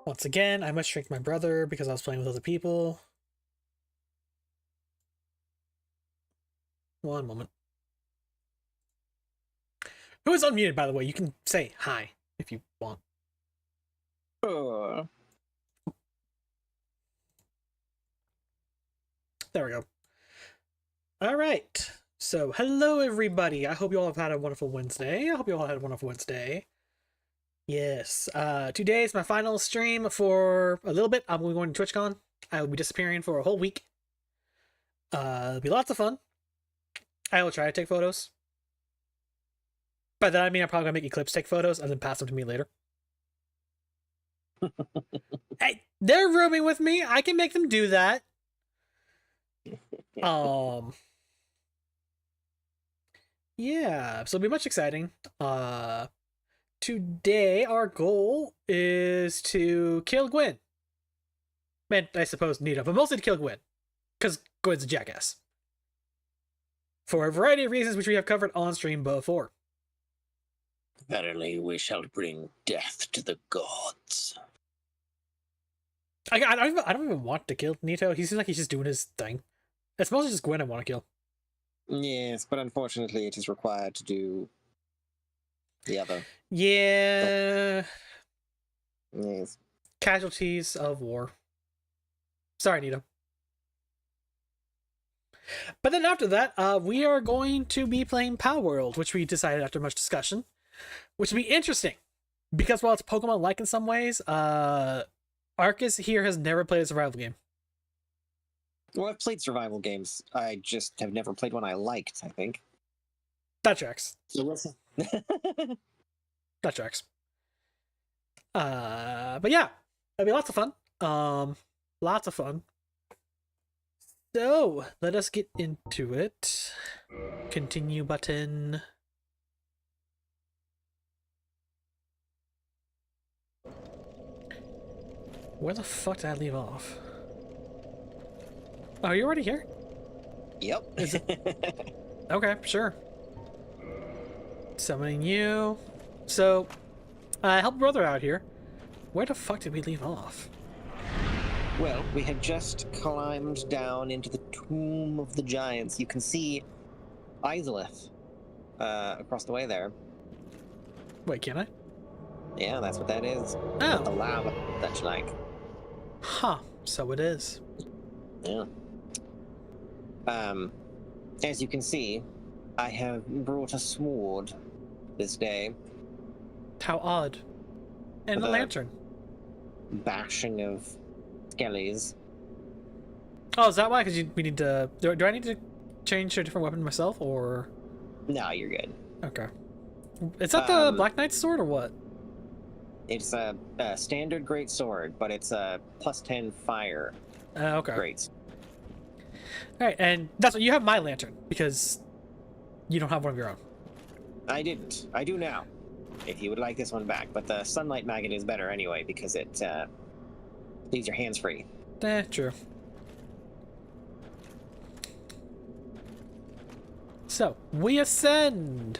Once again, I must shrink my brother because I was playing with other people. One moment. Who is unmuted, by the way? You can say hi if you want. There we go. All right. So, hello, everybody. I hope you all have had a wonderful Wednesday. Yes. Today is my final stream for a little bit. I'm going to TwitchCon. I will be disappearing for a whole week. It'll be lots of fun. I will try to take photos. By that I mean I'm probably gonna make Eclipse take photos and then pass them to me later. Hey, they're rooming with me. I can make them do that. Yeah, so it'll be much exciting. Today our goal is to kill GWYN. And I suppose Nito, but mostly to kill GWYN. Because GWYN's a jackass. For a variety of reasons which we have covered on stream before. Verily we shall bring death to the gods. I don't even want to kill Nito. He seems like he's just doing his thing. It's mostly just GWYN I want to kill. Yes, but unfortunately it is required to do the other. Yeah. Yes. Casualties of war. Sorry, Nito. But then after that, we are going to be playing Power World, which we decided after much discussion, which will be interesting. Because while it's Pokemon-like in some ways, Arcus here has never played a survival game. Well, I've played survival games. I just have never played one I liked, I think. That tracks. So we'll see. That tracks. But yeah, it'll be lots of fun. Lots of fun. So, let us get into it. Continue button. Where the fuck did I leave off? Oh, are you already here? Yep. Is it? Okay, sure. Summoning you. So, help brother out here. Where the fuck did we leave off? Well, we had just climbed down into the Tomb of the Giants. You can see Izalith across the way there. Wait, can I? Yeah, that's what that is. Oh. The lava, that's like. Huh, so it is. Yeah. As you can see, I have brought a sword this day. How odd. And a lantern. Bashing of skellies. Oh, is that why? Because we need to... Do I need to change to a different weapon myself, or...? No, you're good. Okay. Is that the Black Knight's sword, or what? It's a standard great sword, but it's a +10 fire. Okay. Great. Alright, and that's what you have my lantern, because you don't have one of your own. I didn't. I do now. If you would like this one back. But the sunlight magnet is better anyway, because it leaves your hands free. True. So, we ascend!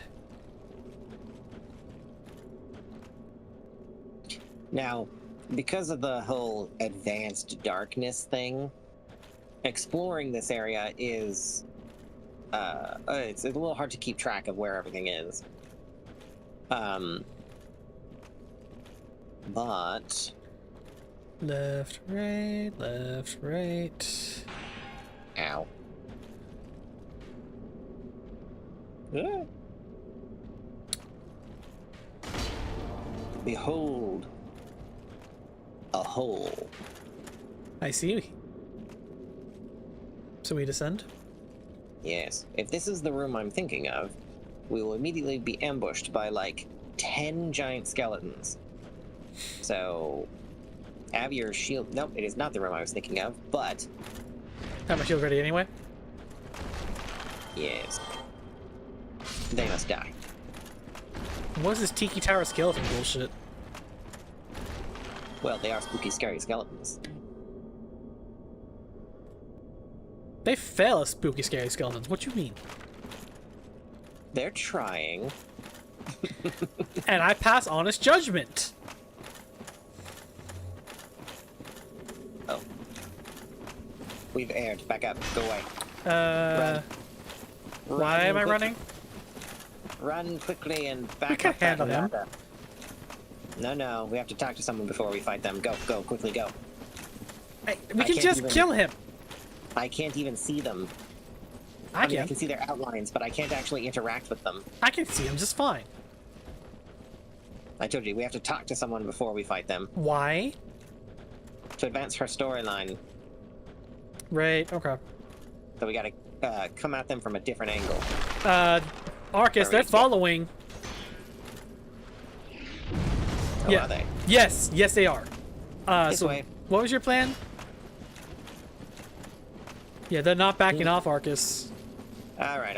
Now, because of the whole advanced darkness thing, exploring this area is it's a little hard to keep track of where everything is. But Left, right, left, right. Ow. Ah. Behold a hole. I see. So we descend? Yes. If this is the room I'm thinking of, we will immediately be ambushed by like 10 giant skeletons. So have your shield. Nope, it is not the room I was thinking of, but Have my shield ready anyway? yes. They must die. What is this Tiki Tower skeleton bullshit? Well, they are spooky, scary skeletons. They fail as spooky, scary skeletons. What you mean? They're trying. And I pass honest judgment. We've aired. Back up. Go away. Why am I running? Run quickly and back We can up. that handle him. ladder. No. We have to talk to someone before we fight them. Go. Quickly go. We can can't just even- kill him. I can't even see them. I mean, I can. can see their outlines, but I can't actually interact with them. I can see him just fine. I told you, we have to talk to someone before we fight them. Why? To advance her storyline. Right. Okay. So we gotta come at them from a different angle. Arcus, they're following. Oh, Yeah. are they? Yes, they are. This So way. what was your plan? Yeah, they're not backing off, Arcus. Alright.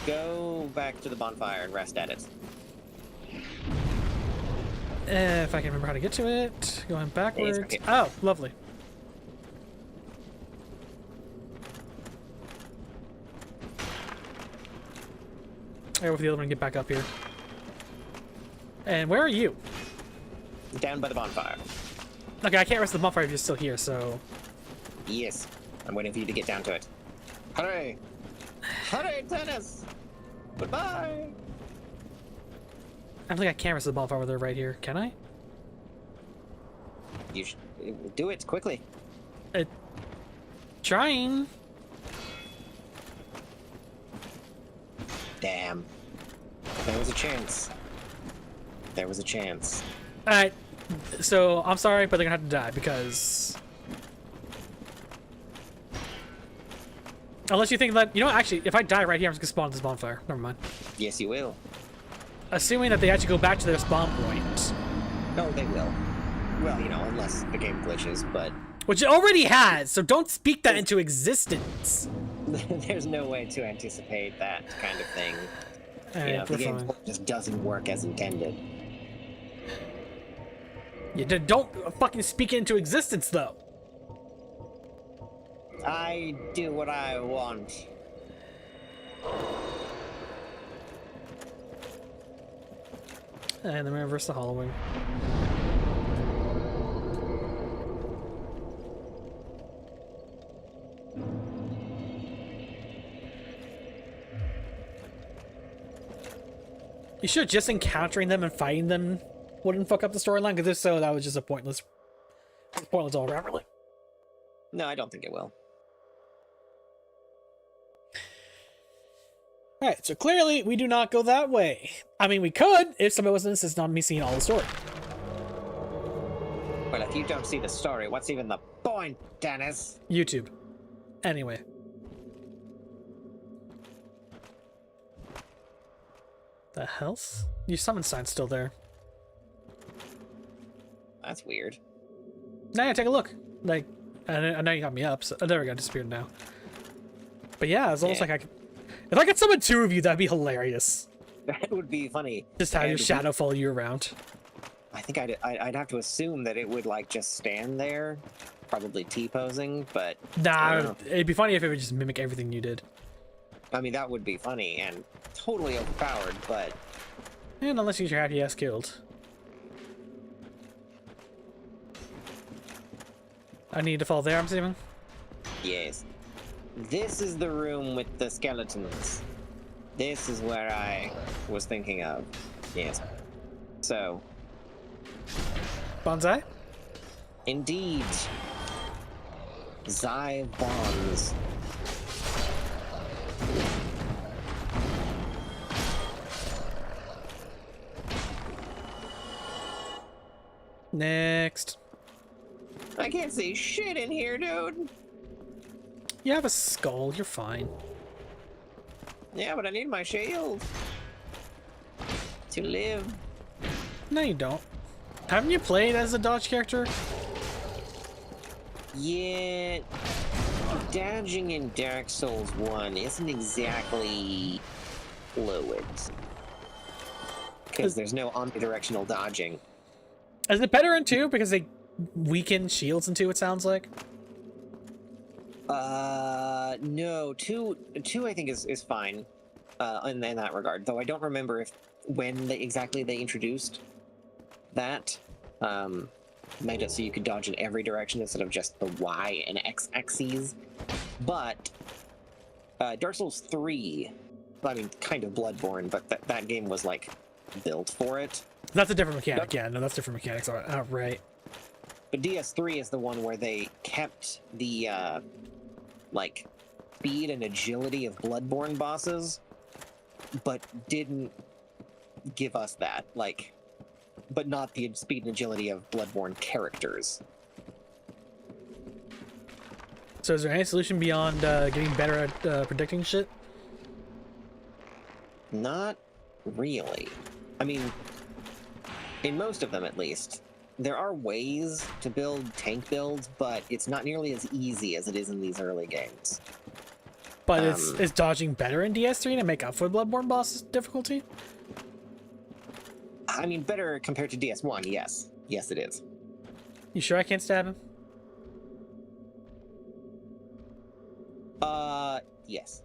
Go back to the bonfire and rest at it. If I can remember how to get to it. Going backwards. okay. Oh, lovely. Alright, with the other one, get back up here. And where are you? Down by the bonfire. Okay, I can't rest the bonfire if you're still here, so... Yes. I'm waiting for you to get down to it. Hurry! Hurry, Dennis! Goodbye! I don't think I can rest the bonfire with her right here. Can I? You should do it quickly. Trying. Damn. There was a chance. There was a chance. Alright, so I'm sorry, but they're gonna have to die because... Unless you think that... You know what, actually, if I die right here, I'm just gonna spawn this bonfire. Never mind. Yes, you will. Assuming that they actually go back to their spawn point. No, they will. Well, you know, unless the game glitches, but Which it already has, so don't speak that into existence. there's no way to anticipate that kind of thing. Alright, The we're game fine. just doesn't work as intended. You don't fucking speak it into existence, though. I do what I want. And then reverse the hollowing. You should just encountering them and fighting them wouldn't fuck up the storyline, because if so, that was just a pointless all around, really. No, I don't think it will. Alright, so clearly we do not go that way. I mean, we could if somebody wasn't insisting on me seeing all the story. Well, if you don't see the story, what's even the point, Dennis? YouTube. Anyway. The health? Your summon sign's still there. That's weird. Now take a look. Like, I know you got me up, so there we go, disappeared now. But yeah, it's almost like I could... If I could summon two of you, that'd be hilarious. That would be funny. Just have your And shadow follow you around. I think I'd have to assume that it would, like, just stand there, probably T-posing, but... I Nah, don't know. it'd be funny if it would just mimic everything you did. I mean, that would be funny and totally overpowered, but... And unless you get your happy ass killed. I need to fall there, I'm assuming? Yes. This is the room with the skeletons. This is where I was thinking of. Yes. So, Bonsai? indeed. Zai Bonds. Next. I can't see shit in here, dude. You have a skull, you're fine. Yeah, but I need my shield. To live. No, you don't. Haven't you played as a dodge character? Yeah, dodging in Dark Souls 1 isn't exactly fluid. Because there's no omnidirectional dodging. Is it better in 2 because they weaken shields in 2, it sounds like? No, two I think is fine, in that regard. Though I don't remember when exactly they introduced that. made it so you could dodge in every direction instead of just the Y and X axes. But Dark Souls 3, I mean, kind of Bloodborne, but that game was like built for it. That's a different mechanic. Yeah, no, that's different mechanics. Right. But DS3 is the one where they kept the like speed and agility of Bloodborne bosses, but didn't give us that, like, but not the speed and agility of Bloodborne characters. So is there any solution beyond getting better at predicting shit? Not really. I mean, in most of them at least, there are ways to build tank builds, but it's not nearly as easy as it is in these early games. But is dodging better in DS3 to make up for Bloodborne boss difficulty? I mean, better compared to DS1, yes. Yes, it is. You sure I can't stab him? Yes.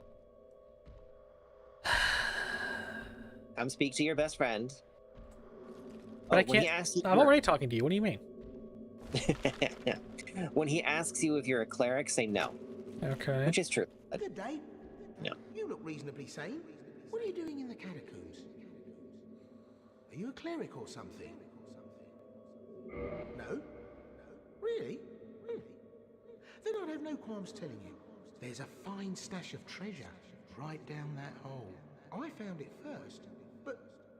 Come speak to your best friend. But I can't. I'm already talking to you. What do you mean? When he asks you if you're a cleric, say no. Okay. Which is true. Good day. No. You look reasonably sane. What are you doing in the catacombs? Are you a cleric or something? No? Really? Then I'd have no qualms telling you. There's a fine stash of treasure right down that hole. I found it first, but,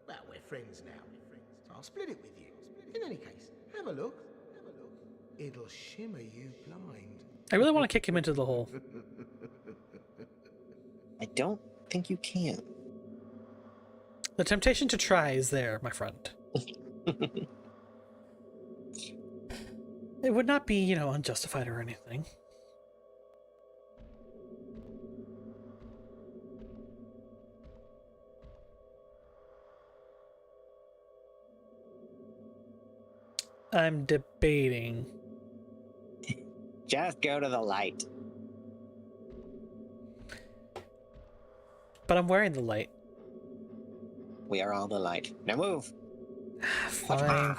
well, we're friends now, so I'll split it with you. In any case, have a look. It'll shimmer you blind. I really want to kick him into the hole. I don't think you can. The temptation to try is there, my friend. It would not be, you know, unjustified or anything. I'm debating. Just go to the light. But I'm wearing the light. We are all the light. Now move. Fine.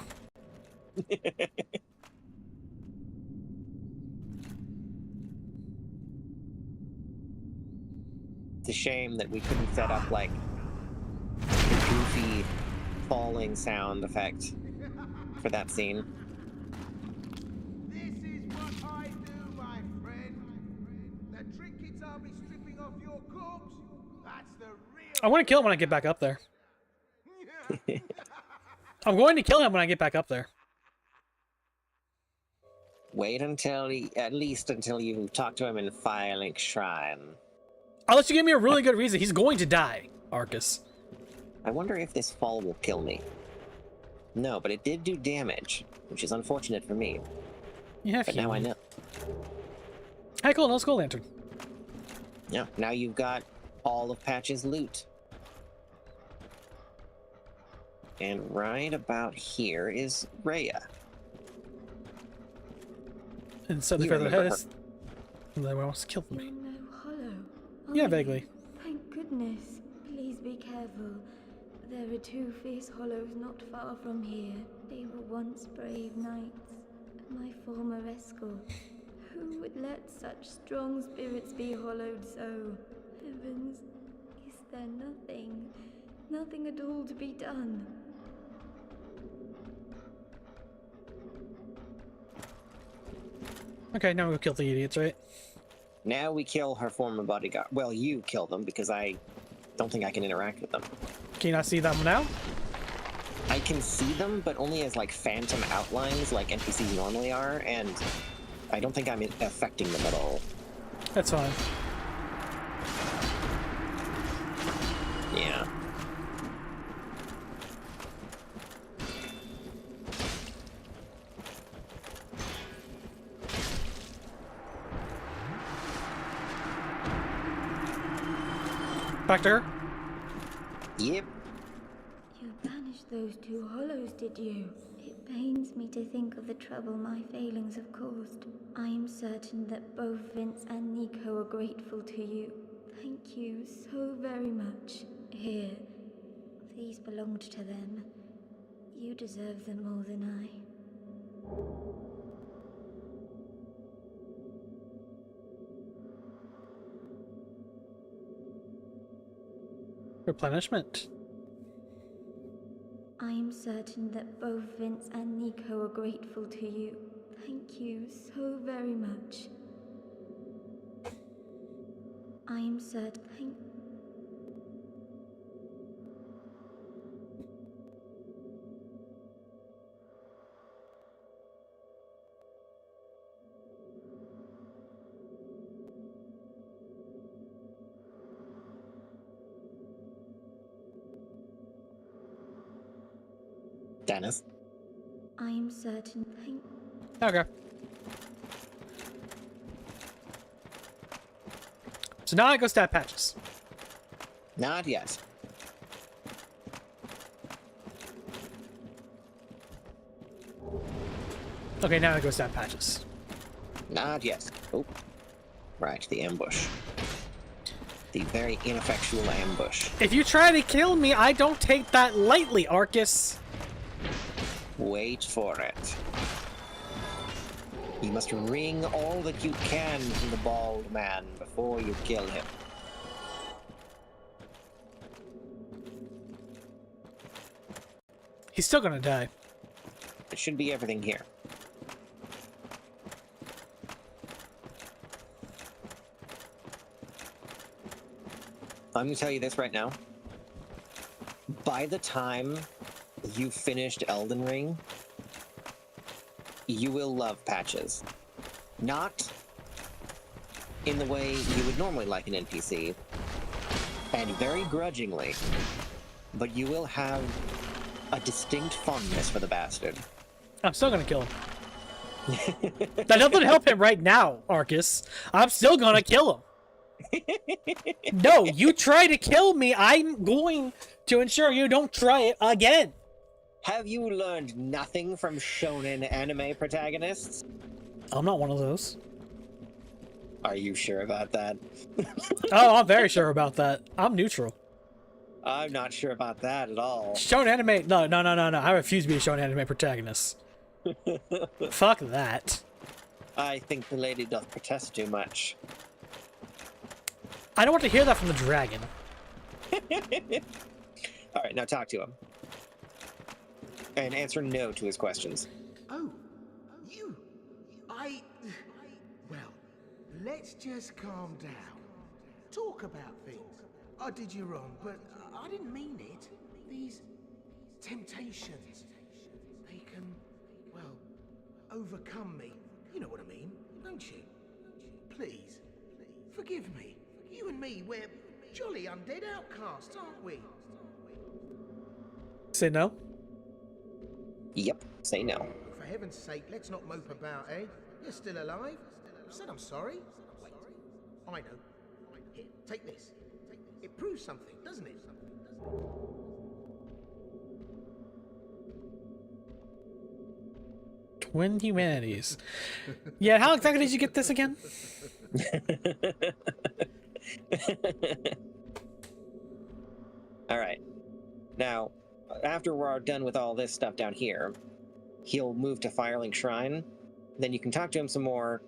It's a shame that we couldn't set up like a goofy falling sound effect for that scene. This is what I do, my friend. The trinkets I'll be stripping off your corpse. That's the real. I want to kill him when I get back up there. I'm going to kill him when I get back up there. Wait until at least until you talk to him in Firelink Shrine. I'll let you give me a really good reason. He's going to die, Arcus. I wonder if this fall will kill me. No, but it did do damage, which is unfortunate for me. You have But now I know. Hey, cool, no skull lantern. Yeah, now you've got all of Patch's loot. And right about here is Rhea. And so the You further remember ahead is... They almost killed me. No hollow. Yeah, are vaguely. you? Thank goodness. Please be careful. There are two fierce hollows not far from here. They were once brave knights, my former escort. Who would let such strong spirits be hollowed so? Heavens, is there nothing at all to be done? Okay, now we'll kill the idiots, right? Now we kill her former bodyguard. Well, you kill them because I don't think I can interact with them. Can you not see them now? I can see them, but only as like phantom outlines like NPCs normally are, and I don't think I'm affecting them at all. That's fine. Yeah. Back to her. Yep. You banished those two hollows, did you? It pains me to think of the trouble my failings have caused. I am certain that both Vince and Nico are grateful to you. Thank you so very much. Here, these belonged to them. You deserve them more than I. Replenishment. I am certain that both Vince and Nico are grateful to you. Thank you so very much. I am certain. Dennis. I am certain. Okay. So now I go stab Patches. Not yet. Okay, now I go stab Patches. Not yet. Oh. Right, the ambush. The very ineffectual ambush. If you try to kill me, I don't take that lightly, Arcus. Wait for it. You must wring all that you can from the bald man before you kill him. He's still gonna die. It should be everything here. I'm gonna tell you this right now. By the time you finished Elden Ring, you will love Patches. Not in the way you would normally like an NPC, and very grudgingly, but you will have a distinct fondness for the bastard. I'm still gonna kill him. That doesn't help him right now, Arcus. I'm still gonna kill him. No, you try to kill me, I'm going to ensure you don't try it again. Have you learned nothing from shonen anime protagonists? I'm not one of those. Are you sure about that? Oh, I'm very sure about that. I'm neutral. I'm not sure about that at all. Shonen anime... No. I refuse to be a shonen anime protagonist. Fuck that. I think the lady doth protest too much. I don't want to hear that from the dragon. Alright, now talk to him. And answer no to his questions. Oh, you. Well, let's just calm down. Talk about things. I did you wrong, but I didn't mean it. These temptations, they can, well, overcome me. You know what I mean, don't you? Please, forgive me. You and me, we're jolly undead outcasts, aren't we? Say no? Yep, say no. For heaven's sake, let's not mope about, eh? You're still alive? I said I'm sorry. Wait, I know. Here, take this. It proves something, doesn't it? Twin humanities. Yeah, how exactly did you get this again? Alright. Now, after we're done with all this stuff down here, he'll move to Firelink Shrine. Then you can talk to him some more,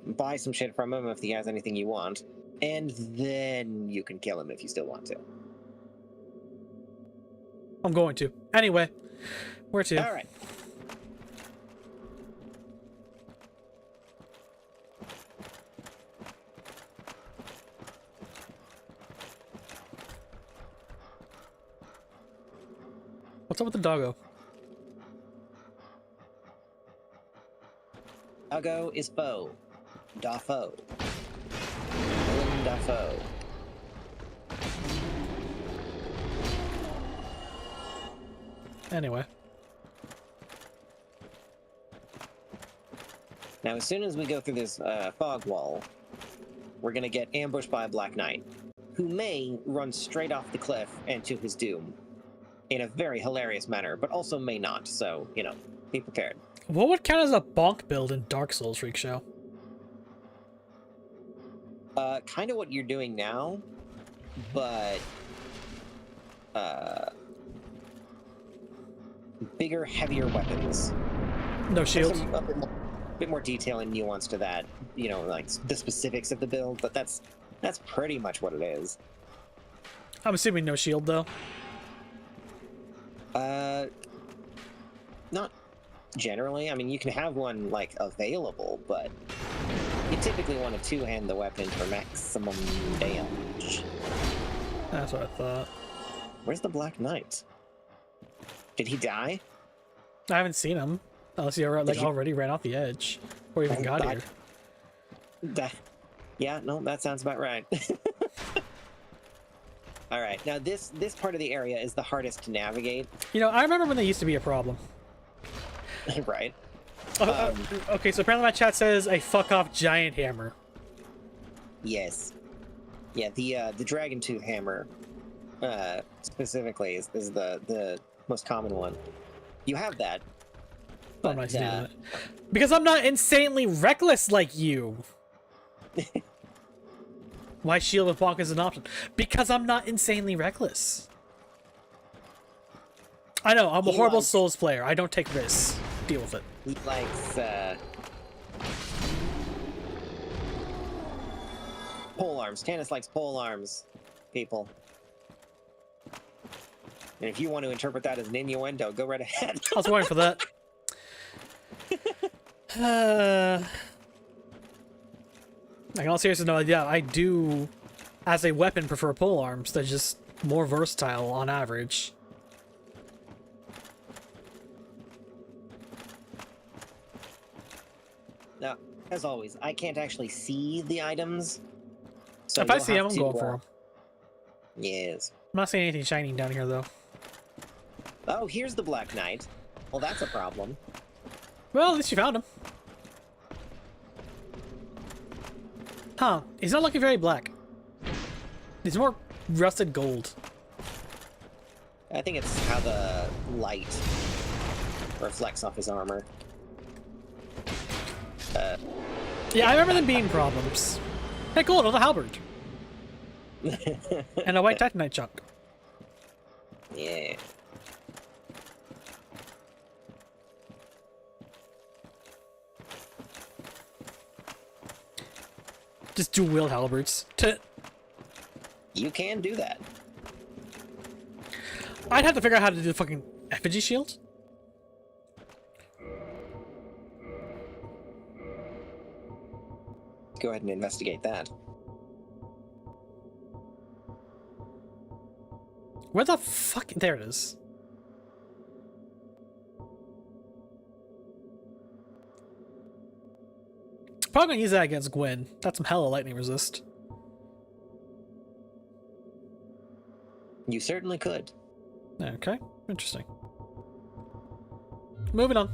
buy some shit from him if he has anything you want, and then you can kill him if you still want to. I'm going to. Anyway, where to? Alright. What's up with the doggo? Doggo is foe. Da foe. Willem Dafoe. Anyway. Now, as soon as we go through this fog wall, we're gonna get ambushed by a Black Knight, who may run straight off the cliff and to his doom in a very hilarious manner, but also may not, so, you know, be prepared. What would count as a bonk build in Dark Souls Freak Show? Kind of what you're doing now, but bigger, heavier weapons. No There's shield. a bit more detail and nuance to that, you know, like the specifics of the build, but that's pretty much what it is. I'm assuming no shield though. Not generally. I mean, you can have one like available, but you typically want to two-hand the weapon for maximum damage. That's what I thought. Where's the Black Knight? Did he die? I haven't seen him. Unless he like already ran off the edge. Or even got here. Yeah, no, that sounds about right. Alright, now this part of the area is the hardest to navigate. You know, I remember when they used to be a problem. Right. Okay, so apparently my chat says a fuck off giant hammer. Yes. Yeah, the Dragon Tooth Hammer specifically is the most common one. You have that. Oh, I'm not using it. Because I'm not insanely reckless like you. Why shield with block is an option? Because I'm not insanely reckless. I know, I'm a horrible Souls player. I don't take risks. Deal with it. He likes pole arms. Tannis likes pole arms, people. And if you want to interpret that as an innuendo, go right ahead. I was waiting for that. Like, in all seriousness, no, yeah, I do, as a weapon, prefer pole arms. They're just more versatile on average. Now, as always, I can't actually see the items. So if I see them, I'm going for them. Yes. I'm not seeing anything shining down here, though. Oh, here's the Black Knight. Well, that's a problem. Well, at least you found him. Huh. He's not looking very black. He's more rusted gold. I think it's how the light reflects off his armor. Yeah, I remember them being problems. Hey, cool, another halberd. And a white titanite chunk. Yeah. Just dual-wield halberds. You can do that. I'd have to figure out how to do the fucking effigy shield. Go ahead and investigate that. Where the fuck? There it is. Probably gonna use that against GWYN. That's some hella lightning resist. You certainly could. Okay, interesting. Moving on.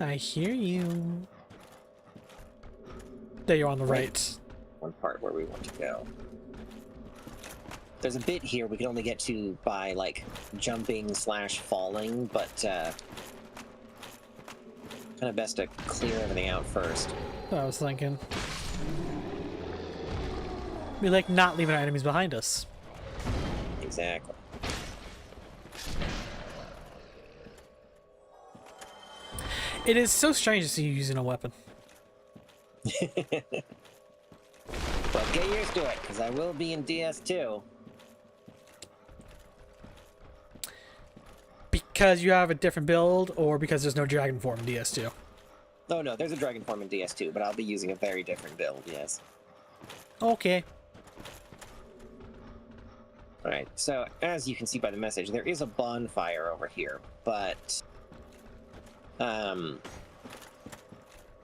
I hear you. There you're on the right. One part where we want to go. There's a bit here we can only get to by, like, jumping/falling, but, kind of best to clear everything out first. I was thinking. We like not leaving our enemies behind us. Exactly. It is so strange to see you using a weapon. Well, get used to it, because I will be in DS2. Because you have a different build, or because there's no dragon form in DS2? Oh no, there's a dragon form in DS2, but I'll be using a very different build, yes. Okay. Alright, so as you can see by the message, there is a bonfire over here, but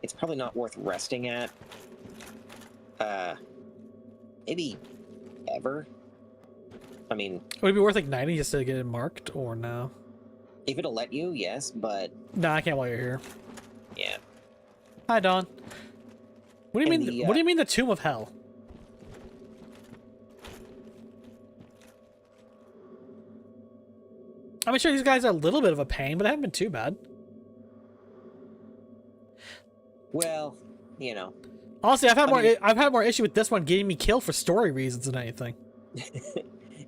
it's probably not worth resting at. Maybe ever. I mean, Would it be worth igniting just to get it marked, or no? if it'll let you, yes, but No, I can't while you're here. yeah. Hi, Dawn. What do you And mean? the, What do you mean the Tomb of Hell? I'm sure these guys are a little bit of a pain, but they haven't been too bad. Well, you know. Honestly, I've had more issue with this one getting me killed for story reasons than anything.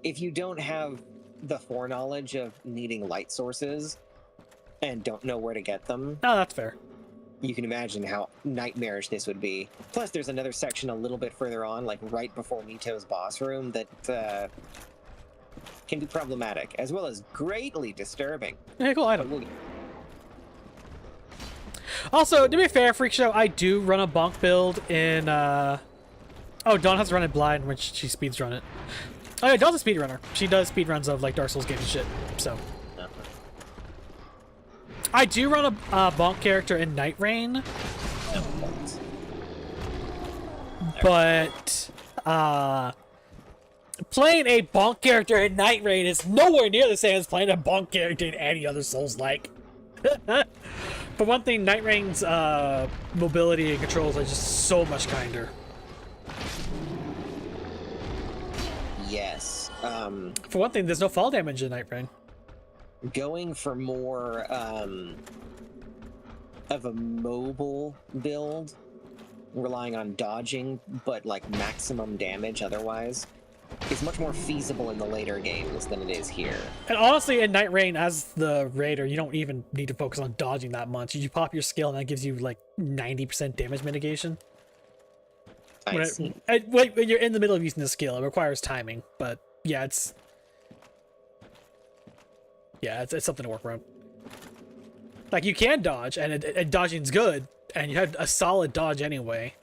If you don't have the foreknowledge of needing light sources and don't know where to get them, No, that's fair. you can imagine how nightmarish this would be. Plus, there's another section a little bit further on, like right before Nito's boss room, that can be problematic, as well as greatly disturbing. Hey, cool But item. Also, to be fair, Freak Show, I do run a bonk build in, Oh, Dawn has run it blind when she speeds run it. Oh yeah, Dawn's a speedrunner. She does speedruns of, like, Dark Souls games and shit, so. I do run a bonk character in Night Rain, but, playing a bonk character in Night Rain is nowhere near the same as playing a bonk character in any other Souls-like. For one thing, Night Rain's mobility and controls are just so much kinder. Yes. For one thing, there's no fall damage in Night Rain. Going for more of a mobile build, relying on dodging, but like maximum damage otherwise, is much more feasible in the later games than it is here. And honestly, in Night Rain, as the raider, you don't even need to focus on dodging that much. You pop your skill, and that gives you like 90% damage mitigation. I see. When you're in the middle of using the skill, it requires timing, but yeah, it's something to work around. Like, you can dodge, and dodging's good, and you have a solid dodge anyway.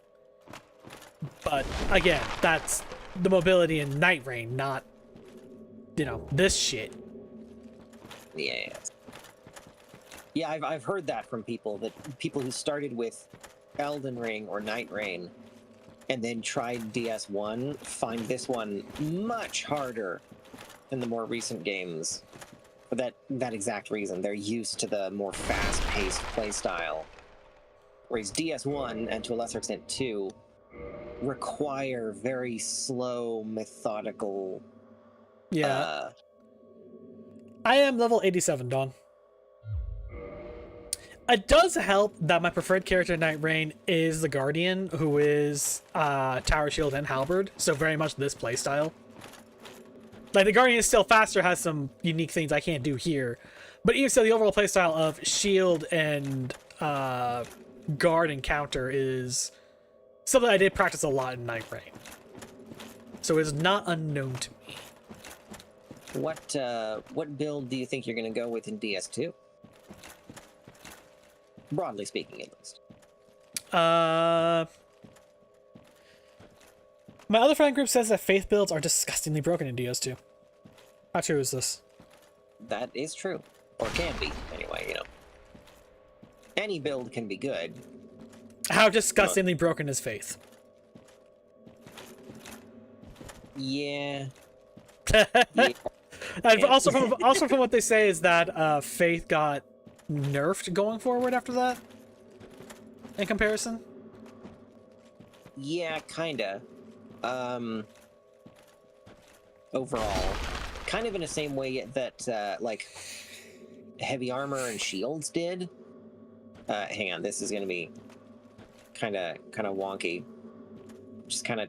But again, that's the mobility in Night Rain, not, you know, this shit. Yeah. Yeah, I've heard that from people, that people who started with Elden Ring or Night Rain and then tried DS1 find this one much harder than the more recent games. For that exact reason. They're used to the more fast-paced playstyle. Whereas DS1, and to a lesser extent 2, require very slow, methodical... Yeah. I am level 87, Dawn. It does help that my preferred character in Night Rain is the Guardian, who is Tower Shield and Halberd, so very much this playstyle. Like, the Guardian is still faster, has some unique things I can't do here, but even so, the overall playstyle of Shield and Guard and Counter is something I did practice a lot in Night Rain. So it's not unknown to me. What build do you think you're going to go with in DS2? Broadly speaking, at least. My other friend group says that faith builds are disgustingly broken in DS2. How true is this? That is true. Or can be, anyway, you know. Any build can be good. How disgustingly broken is faith? Yeah. Yeah. And also from what they say is that faith got nerfed going forward after that. In comparison. Yeah, kinda. Overall, kind of in the same way that like heavy armor and shields did. Hang on, this is gonna be kind of wonky. Just kind of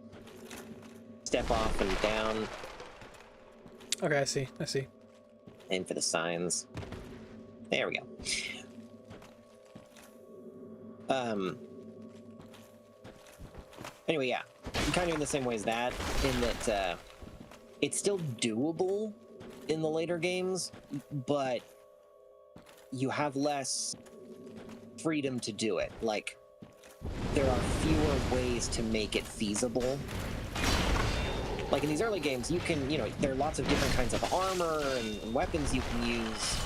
step off and down. Okay, I see. Aim for the signs. There we go. Anyway, yeah, kind of in the same way as that, in that it's still doable in the later games, but you have less freedom to do it. Like, there are fewer ways to make it feasible. Like, in these early games, you can, you know, there are lots of different kinds of armor and weapons you can use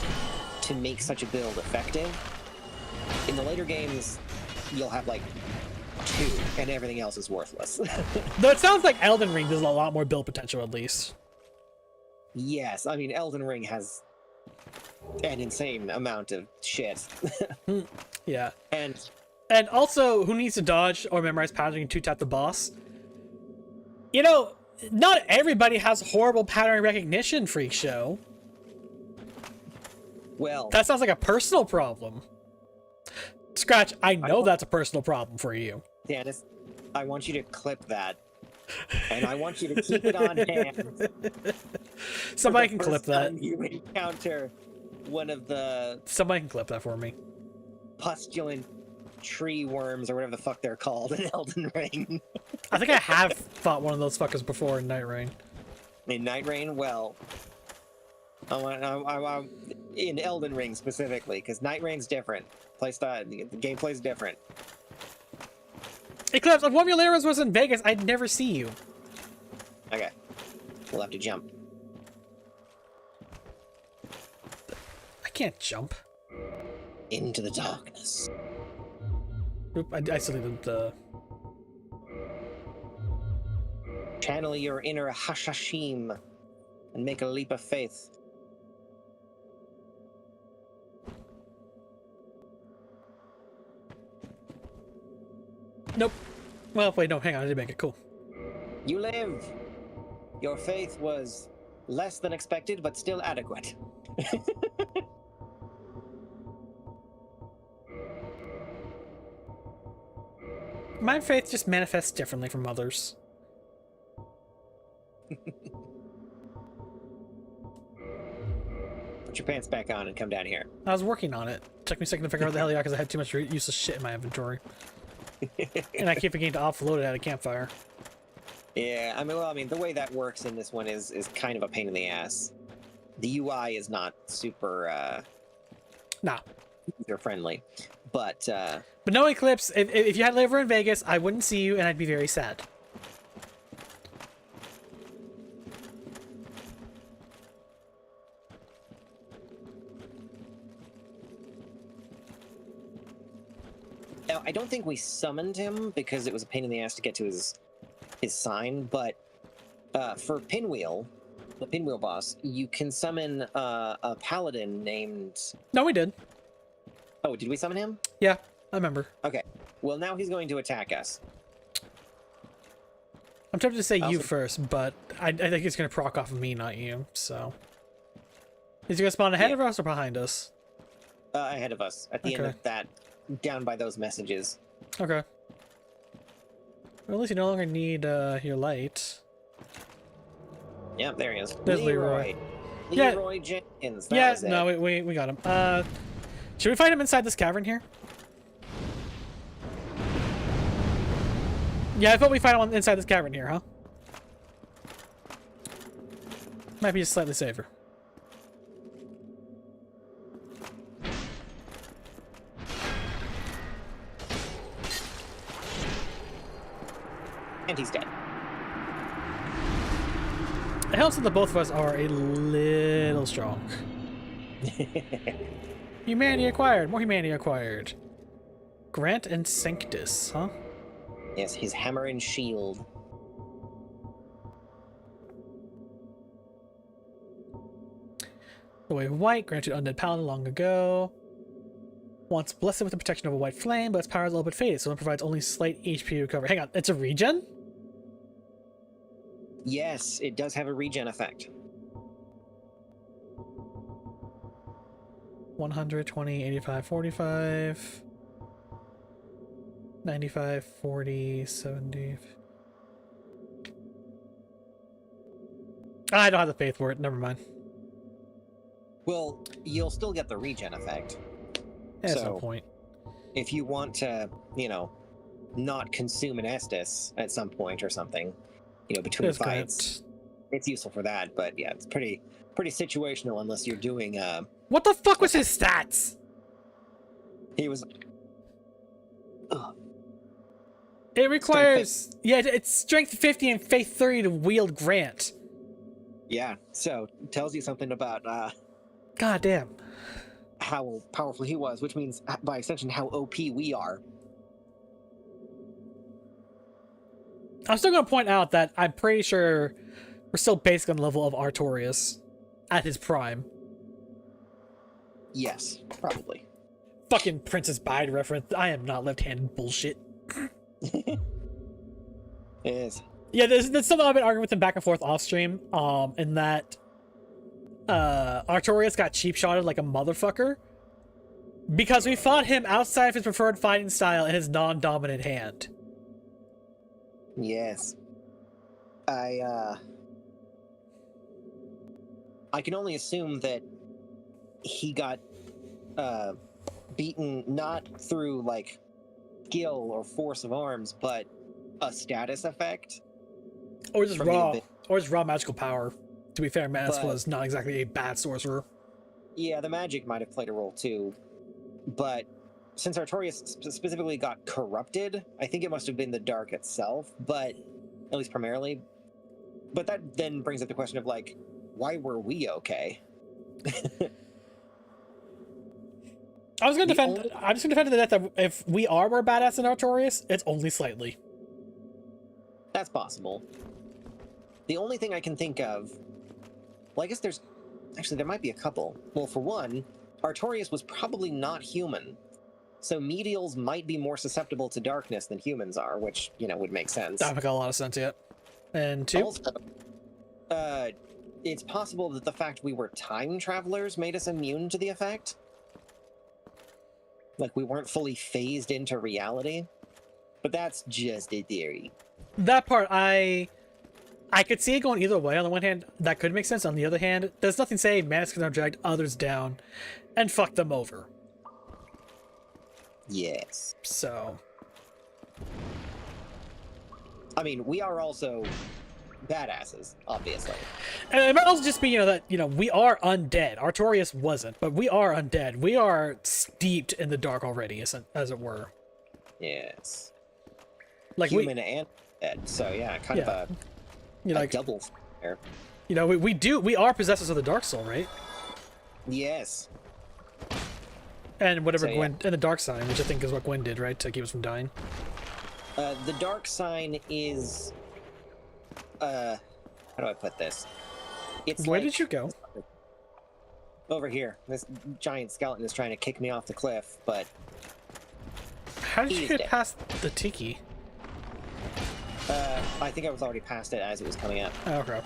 to make such a build effective. In the later games, you'll have, like, 2, and everything else is worthless. Though it sounds like Elden Ring does a lot more build potential, at least. Yes, I mean, Elden Ring has an insane amount of shit. Yeah. And also, who needs to dodge or memorize patterning to tap the boss? You know, not everybody has horrible pattern recognition, Freak Show. Well, That sounds like a personal problem. Scratch, I know that's a personal problem for you. Dennis, I want you to clip that. And I want you to keep it on hand. Somebody for can the clip first that. time you encounter one of the Somebody can clip that for me. pustulant tree worms or whatever the fuck they're called in Elden Ring. I think I have fought one of those fuckers before in Night Rain. In Night Rain, well, I in Elden Ring specifically, because Night Rain's different. Playstyle, the gameplay's different. Eclipse, if one of your layers was in Vegas, I'd never see you. Okay, we'll have to jump. I can't jump. Into the darkness. Oop, I still need the... Channel your inner Hashashim and make a leap of faith. Nope. Well, wait, no, hang on, I did make it cool. You live! Your faith was less than expected, but still adequate. My faith just manifests differently from others. Put your pants back on and come down here. I was working on it. Took me a second to figure out what the hell you are because I had too much useless shit in my inventory. And I keep forgetting to offload it at a campfire. Yeah, I mean, the way that works in this one is kind of a pain in the ass. The UI is not super, Nah. user friendly, but no, Eclipse, if you had liver in Vegas, I wouldn't see you and I'd be very sad. now I don't think we summoned him because it was a pain in the ass to get to his sign, but for Pinwheel, the Pinwheel boss, you can summon a paladin named... No, we did. Oh, did we summon him? Yeah, I remember. Okay. Well, now he's going to attack us. I'm tempted to say you Also- first, but I think it's going to proc off of me, not you, so... Is he going to spawn ahead Yeah. of us or behind us? Ahead of us, at the end Okay. of that, down by those messages. Okay. Well, at least you no longer need your light. Yeah, there he is. There's Leroy. Yeah. Leroy Jenkins. That Yeah, was it. no, we got him. Should we fight him inside this cavern here? Yeah, I thought we fight him inside this cavern here, huh? Might be just slightly safer. And he's dead. It helps that the both of us are a little strong. Humanity acquired. More humanity acquired. Grant and Sanctus, huh? Yes, his hammer and shield. The Way of White, granted undead paladin long ago. Once blessed with the protection of a white flame, but its power is a little bit faded, so it provides only slight HP recovery. Hang on, it's a regen? Yes, it does have a regen effect. 120, 85, 45. 95, 40, 70. I don't have the faith for it, never mind. Well, you'll still get the regen effect. That's no So- point. If you want to, not consume an Estus at some point or something, between There's fights, Grant. it's useful for that. But yeah, it's pretty situational unless you're doing. What the fuck was his stats? He was. Ugh. It requires... Yeah, it's strength 50 and faith 30 to wield Grant. Yeah, so it tells you something about God damn. how powerful he was, which means by extension how OP we are. I'm still going to point out that I'm pretty sure we're still basically on the level of Artorias at his prime. Yes, probably. Fucking Princess Bride reference. I am not left-handed bullshit. Yes. Yeah, there's something I've been arguing with him back and forth off stream. In that Artorias got cheap shotted like a motherfucker because we fought him outside of his preferred fighting style in his non-dominant hand. Yes. I can only assume that he got beaten not through like skill or force of arms, but a status effect. Or just raw magical power. To be fair, Manus was not exactly a bad sorcerer. Yeah, the magic might have played a role too. But since Artorias specifically got corrupted, I think it must have been the dark itself, but at least primarily. But that then brings up the question of like, why were we okay? I'm just gonna defend to the death that if we are more badass than Artorias, it's only slightly. That's possible. The only thing I can think of, well, I guess there might be a couple. Well, for one, Artorias was probably not human, so medials might be more susceptible to darkness than humans are, which, would make sense. That makes a lot of sense yet. And two? Also, it's possible that the fact we were time travelers made us immune to the effect. Like, we weren't fully phased into reality. But that's just a theory. That part, I could see it going either way. On the one hand, that could make sense. On the other hand, there's nothing saying Manus can drag others down and fuck them over. Yes. So. I mean, we are also badasses, obviously. And it might also just be, that, we are undead. Artorias wasn't, but we are undead. We are steeped in the dark already, as it were. Yes. Like human and dead, so yeah, kind of a double there. We are possessors of the dark soul, right? Yes. And whatever GWYN, and the dark sign, which I think is what GWYN did, right, to keep us from dying. The dark sign is, how do I put this? It's Where did you go? Over here. This giant skeleton is trying to kick me off the cliff, but how did you get past the tiki? I think I was already past it as it was coming up. Oh, okay.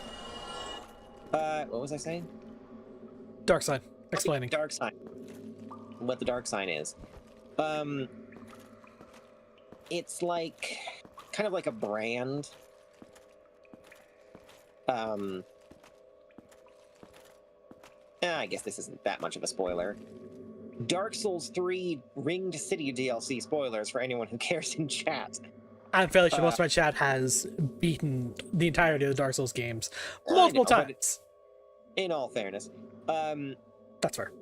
What was I saying? Dark sign. Explaining. Dark sign. What the dark sign is. It's like, kind of like a brand. I guess this isn't that much of a spoiler. Dark Souls 3 Ringed City DLC spoilers for anyone who cares in chat. I'm fairly sure most of my chat has beaten the entirety of the Dark Souls games multiple times. In all fairness. That's fair.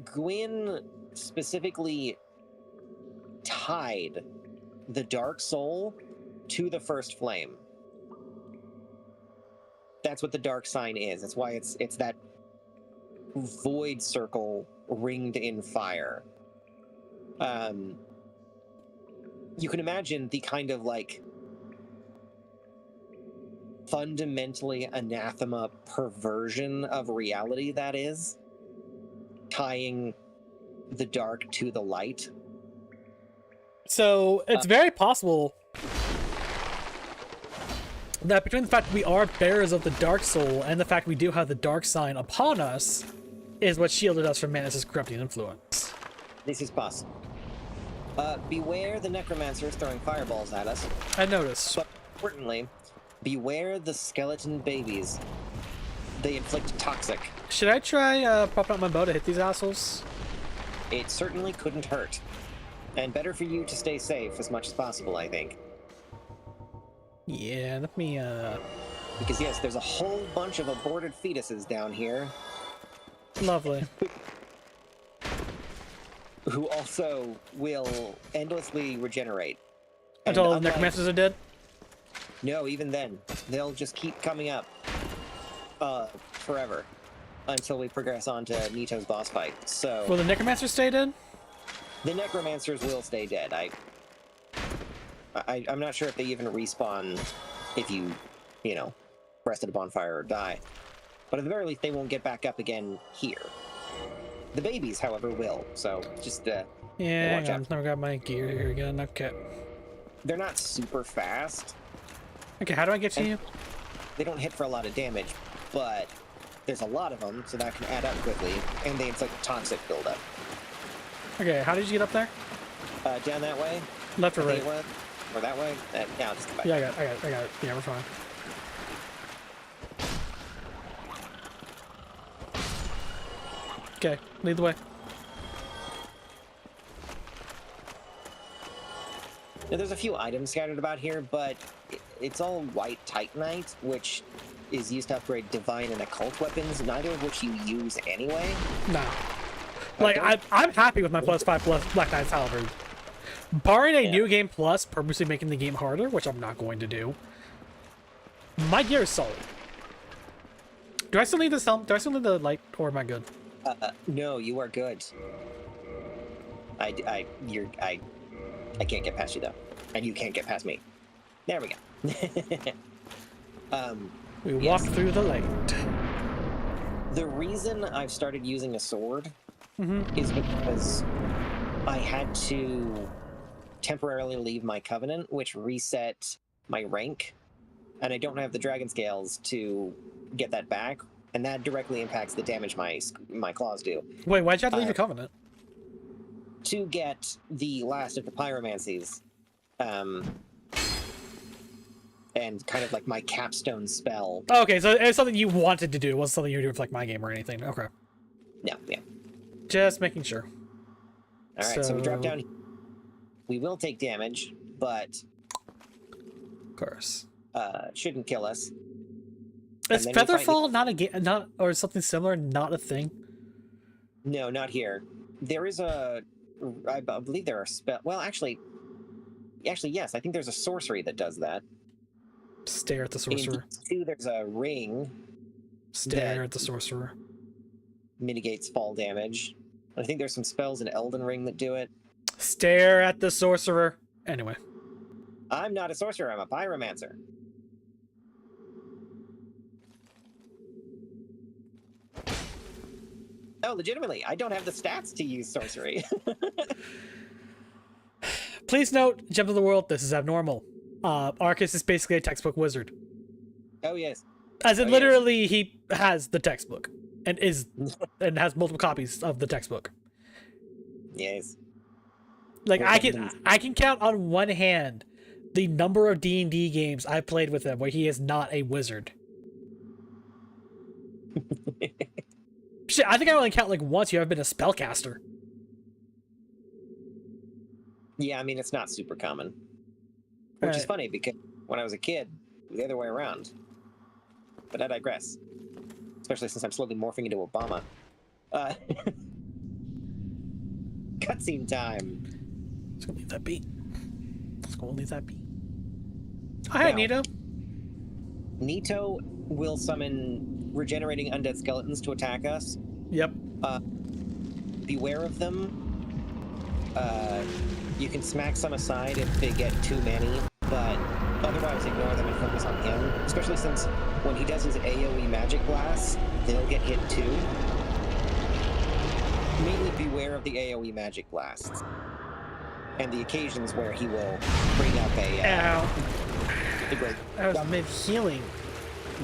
GWYN specifically tied the Dark Soul to the First Flame. That's what the dark sign is. That's why it's that void circle ringed in fire. You can imagine the kind of like fundamentally anathema perversion of reality that is, tying the dark to the light. So it's very possible that between the fact that we are bearers of the dark soul and the fact we do have the dark sign upon us is what shielded us from Manus' corrupting influence. This is possible. Beware the necromancers throwing fireballs at us. I noticed. But importantly, beware the skeleton babies. They inflict toxic. Should I try popping out my bow to hit these assholes? It certainly couldn't hurt. And better for you to stay safe as much as possible, I think. Yeah, let me, Because yes, there's a whole bunch of aborted fetuses down here. Lovely. Who also will endlessly regenerate. Until the necromancers are dead? No, even then. They'll just keep coming up. Forever. Until we progress on to Nito's boss fight. So Will the necromancers stay dead? the necromancers will stay dead. I'm not sure if they even respawn if you rest at a bonfire or die. But at the very least, they won't get back up again here. The babies, however, will. So just Yeah, watch out. I've never got my gear here again. Okay. They're not super fast. Okay, how do I get to you? They don't hit for a lot of damage, but there's a lot of them, so that can add up quickly, and they inflict toxic buildup. Okay, how did you get up there? Down that way. Left or I right? think it was. Or that way. Yeah, I'll just come back. Yeah, I got it. Yeah, we're fine. Okay, lead the way. Now, there's a few items scattered about here, but it's all white Titanite, which is used to upgrade divine and occult weapons, neither of which you use anyway. Nah. Like, I'm happy with my +5 plus Black Knight's Halberd. Barring a new game plus purposely making the game harder, which I'm not going to do, my gear is solid. Do I still need this helm? Do I still need the light, or am I good? No, you are good. I can't get past you, though. And you can't get past me. There we go. We walk through the light. The reason I've started using a sword is because I had to temporarily leave my covenant, which reset my rank, and I don't have the dragon scales to get that back, and that directly impacts the damage my claws do. Wait, why'd you have to leave your covenant? To get the last of the pyromancies, and kind of like my capstone spell. Oh, okay, so it's something you wanted to do. It wasn't something you were doing for like my game or anything. Okay. No, yeah. Just making sure. All right, so we drop down. We will take damage, but of course, shouldn't kill us. Is Featherfall not a game, or something similar, not a thing? No, not here. There is I believe there are well, actually, yes. I think there's a sorcery that does that. Stare at the sorcerer. In D2, there's a ring. Stare at the sorcerer. Mitigates fall damage. I think there's some spells in Elden Ring that do it. Stare at the sorcerer. Anyway. I'm not a sorcerer, I'm a pyromancer. Oh, legitimately, I don't have the stats to use sorcery. Please note, Gems of the World, this is abnormal. Arcus is basically a textbook wizard. Oh, yes. As in, literally, he has the textbook. And has multiple copies of the textbook. Yes. Like, I can count on one hand the number of D&D games I've played with him where he is not a wizard. Shit, I think I only count like once you have been a spellcaster. Yeah, I mean, it's not super common. Which is funny, because when I was a kid, it was the other way around. But I digress. Especially since I'm slowly morphing into Obama. Cutscene time. Let's go leave that be. Oh, hey, Nito. Nito will summon regenerating undead skeletons to attack us. Yep. Beware of them. You can smack some aside if they get too many, but otherwise ignore them and focus on him. Especially since when he does his AoE magic blasts, they'll get hit too. Mainly beware of the AoE magic blasts. And the occasions where he will bring up a... Ow. The great... I was mid-healing.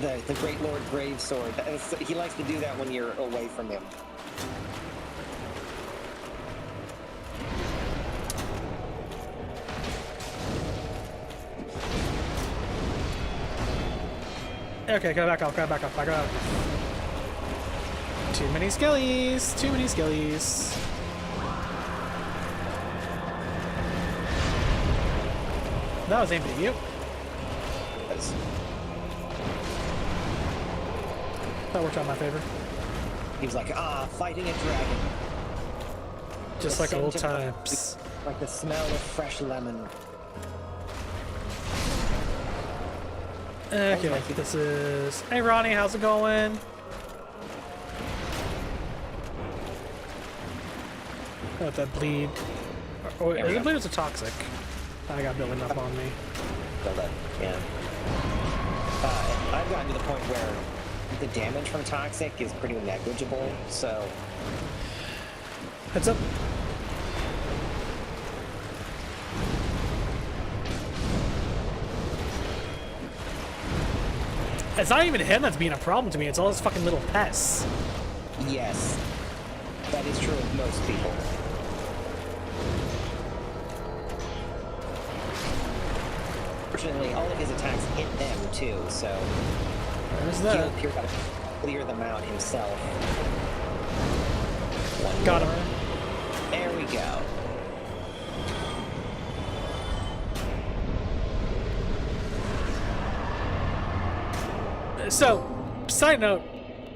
The Great Lord Gravesword. He likes to do that when you're away from him. Okay, go back off. Too many skellies. That was aimed at you. That worked out in my favor. He was like, fighting a dragon. Just The like old scent of- times. Like the smell of fresh lemon. Okay, this is... Hey, Ronnie, how's it going? Let that bleed. Oh, There we the go. bleed was a toxic. I got building up on me. So that, yeah. I've gotten to the point where the damage from toxic is pretty negligible, so... Heads up. It's not even him that's being a problem to me. It's all those fucking little pests. Yes, that is true of most people. Fortunately, all of his attacks hit them too, so There's that. he'll got to clear them out himself. One Got more. him. There we go. So, side note,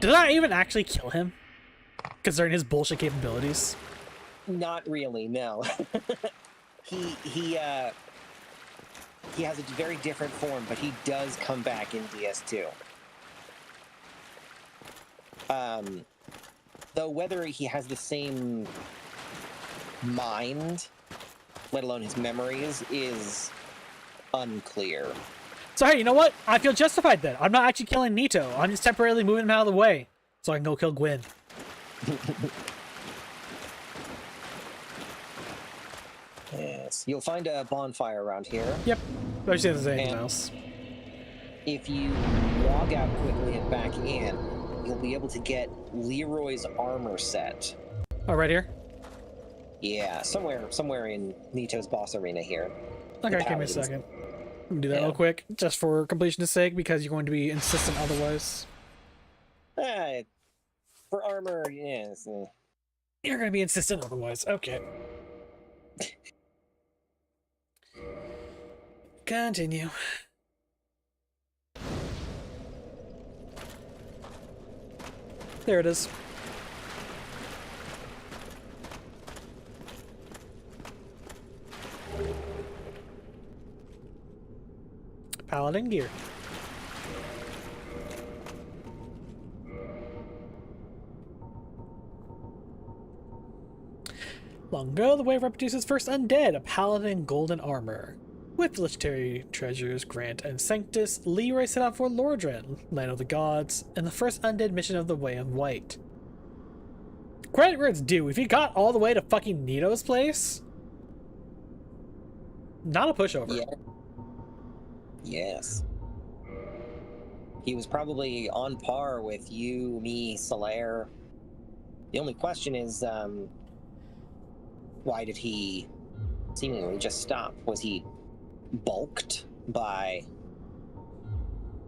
did I even actually kill him? Considering his bullshit capabilities. Not really, no. he has a very different form, but he does come back in DS2. Though whether he has the same mind, let alone his memories, is unclear. So hey, you know what? I feel justified then. I'm not actually killing Nito. I'm just temporarily moving him out of the way. So I can go kill GWYN. Yes. You'll find a bonfire around here. Yep. Let's see if there's anything And- else. If you log out quickly and back in, you'll be able to get Leroy's armor set. Oh, right here? Yeah, somewhere in Nito's boss arena here. Okay, give me a Paladins. second. Let me do that Yeah. real quick, just for completion's sake, because you're going to be insistent otherwise. For armor, yes. You're going to be insistent otherwise. Okay. Continue. There it is. Paladin gear. Long ago, the Waver produced its first undead, a paladin in golden armor. With legendary treasures, Grant and Sanctus, Leroy set out for Lordran, land of the gods, and the first undead mission of the Way of White. Credit where it's due, if he got all the way to fucking Nito's place, not a pushover. Yeah. Yes. He was probably on par with you, me, Solaire. The only question is, why did he seemingly just stop? Was he bulked by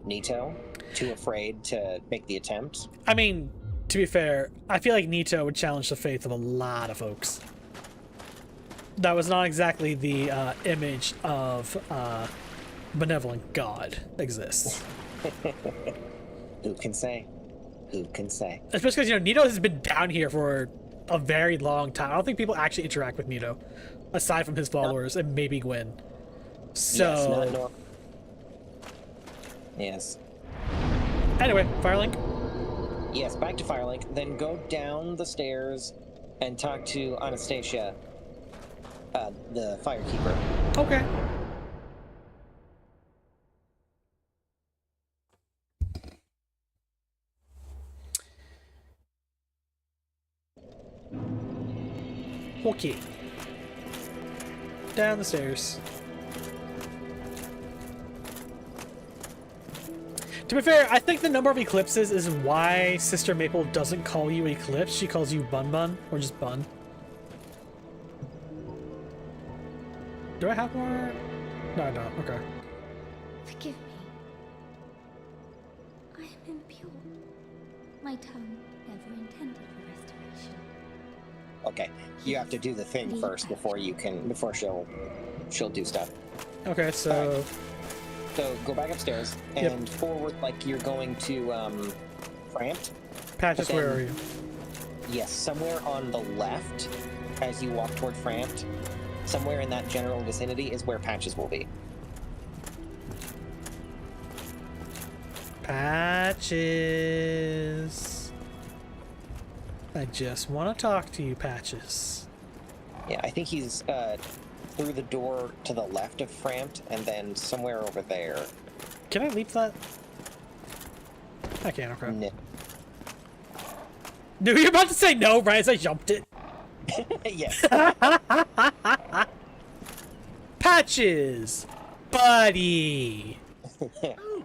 Nito? Too afraid to make the attempt? I mean, to be fair, I feel like Nito would challenge the faith of a lot of folks. That was not exactly the image of benevolent God exists. Who can say? Who can say? Especially because, you know, Nito has been down here for a very long time. I don't think people actually interact with Nito, aside from his followers and maybe GWYN. So, Yes, not normal. Yes. Anyway, Firelink. Yes, back to Firelink, then go down the stairs and talk to Anastasia, the firekeeper. Okay. Okay. Down the stairs. To be fair, I think the number of eclipses is why Sister Maple doesn't call you Eclipse. She calls you Bun Bun, or just Bun. Do I have more? No, I don't. Okay. Forgive me. I am impure. My tongue never intended for restoration. Okay, you have to do the thing first before she'll do stuff. Okay, so... So go back upstairs and forward like you're going to Framped. Patches, But where then- are you? Yes, somewhere on the left as you walk toward Framped. Somewhere in that general vicinity is where Patches will be. Patches. I just want to talk to you, Patches. Yeah, I think he's through the door to the left of Framped and then somewhere over there. Can I leap that? I can, okay. No. Dude, you're about to say no, right as I jumped it. Yes. Patches! Buddy!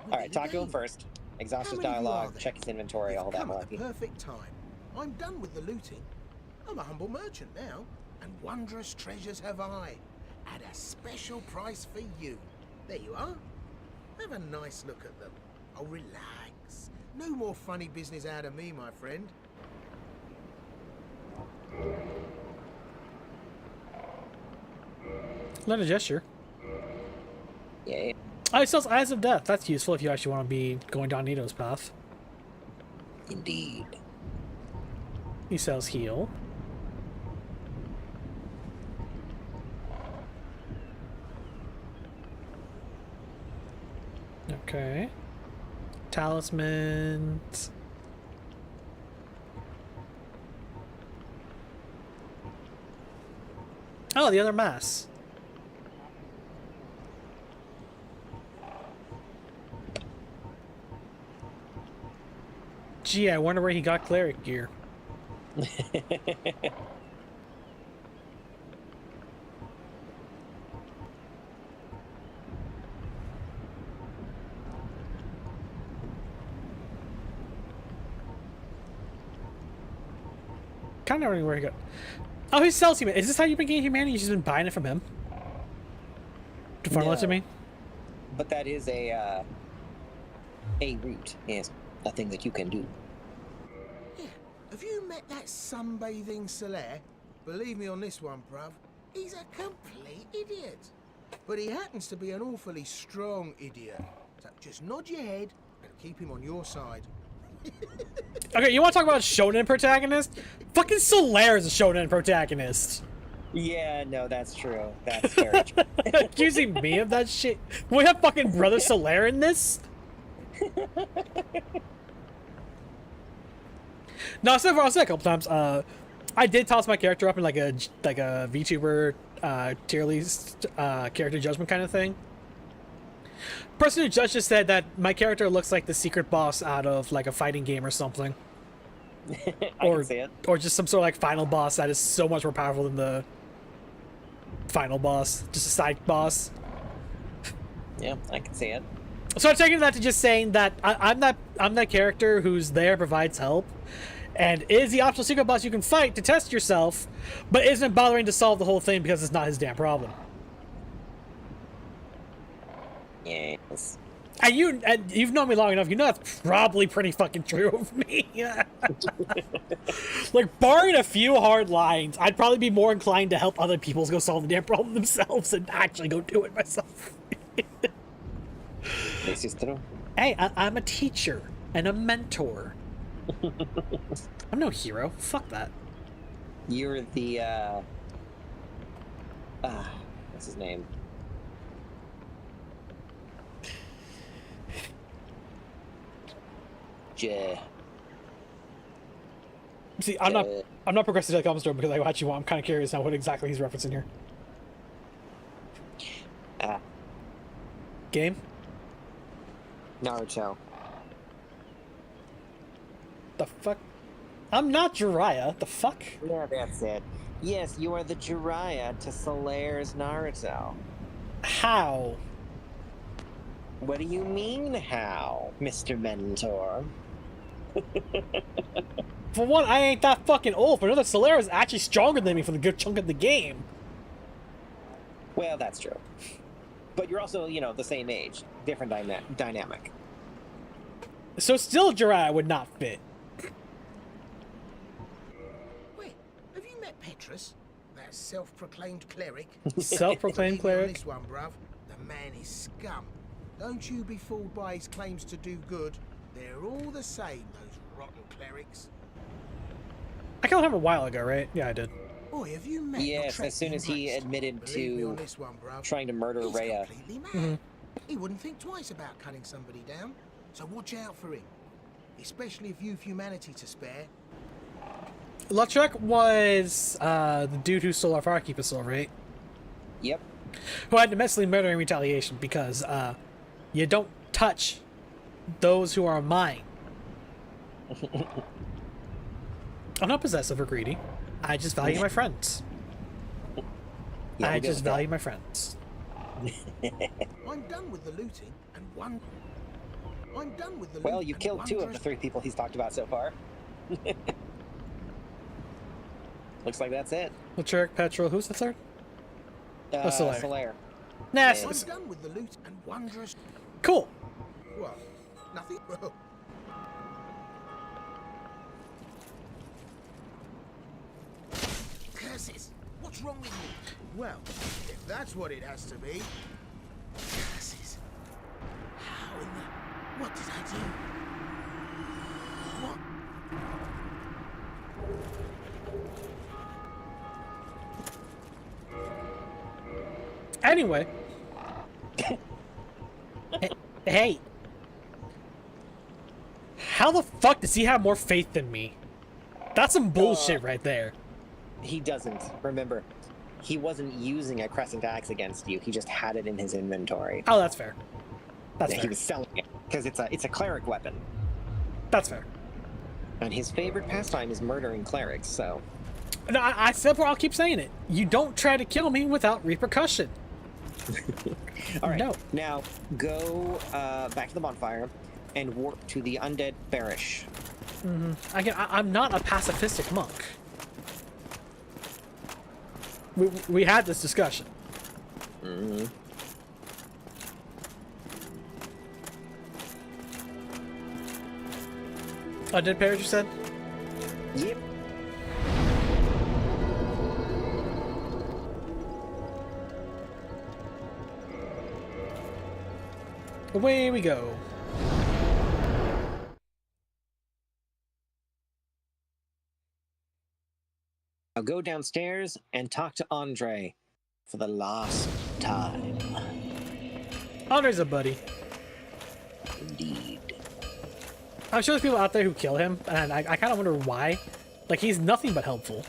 Alright, talk to him first. Exhaust How his many of you are dialogue, there? check his inventory, You've all that come at the malarkey. perfect time. I'm done with the looting. I'm a humble merchant now, and wondrous treasures have I, at a special price for you. There you are. Have a nice look at them. Oh, relax. No more funny business out of me, my friend. Not a gesture. Yeah. Oh, he sells Eyes of Death. That's useful if you actually want to be going down Nito's path. Indeed. He sells Heal. Okay. Talismans. Oh, the other mass. Gee, I wonder where he got cleric gear. Kind of wondering where he got. Oh, he sells humanity. Is this how you've been getting humanity? You've just been buying it from him to funnel it to No. me. But that is a route. Yes, a thing that you can do. Yeah. Have you met that sunbathing Solaire? Believe me on this one, bruv. He's a complete idiot. But he happens to be an awfully strong idiot. So just nod your head and keep him on your side. Okay, you want to talk about shonen protagonist? Fucking Solaire is a shonen protagonist. Yeah, no, that's true. That's very true. Accusing me of that shit. We have fucking brother Solaire in this. No, so far I'll say a couple times. I did toss my character up in like a VTuber tier list character judgment kind of thing. Person who judged just said that my character looks like the secret boss out of like a fighting game or something, I can see it. or just some sort of like final boss that is so much more powerful than the final boss, just a side boss. Yeah, I can see it. So I'm taking that to just saying that I'm that character who's there, provides help, and is the optional secret boss you can fight to test yourself, but isn't bothering to solve the whole thing because it's not his damn problem. Yes. And you've known me long enough, you know that's probably pretty fucking true of me. Like, barring a few hard lines, I'd probably be more inclined to help other people go solve the damn problem themselves and actually go do it myself. This is true. Hey, I'm a teacher and a mentor. I'm no hero. Fuck that. You're the what's his name? See, I'm not progressive to the comic store because I actually want. I'm kind of curious now what exactly he's referencing here. Game? Naruto. The fuck? I'm not Jiraiya. The fuck? Yeah, that's it. Yes, you are the Jiraiya to Solaire's Naruto. How? What do you mean, how, Mr. Mentor? For one, I ain't that fucking old. For another, Solaire is actually stronger than me for the good chunk of the game. Well, that's true. But you're also, the same age. Different dynamic. So still Jiraiya would not fit. Wait, have you met Petrus? That self-proclaimed cleric? Self-proclaimed Believe me on cleric? this one, bruv. The man is scum. Don't you be fooled by his claims to do good. They're all the same, those rotten clerics. I killed him a while ago, right? Yeah, I did. Boy, have you met your Yes, as soon as he Trek admitted Believe me on to this one, bruv. trying to murder He's Rhea. completely mad. He wouldn't think twice about cutting somebody down. So watch out for him. Especially if you've humanity to spare. Lautrec was the dude who stole our Firekeeper soul, right? Yep. Who had immensely murdering retaliation because you don't touch those who are mine. I'm not possessive or greedy. I just value my friends. Yeah, I we go just with that. value my friends. I'm done with the looting and one. I'm done with the Well, loot you and killed 2 of the wondrous- 3 people he's talked about so far. Looks like that's it. Latric, Petrol. Who's the third? Solaire. Solaire. Nah, Yeah. I'm done with the loot and wondrous. cool. What? Nothing? Curses! What's wrong with you? Well, if that's what it has to be. Curses. How in the... What did I do? What? Anyway. Hey. How the fuck does he have more faith than me? That's some bullshit right there. He doesn't. Remember, he wasn't using a crescent axe against you. He just had it in his inventory. Oh, that's fair. That's Yeah, fair. he was selling it because it's a cleric weapon, That's fair. and his favorite pastime is murdering clerics. So, No, I said before, I'll keep saying it. You don't try to kill me without repercussion. all right. No. Now go back to the bonfire and warp to the undead Barish. Again, I'm not a pacifistic monk. We had this discussion. Mm-hmm. Undead Parish, you said? Yep. Away we go. Now go downstairs and talk to Andre for the last time. Andre's a buddy. Indeed. I'm sure there's people out there who kill him, and I kind of wonder why. Like, he's nothing but helpful.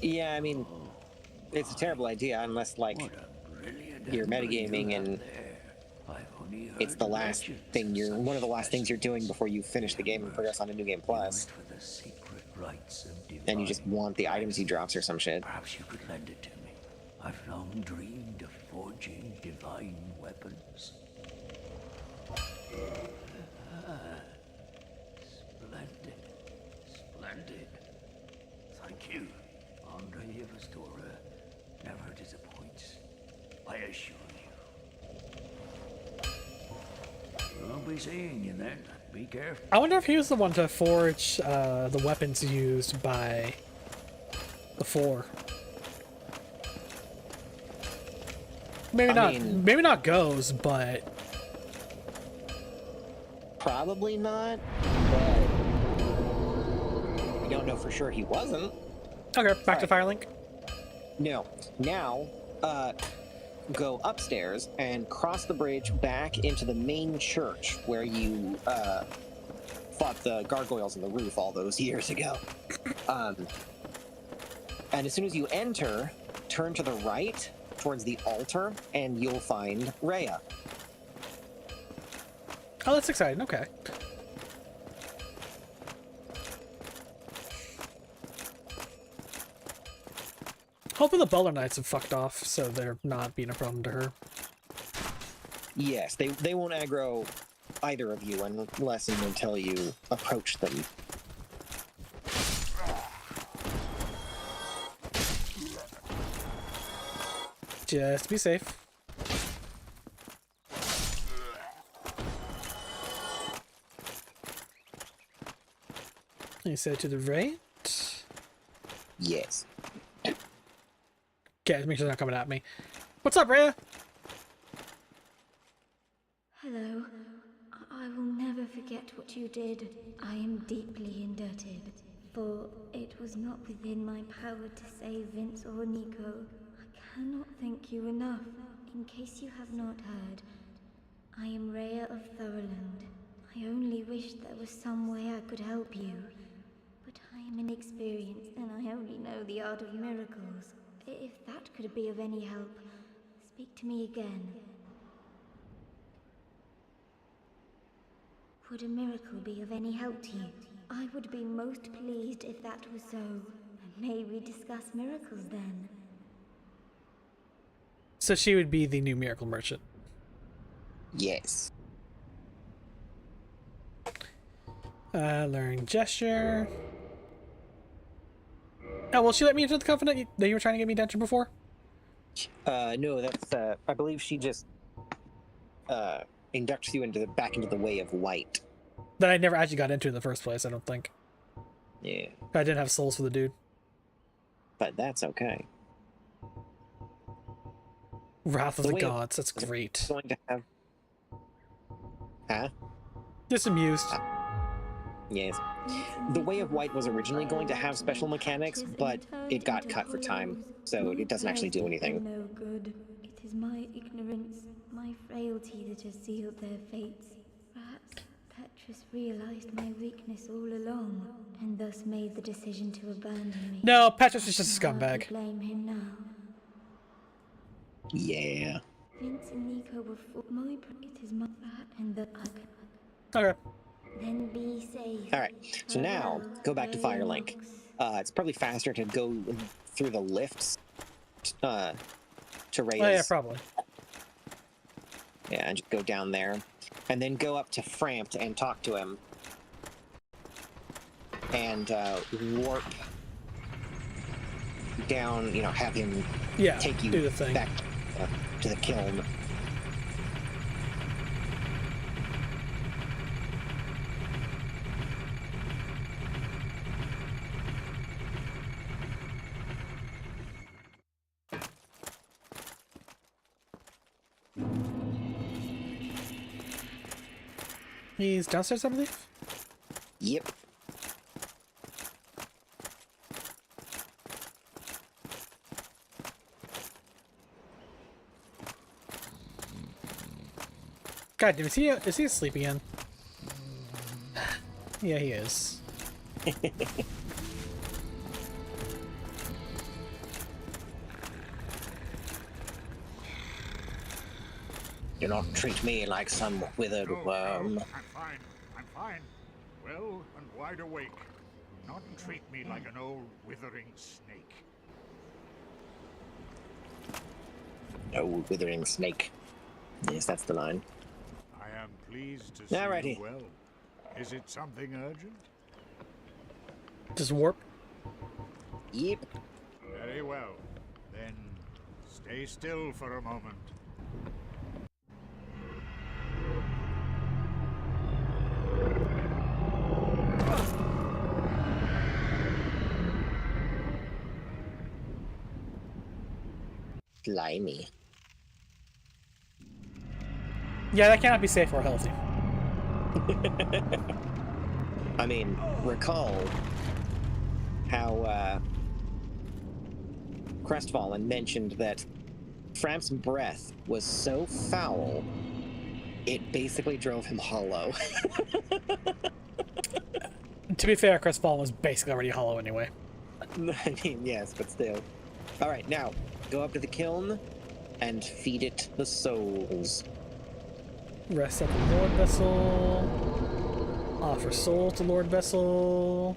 Yeah, I mean, it's a terrible idea unless, like, you're metagaming and it's the last thing one of the last things you're doing before you finish the game and progress on a New Game Plus. And you just want the items he drops or some shit. Perhaps you could lend it to me. I've long dreamed of forging divine weapons. Splendid. Splendid. Thank you. Andre Evastora never disappoints. I assure you. I'll be seeing you then. Be careful. I wonder if he was the one to forge the weapons used by the Four. Maybe I not. mean- Maybe not Goes, but Probably not, but we don't know for sure he wasn't. okay. Back to Firelink. No. Now, go upstairs and cross the bridge back into the main church where you fought the gargoyles on the roof all those years ago. And as soon as you enter, turn to the right towards the altar, and you'll find Rhea. Oh, that's exciting. Okay. Hopefully the Bowler Knights have fucked off, so they're not being a problem to her. Yes, they won't aggro either of you unless and until you approach them. Just be safe. You said to the right. Yes. Okay, make sure they're not coming at me. What's up, Rhea? Hello. I will never forget what you did. I am deeply indebted, for it was not within my power to save Vince or Nico. I cannot thank you enough. In case you have not heard, I am Rhea of Thorland. I only wish there was some way I could help you. But I am inexperienced and I only know the art of miracles. If that could be of any help, speak to me again. Would a miracle be of any help to you? I would be most pleased if that was so. May we discuss miracles then? So she would be the new miracle merchant. Yes. Learn gesture. Oh, will she let me into the covenant that you were trying to get me to enter before? No, that's, I believe she just, inducts you back into the way of white. That I never actually got into in the first place, I don't think. Yeah. I didn't have souls for the dude. But that's okay. Wrath of the Gods, that's great. Going to have... Huh? Just amused. Yes. The Way of White was originally going to have special mechanics, but it got cut for time, so it doesn't actually do anything. No good. It is my ignorance, my frailty that has sealed their fates. Perhaps Petrus realized my weakness all along, and thus made the decision to abandon me. No, Petrus is just a scumbag. Blame him now. Yeah. Vince and Nico were for my. It is my and the. Okay. Then be safe. Alright, so now, go back to Firelink. It's probably faster to go through the lifts to Rhea's. Oh yeah, probably. Yeah, and just go down there. And then go up to Frampt and talk to him. And warp down, you know, have him take you do the thing. back to the kiln. He's downstairs, I believe? Yep. God damn, is he asleep again? Yeah, he is. Do not treat me like some withered worm. No, I'm fine. I'm fine. Well and wide awake. Not treat me like an old withering snake. Oh, withering snake. Yes, that's the line. I am pleased to see Alrighty. you well. Is it something urgent? Just warp. Yep. Very well. Then stay still for a moment. Blimey. Yeah, that cannot be safe or healthy. I mean, recall how Crestfallen mentioned that Framp's breath was so foul, it basically drove him hollow. To be fair, Crestfallen was basically already hollow anyway. I mean, yes, but still. Alright, now, go up to the kiln and feed it the souls. Rest at the Lord Vessel. Offer soul to Lord Vessel.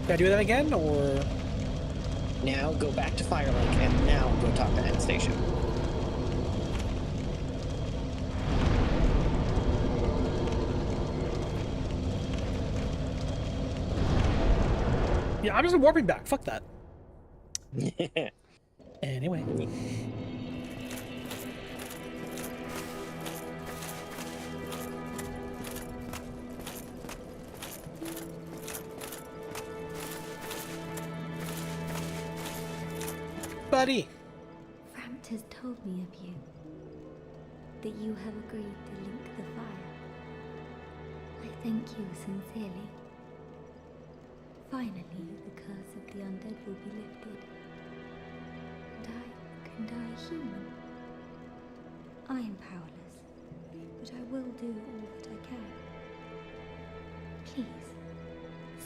Can I do that again, or...? Now go back to Firelink and now go talk to End Station. Yeah, I'm just warping back. Fuck that. Anyway. Buddy. Frampt has told me of you. That you have agreed to link the fire. I thank you sincerely. Finally, the curse of the undead will be lifted. And I can die human. I am powerless, but I will do all that I can. Please,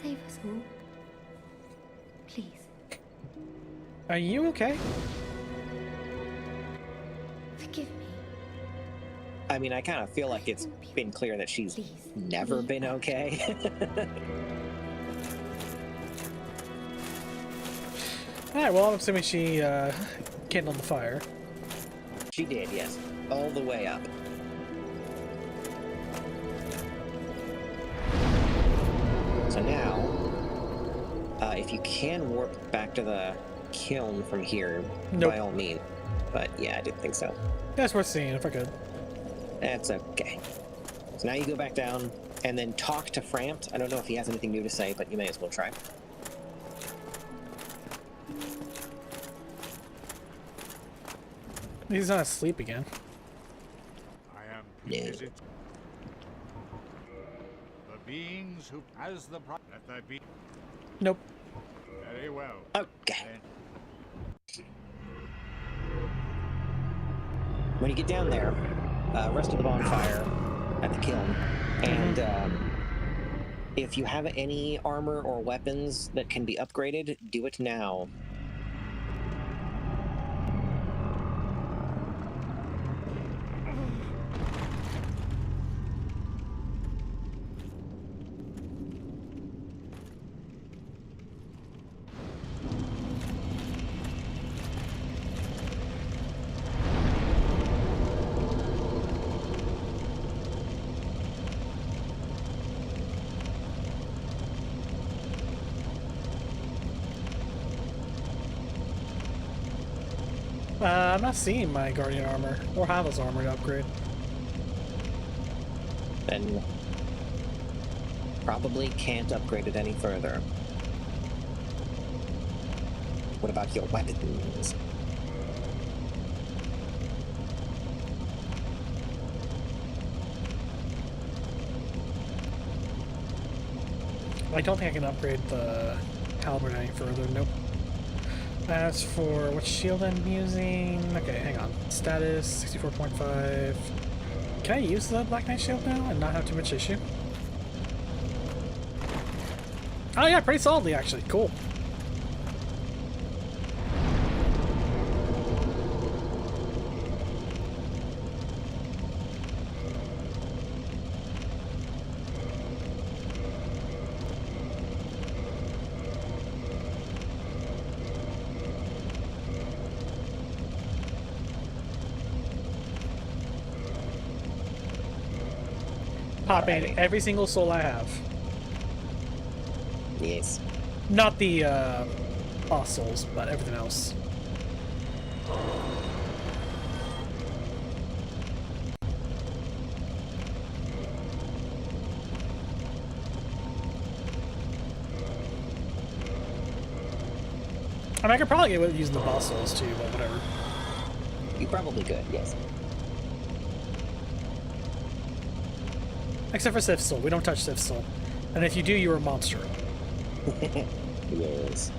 save us all. Please. Are you okay? Forgive me. I mean, I kind of feel like it's been clear that she's never been okay. Alright, well, I'm assuming she kindled the fire. She did, yes. All the way up. So now, if you can warp back to the kiln from here, Nope. by all means. But yeah, I didn't think so. That's worth seeing if I could. That's okay. So now you go back down and then talk to Frampt. I don't know if he has anything new to say, but you may as well try. He's not asleep again. I am Yeah. visit the beings who as the let there be Nope. very well. Okay. Then When you get down there, rest of the bonfire at the kiln, and if you have any armor or weapons that can be upgraded, do it now. I'm not seeing my Guardian armor or Havel's armor to upgrade. Then probably can't upgrade it any further. What about your weapons? I don't think I can upgrade the halberd any further. Nope. As for what shield I'm using, okay, hang on. Status 64.5. Can I use the Black Knight shield now and not have too much issue? Oh yeah, pretty solidly actually. Cool. Popping Alrighty. every single soul I have. Yes. Not the boss souls, but everything else. I mean, I could probably get away with using the boss souls too, but whatever. You probably could, yes. Except for Sif's soul. We don't touch Sif's soul. And if you do, you're a monster. Yes.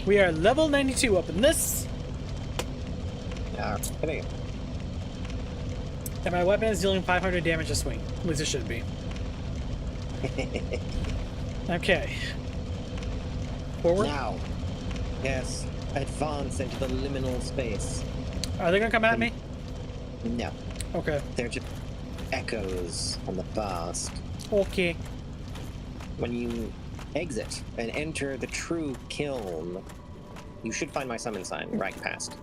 We are level 92 up in this. Alrighty. And my weapon is dealing 500 damage a swing. At least it should be. Okay. Forward? Now. Yes. Advance into the liminal space. Are they gonna come at me? No. Okay. They're just echoes from the past. Okay. When you exit and enter the true kiln, you should find my summon sign right past.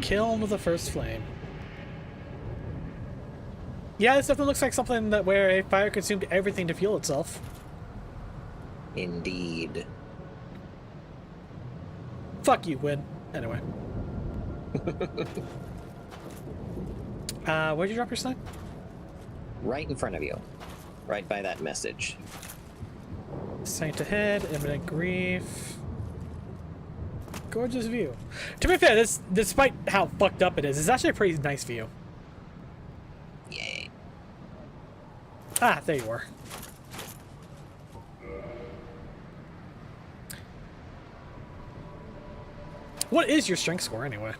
Kiln with the first flame. Yeah, this definitely looks like something that where a fire consumed everything to fuel itself. Indeed. Fuck you, Win. Anyway. Where'd you drop your snipe? Right in front of you. Right by that message. Saint ahead, imminent grief. Gorgeous view. To be fair, this, despite how fucked up it is, it's actually a pretty nice view. Yay. Ah, there you are. What is your strength score anyway?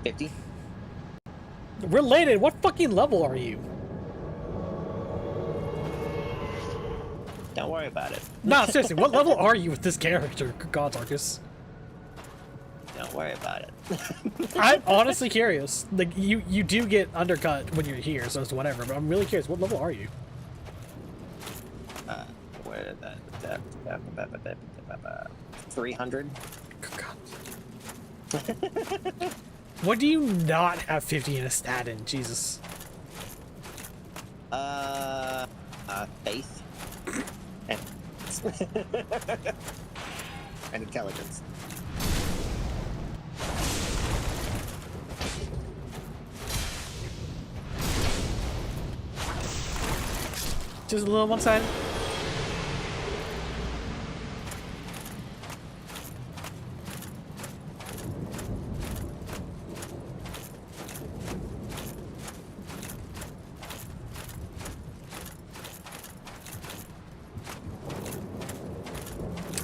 50? Related, what fucking level are you? Don't worry about it. Nah, seriously, what level are you with this character, God Arcus? Don't worry about it. I'm honestly curious. Like, you do get undercut when you're here, so it's whatever, but I'm really curious, what level are you? Where did that 300? God. What do you not have 50 in a stat in? Jesus. Faith. And, and intelligence. Just a little one-sided.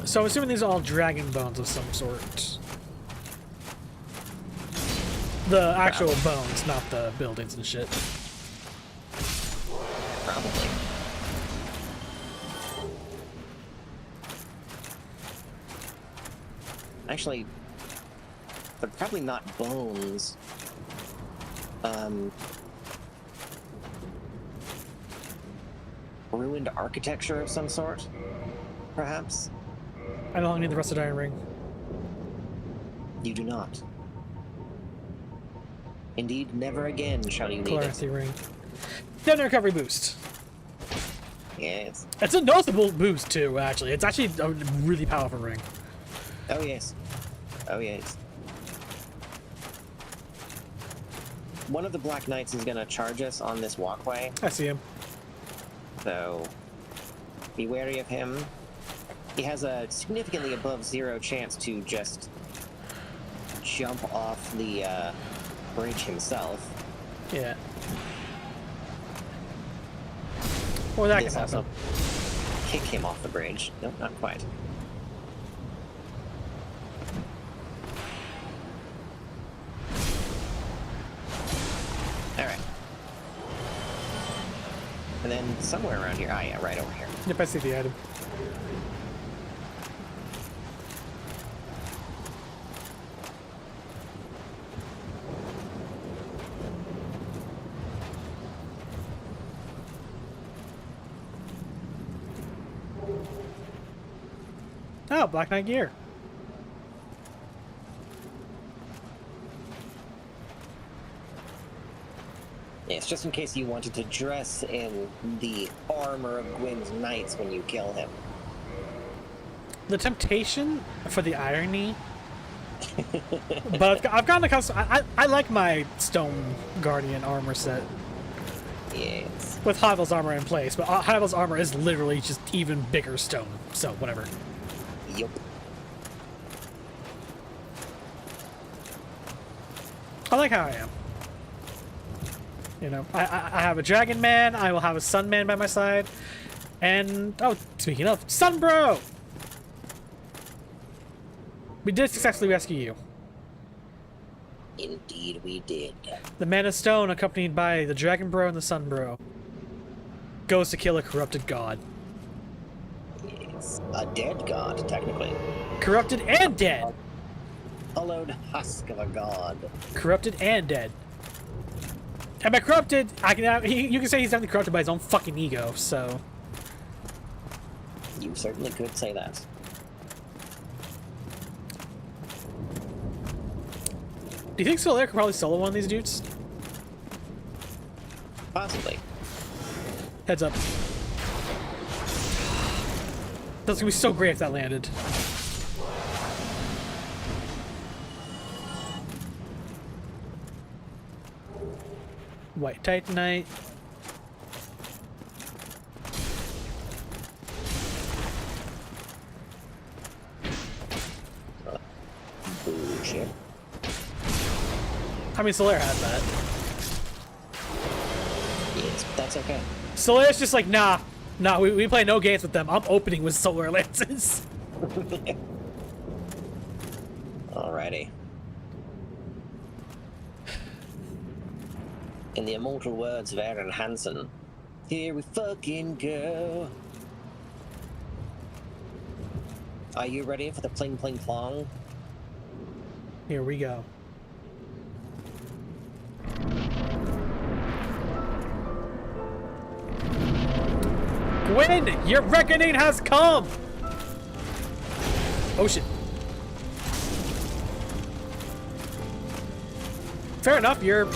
So I'm assuming these are all dragon bones of some sort. The actual bones, not the buildings and shit. Probably. Actually, they're probably not bones. Ruined architecture of some sort, perhaps? I don't need the rusted iron ring. You do not. Indeed, never again shall you need it. Clarity ring. Then recovery boost. Yes. It's a noticeable boost too, actually. It's actually a really powerful ring. Oh yes. Oh yes. One of the Black Knights is gonna charge us on this walkway, I see him. so be wary of him. He has a significantly above 0 chance to just jump off the bridge himself. Yeah. Or that can This happen. also kick him off the bridge. Nope, not quite. Alright. And then somewhere around here. Ah, yeah, right over here. Yep, I see the item. Oh, Black Knight gear. Yes, just in case you wanted to dress in the armor of GWYN's knights when you kill him. The temptation for the irony. But I've gotten accustomed. I like my Stone Guardian armor set Yes. with Hyvel's armor in place, but Hyvel's armor is literally just even bigger stone. So whatever. Yup. I like how I am. You know, I have a dragon man, I will have a sun man by my side, and oh, speaking of, sun bro! We did successfully rescue you. Indeed, we did. The Man of Stone, accompanied by the Dragon Bro and the Sun Bro, goes to kill a corrupted god. Yes, a dead god, technically. Corrupted and dead! Hollowed husk of a god. Corrupted and dead. And by corrupted, you can say he's definitely corrupted by his own fucking ego, so... You certainly could say that. Do you think Solaire could probably solo one of these dudes? Possibly. Heads up. That's gonna be so great if that landed. White Titanite. Bullshit. I mean, Solaire had that. Yes, that's okay. Solaire's just like, nah, we play no games with them. I'm opening with Solar Lances. Alrighty. In the immortal words of Aaron Hansen, here we fucking go. Are you ready for the pling pling plong? Here we go. GWYN, your reckoning has come! Oh shit. Fair enough, you're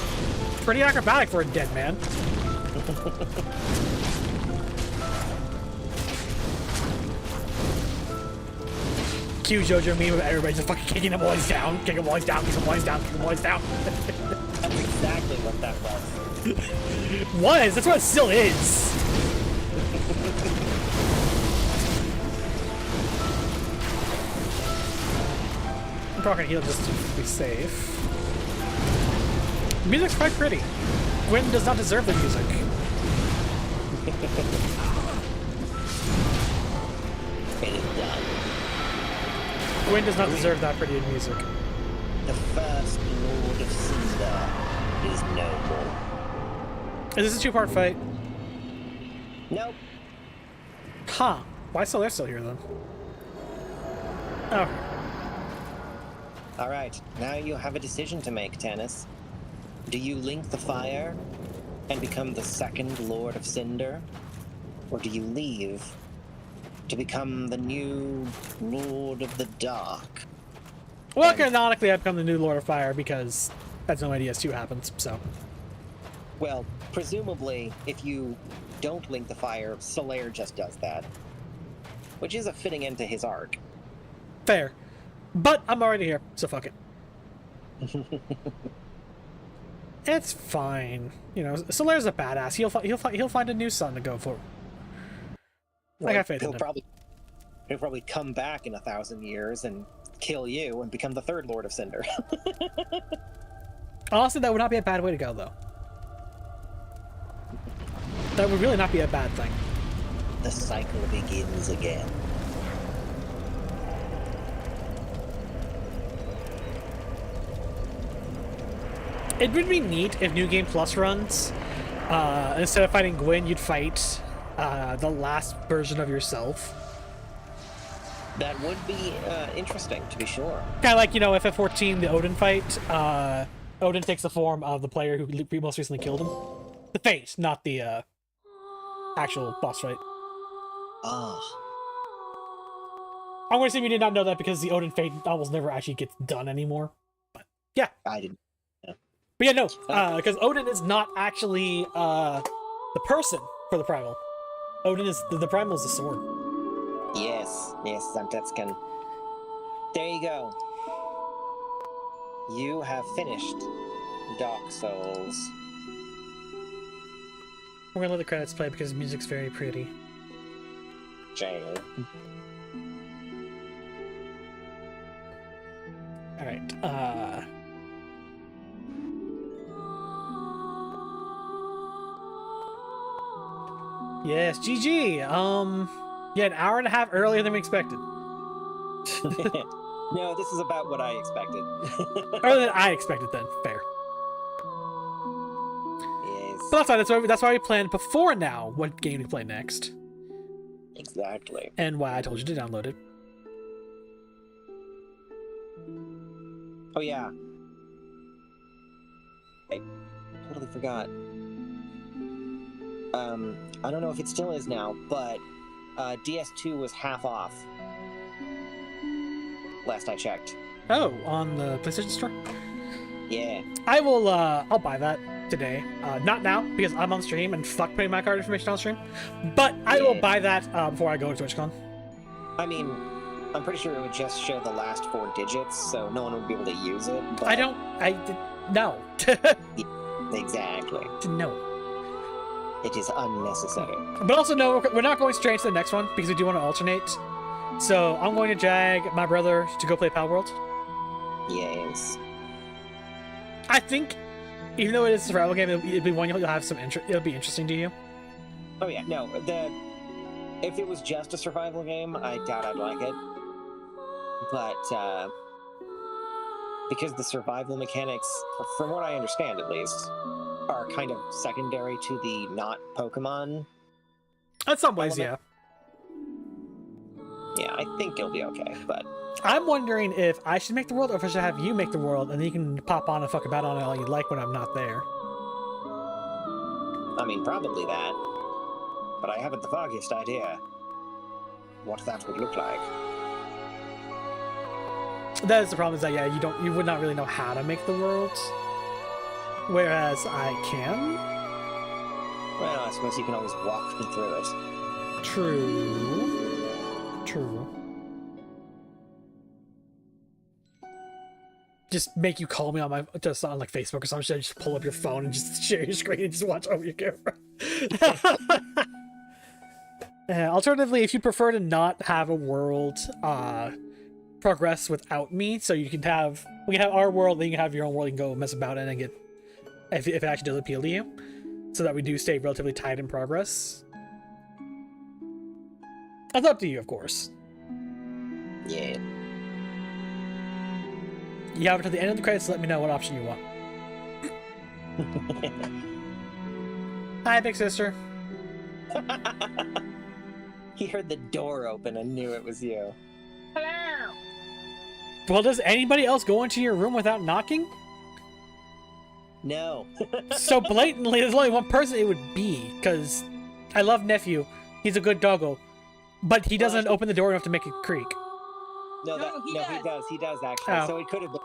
pretty acrobatic for a dead man. Cue JoJo meme of everybody just fucking kicking the boys down, kicking the boys down, kicking the boys down, kicking the boys down. That's exactly what that was. That's what it still is. I'm probably gonna heal just to be safe. The music's quite pretty. GWYN does not deserve the music. It is done. GWYN does not deserve that pretty music. The first Lord of Cinder is no more. Is this a two-part fight? Nope. Huh. Why is Solaire still here, then? Oh. Alright, now you have a decision to make, Tannis. Do you link the fire and become the second Lord of Cinder? Or do you leave to become the new Lord of the Dark? Well, canonically, I become the new Lord of Fire because that's no idea 2 happens, so. Well, presumably, if you don't link the fire, Solaire just does that. Which is a fitting end to his arc. Fair. But I'm already here, so fuck it. It's fine. You know, Solaire's a badass. He'll find a new son to go for. I got faith in him. He'll probably come back in 1,000 years and kill you and become the third Lord of Cinder. Honestly, that would not be a bad way to go, though. That would really not be a bad thing. The cycle begins again. It would be neat if New Game Plus runs, instead of fighting GWYN, you'd fight the last version of yourself. That would be interesting, to be sure. Kind of like, you know, FF14, the Odin fight. Odin takes the form of the player who most recently killed him. The face, not the actual boss fight. Ah. I'm going to assume you did not know that because the Odin fate almost never actually gets done anymore. But yeah. I didn't. But yeah, no, because Odin is not actually the person for the primal. Odin is the primal is the sword. Yes, Zamtetskin. There you go. You have finished Dark Souls. We're gonna let the credits play because the music's very pretty. Jail. Alright, Yes, GG. Yeah, an hour and a half earlier than we expected. No, this is about what I expected. Earlier than I expected then. Fair. Yes. But that's why we planned before now what game to play next. Exactly. And why I told you to download it. Oh yeah. I totally forgot. I don't know if it still is now, but DS2 was half off. Last I checked. Oh, on the PlayStation Store? Yeah. I will, I'll buy that today. Not now, because I'm on stream and fuck putting my card information on stream. But I will buy that before I go to TwitchCon. I mean, I'm pretty sure it would just show the last 4 digits, so no one would be able to use it. But... no. Exactly. No. It is unnecessary. But also, no, we're not going straight to the next one, because we do want to alternate. So, I'm going to drag my brother to go play Pal World. Yes. I think, even though it is a survival game, it'll be one you'll have some interest. It'll be interesting to you. Oh yeah, no. If it was just a survival game, I doubt I'd like it. But because the survival mechanics, from what I understand at least, are kind of secondary to the not Pokemon. In some ways, element. Yeah, I think it'll be okay, but... I'm wondering if I should make the world, or if I should have you make the world, and then you can pop on and fuck about on it all you like when I'm not there. I mean, probably that. But I haven't the foggiest idea what that would look like. That is the problem, is that, yeah, you would not really know how to make the world. Whereas I can. Well, I suppose you can always walk me through it. True. Just make you call me on like Facebook or something. Just pull up your phone and just share your screen and just watch over your camera. Alternatively, if you prefer to not have a world progress without me, so we can have our world, then you can have your own world. You can go mess about it and get if it actually does appeal to you, so that we do stay relatively tight in progress. That's up to you, of course. Yeah. You have it to the end of the credits to let me know what option you want. Hi, big sister. He heard the door open and knew it was you. Hello. Well, does anybody else go into your room without knocking? No. So blatantly, there's only one person it would be, because I love Nephew. He's a good doggo. But he doesn't open the door enough to make it creak. No, he does. He does, actually. Oh. So it could have been.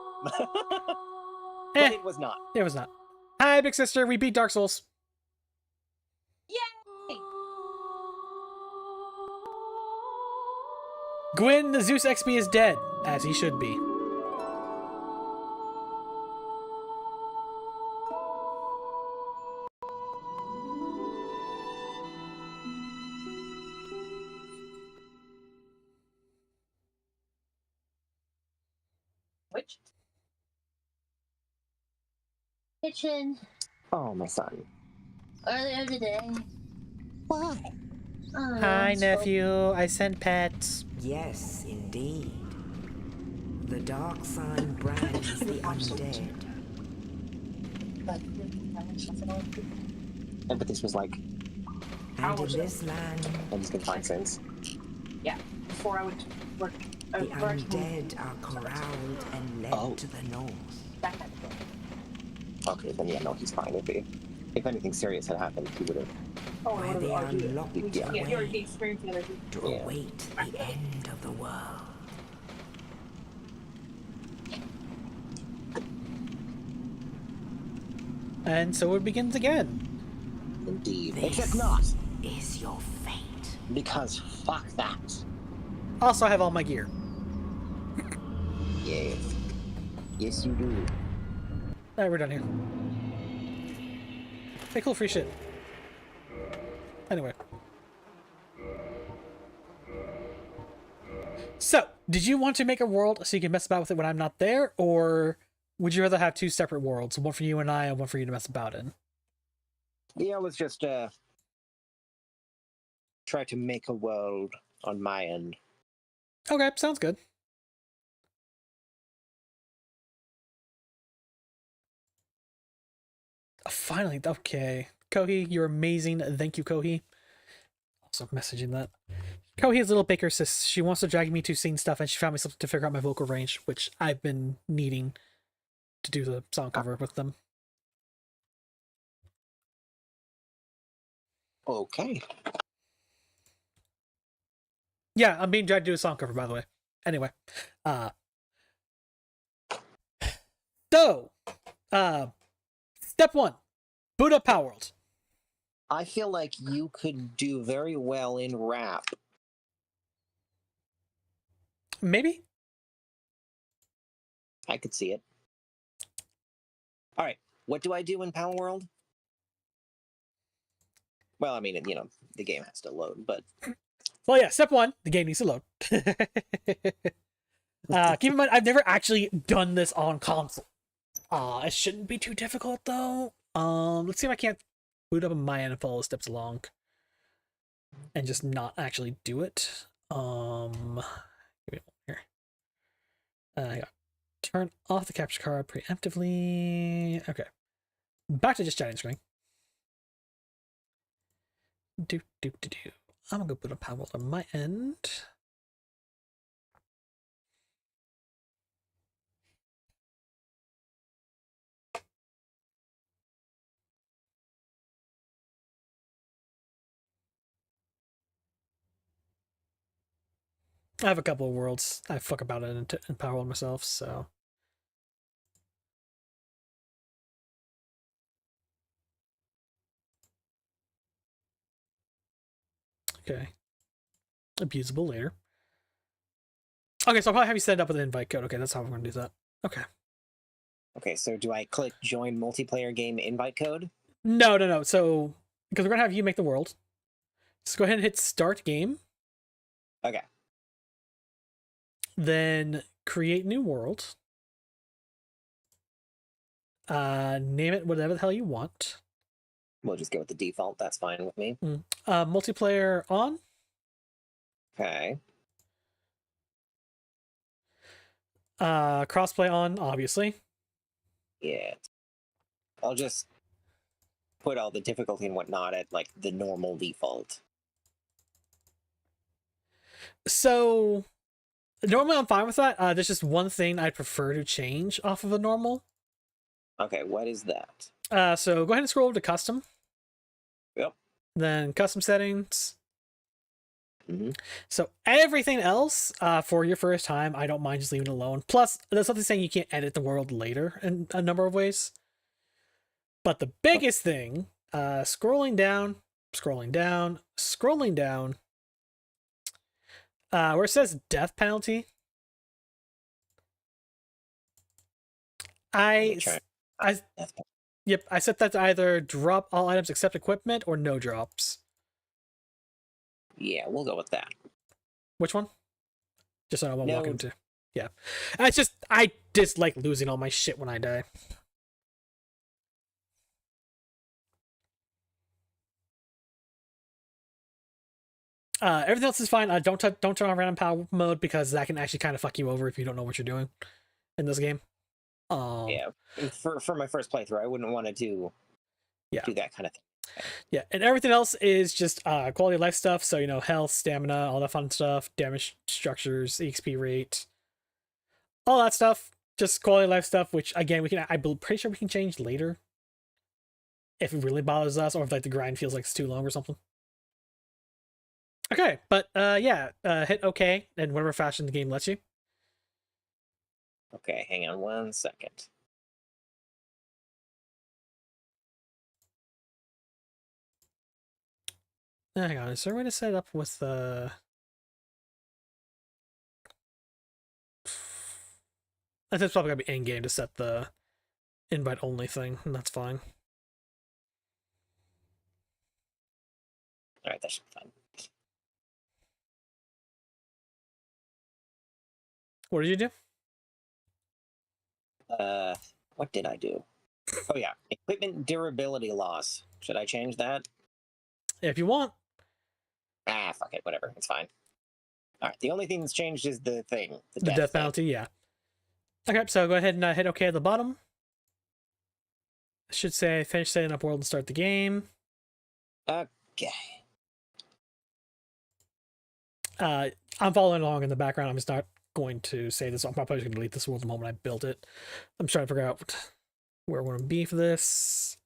But it was not. It was not. Hi, big sister. We beat Dark Souls. Yay! GWYN, the Zeus XP is dead, as he should be. Which? Kitchen. Oh, my son. Earlier today. Why? Hi, nephew. I sent pets. Yes, indeed. The dark sign brands the undead. Yeah, but this was like... And in this land, I'm just gonna find sense. Yeah, before I went to work. the undead are corralled and led to the north. Okay, then yeah, no, he's fine. If anything serious had happened, he would have... Where they are locked Yeah. away to await the end of the world. And so it begins again. Indeed. This Except not. is your fate. Because fuck that. Also, I have all my gear. Yes. Yes, you do. Alright, we're done here. Hey, cool, free shit. Anyway. So, did you want to make a world so you can mess about with it when I'm not there, or would you rather have two separate worlds, one for you and I, and one for you to mess about in? Yeah, let's just try to make a world on my end. Okay, sounds good. Finally, okay. Kohi, you're amazing. Thank you, Kohi. Also messaging that. Kohi's little baker says she wants to drag me to sing stuff, and she found me something to figure out my vocal range, which I've been needing to do the song cover with them. Okay. Yeah, I'm being dragged to do a song cover, by the way. Anyway, so, step 1, boot up Power World. I feel like you could do very well in rap. Maybe? I could see it. All right, what do I do in Power World? Well, I mean, you know, the game has to load, but... Well, yeah, step 1, the game needs to load. Keep in mind, I've never actually done this on console. It shouldn't be too difficult, though. Let's see if I can't boot up on my end and follow the steps along. And just not actually do it. Give me one here. I got turn off the capture card preemptively. Okay. Back to just chatting screen. I'm gonna go put a Power World on my end. I have a couple of worlds. I fuck about it in Power World myself, so. Okay. Abusable later. Okay, so I'll probably have you set it up with an invite code. Okay, that's how we're going to do that. Okay. Okay, so do I click join multiplayer game invite code? No. So, because we're going to have you make the world. Just go ahead and hit start game. Okay. Then create new world. Name it whatever the hell you want. We'll just go with the default. That's fine with me. Multiplayer on. Okay. Crossplay on, obviously. Yeah. I'll just put all the difficulty and whatnot at, like, the normal default. So, normally I'm fine with that. There's just one thing I'd prefer to change off of a normal. Okay, what is that? So go ahead and scroll over to custom. Yep. Then custom settings. Mm-hmm. So everything else, for your first time, I don't mind just leaving it alone. Plus, there's something saying you can't edit the world later in a number of ways. But the biggest thing, scrolling down, where it says death penalty, I set that to either drop all items except equipment or no drops. Yeah, we'll go with that. Which one? Just so I won't walk No. into. Yeah. It's just, I dislike losing all my shit when I die. Everything else is fine. Don't turn on random power mode because that can actually kind of fuck you over if you don't know what you're doing in this game. Yeah, for my first playthrough, I wouldn't want to do that kind of thing. Yeah, and everything else is just quality of life stuff. So, you know, health, stamina, all that fun stuff, damage structures, EXP rate, all that stuff. Just quality of life stuff, which again I'm pretty sure we can change later if it really bothers us, or if like the grind feels like it's too long or something. Okay, but hit OK in whatever fashion the game lets you. Okay, hang on 1 second. Hang on, is there a way to set it up with the... I think it's probably gonna be in-game to set the invite-only thing, and that's fine. Alright, that should be fine. What did you do? What did I do? Oh yeah, equipment durability loss. Should I change that? If you want. Ah, fuck it, whatever, it's fine. All right, the only thing that's changed is the thing, the The death death thing. penalty, yeah. Okay, so go ahead and hit OK at the bottom. I should say finish setting up world and start the game. Okay. I'm following along in the background. I'm just not going to say this. I'm probably going to delete this world the moment I built it. I'm trying to figure out where I want to be for this.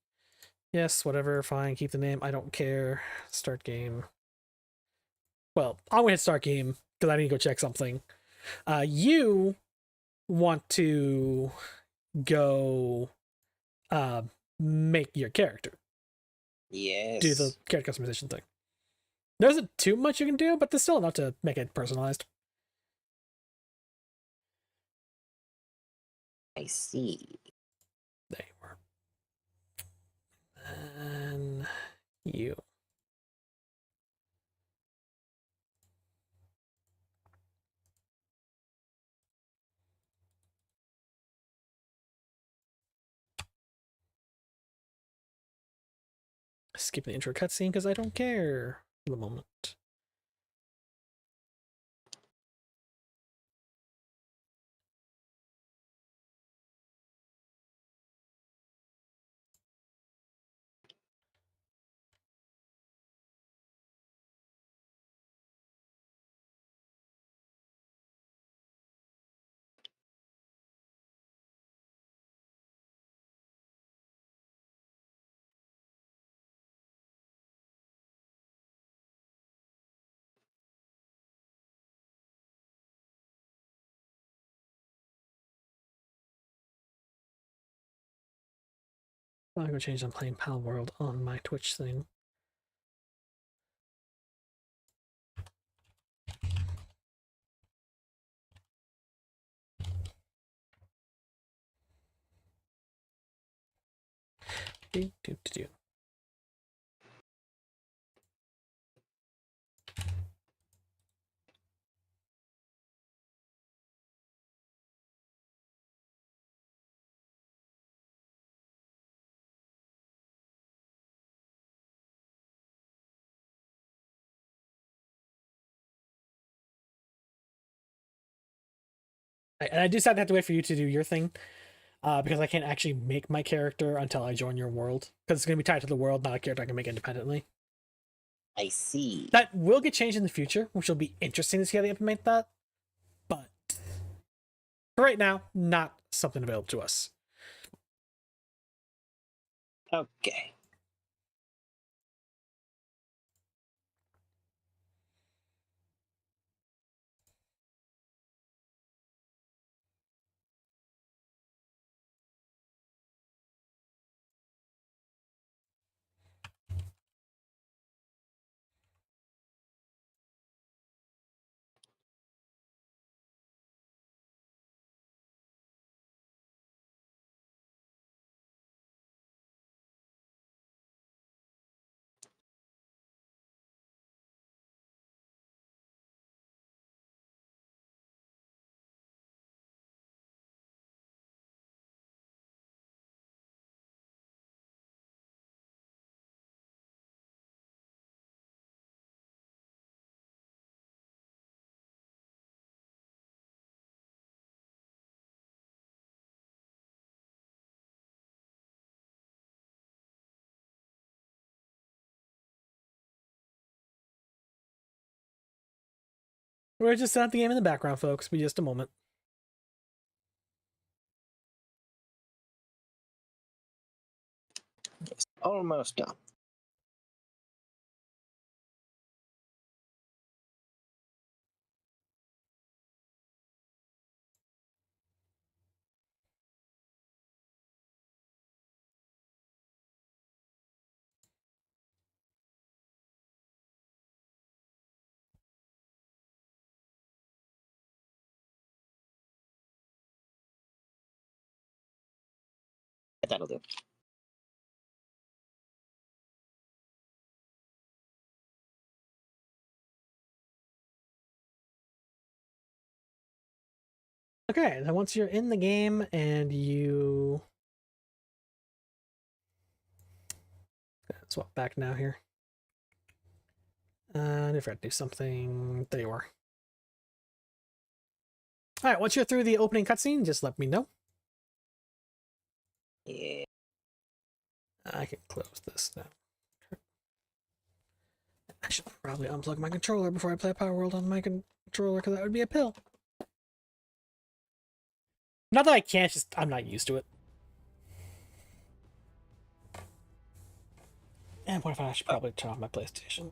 Yes, whatever, fine. Keep the name. I don't care. Start game. Well, I'm going to hit start game because I need to go check something. You want to go make your character. Yes. Do the character customization thing. There isn't too much you can do, but there's still enough to make it personalized. I see. There you are. And you. Skip the intro cutscene because I don't care for the moment. I'll go change on playing Pal World on my Twitch thing. Do. And I do have to wait for you to do your thing, because I can't actually make my character until I join your world, because it's going to be tied to the world, not a character I can make independently. I see. That will get changed in the future, which will be interesting to see how they implement that. But for right now, not something available to us. Okay. We're just setting up the game in the background, folks. Be just a moment. Yes. Almost done. That'll do. Okay, then once you're in the game and you swap back now here. I forgot to do something. There you are. Alright, once you're through the opening cutscene, just let me know. Yeah. I can close this now. I should probably unplug my controller before I play Power World on my controller, because that would be a pill. Not that I can't, just I'm not used to it. And what if I should probably turn off my PlayStation?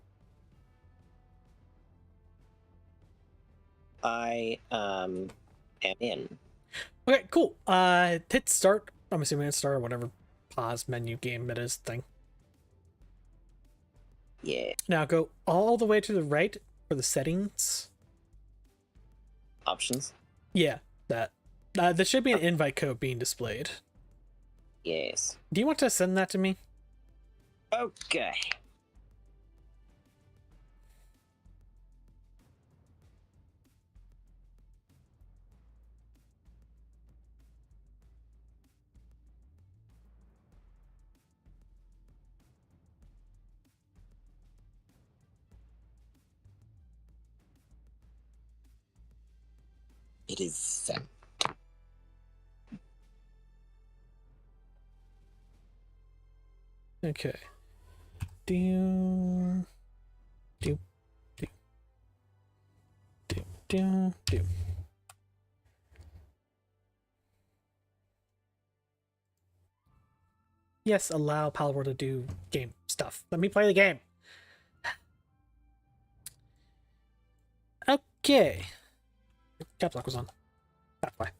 I am in. Okay, cool. Hit start. I'm assuming it's start or whatever pause menu game it is thing. Yeah. Now go all the way to the right for the settings. Options. Yeah, that. There should be an invite code being displayed. Yes. Do you want to send that to me? Okay. It is sent. Okay. Do. Yes, allow Palworld to do game stuff. Let me play the game. Okay. Caps lock was on. That's why.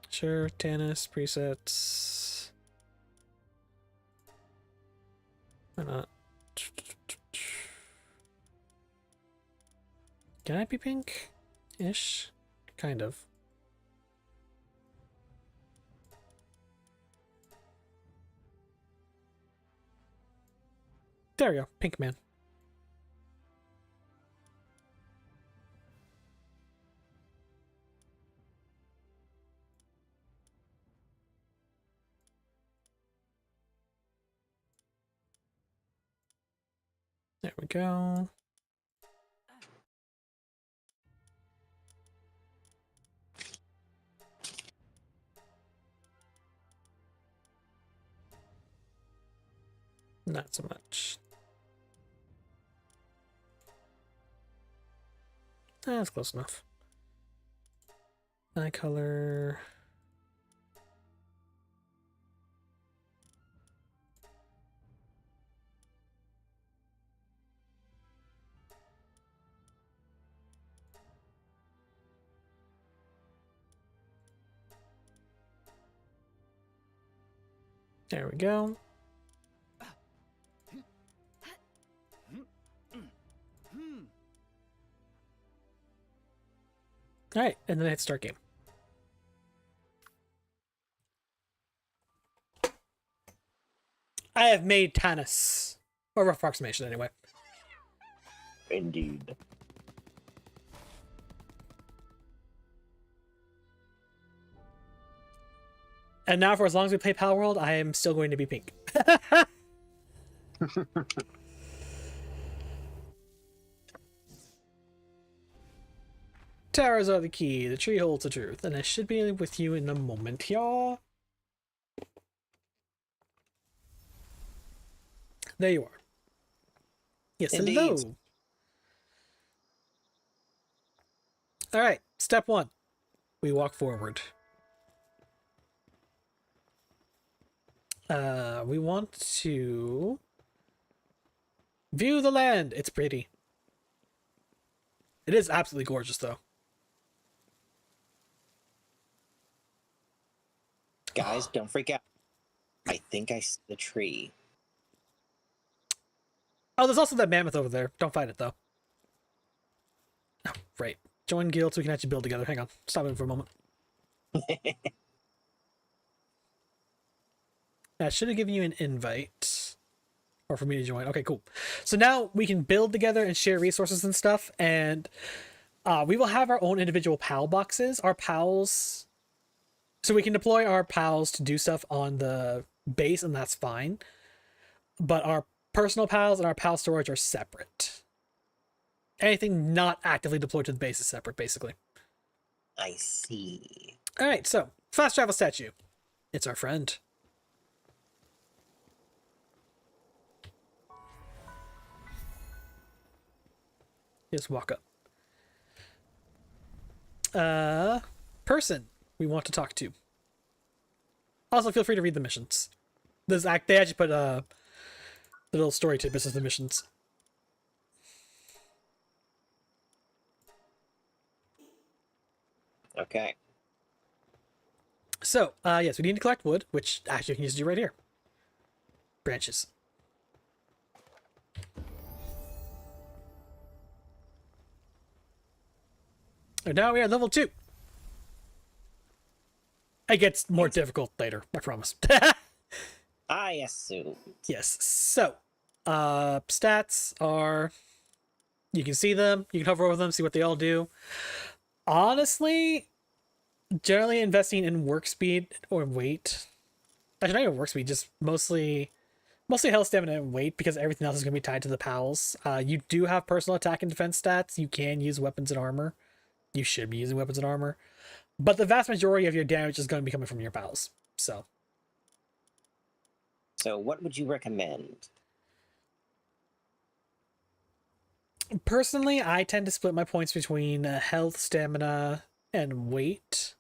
Sure, tennis presets. Why not? Can I be pink-ish? Kind of. There we go, pink man. There we go. Not so much. That's close enough. Eye color. There we go. Alright, and then hit start game. I have made Tanis. Or rough approximation, anyway. Indeed. And now, for as long as we play Power World, I am still going to be pink. Towers are the key. The tree holds the truth. And I should be with you in a moment, y'all. There you are. Yes, Indeed. hello. Alright, step 1. We walk forward. We want to view the land. It's pretty. It is absolutely gorgeous, though. Guys, don't freak out. I think I see the tree. Oh, there's also that mammoth over there. Don't fight it, though. Oh, right. Join guild so we can actually build together. Hang on. Stop it for a moment. That should have given you an invite. Or for me to join. Okay, cool. So now we can build together and share resources and stuff. And we will have our own individual PAL boxes. Our PALs... So we can deploy our PALs to do stuff on the base, and that's fine. But our personal pals and our pal storage are separate. Anything not actively deployed to the base is separate, basically. I see. All right, so fast travel statue. It's our friend. Just walk up. Person we want to talk to. Also, feel free to read the missions. They actually put the little story tidbits of the missions. Okay. So, yes, we need to collect wood, which actually we can just do right here. Branches. And now we are level 2. It gets more difficult later, I promise. I assume. Yes, so, stats are, you can see them, you can hover over them, see what they all do. Honestly, generally investing in work speed or weight. Actually, not even work speed, just mostly health, stamina, and weight, because everything else is going to be tied to the pals. You do have personal attack and defense stats. You can use weapons and armor. You should be using weapons and armor. But the vast majority of your damage is going to be coming from your pals. So what would you recommend? personally, I tend to split my points between health, stamina, and weight.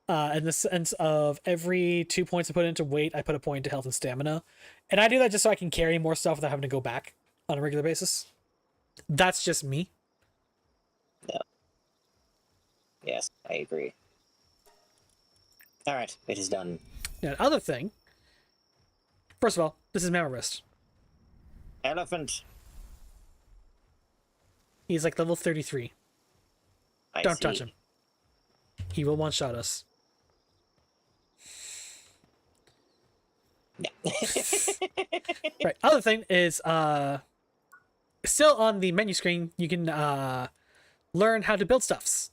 In the sense of every 2 points I put into weight, I put a point into health and stamina. And I do that just so I can carry more stuff without having to go back on a regular basis. That's just me. No. Yes, I agree. Alright, it is done. Now, the other thing, first of all, this is Mamarist. Elephant. He's like level 33. Don't touch him. He will one-shot us. Yeah. Right. Other thing is, still on the menu screen, you can learn how to build stuffs.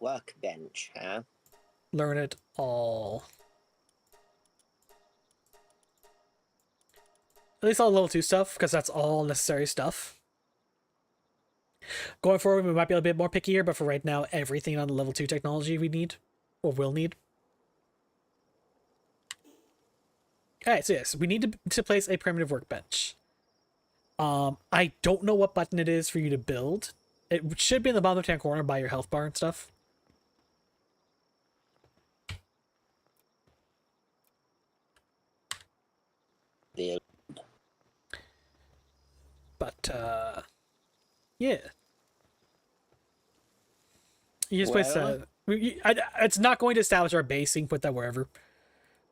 Workbench, huh? Learn it all. At least all level 2 stuff, because that's all necessary stuff. Going forward, we might be a bit more picky here, but for right now, everything on the level 2 technology we need, or will need. Alright, so yes, we need to place a primitive workbench. I don't know what button it is for you to build. It should be in the bottom left-hand corner by your health bar and stuff. The But, yeah. You just place it's not going to establish our base. You can put that wherever.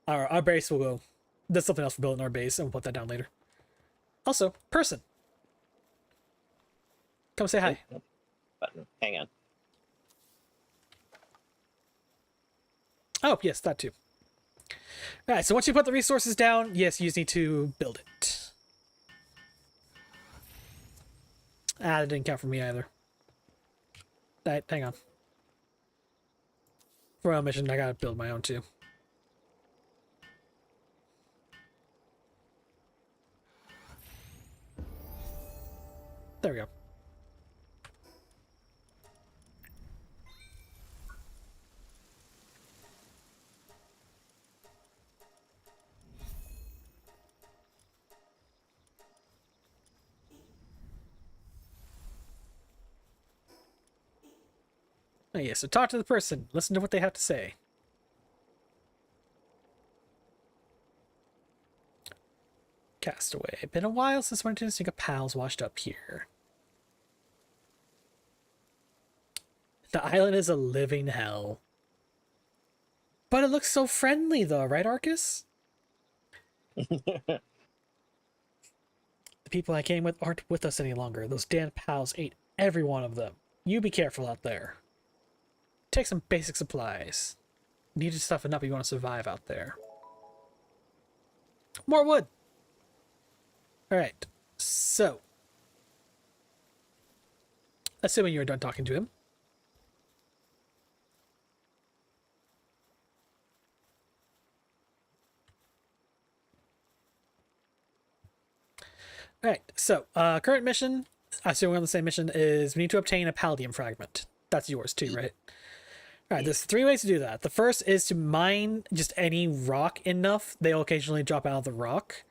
Our base will go. There's something else for building our base, and we'll put that down later. Also, person. Come say hi. button. Hang on. Oh, yes, that too. Alright, so once you put the resources down, yes, you just need to build it. That didn't count for me either. Alright, hang on. For our mission, I gotta build my own too. There we go. Oh, yeah, so talk to the person. Listen to what they have to say. Castaway. Been a while since went to think of pals washed up here. The island is a living hell. But it looks so friendly though, right, Arcus? The people I came with aren't with us any longer. Those damn pals ate every one of them. You be careful out there. Take some basic supplies. Needed stuff enough if you want to survive out there. More wood! Alright, so. Assuming you're done talking to him. Alright, so current mission, I assume we're on the same mission, is we need to obtain a palladium fragment. That's yours too, right? Alright, there's 3 ways to do that. The first is to mine just any rock enough. They'll occasionally drop out of the rock.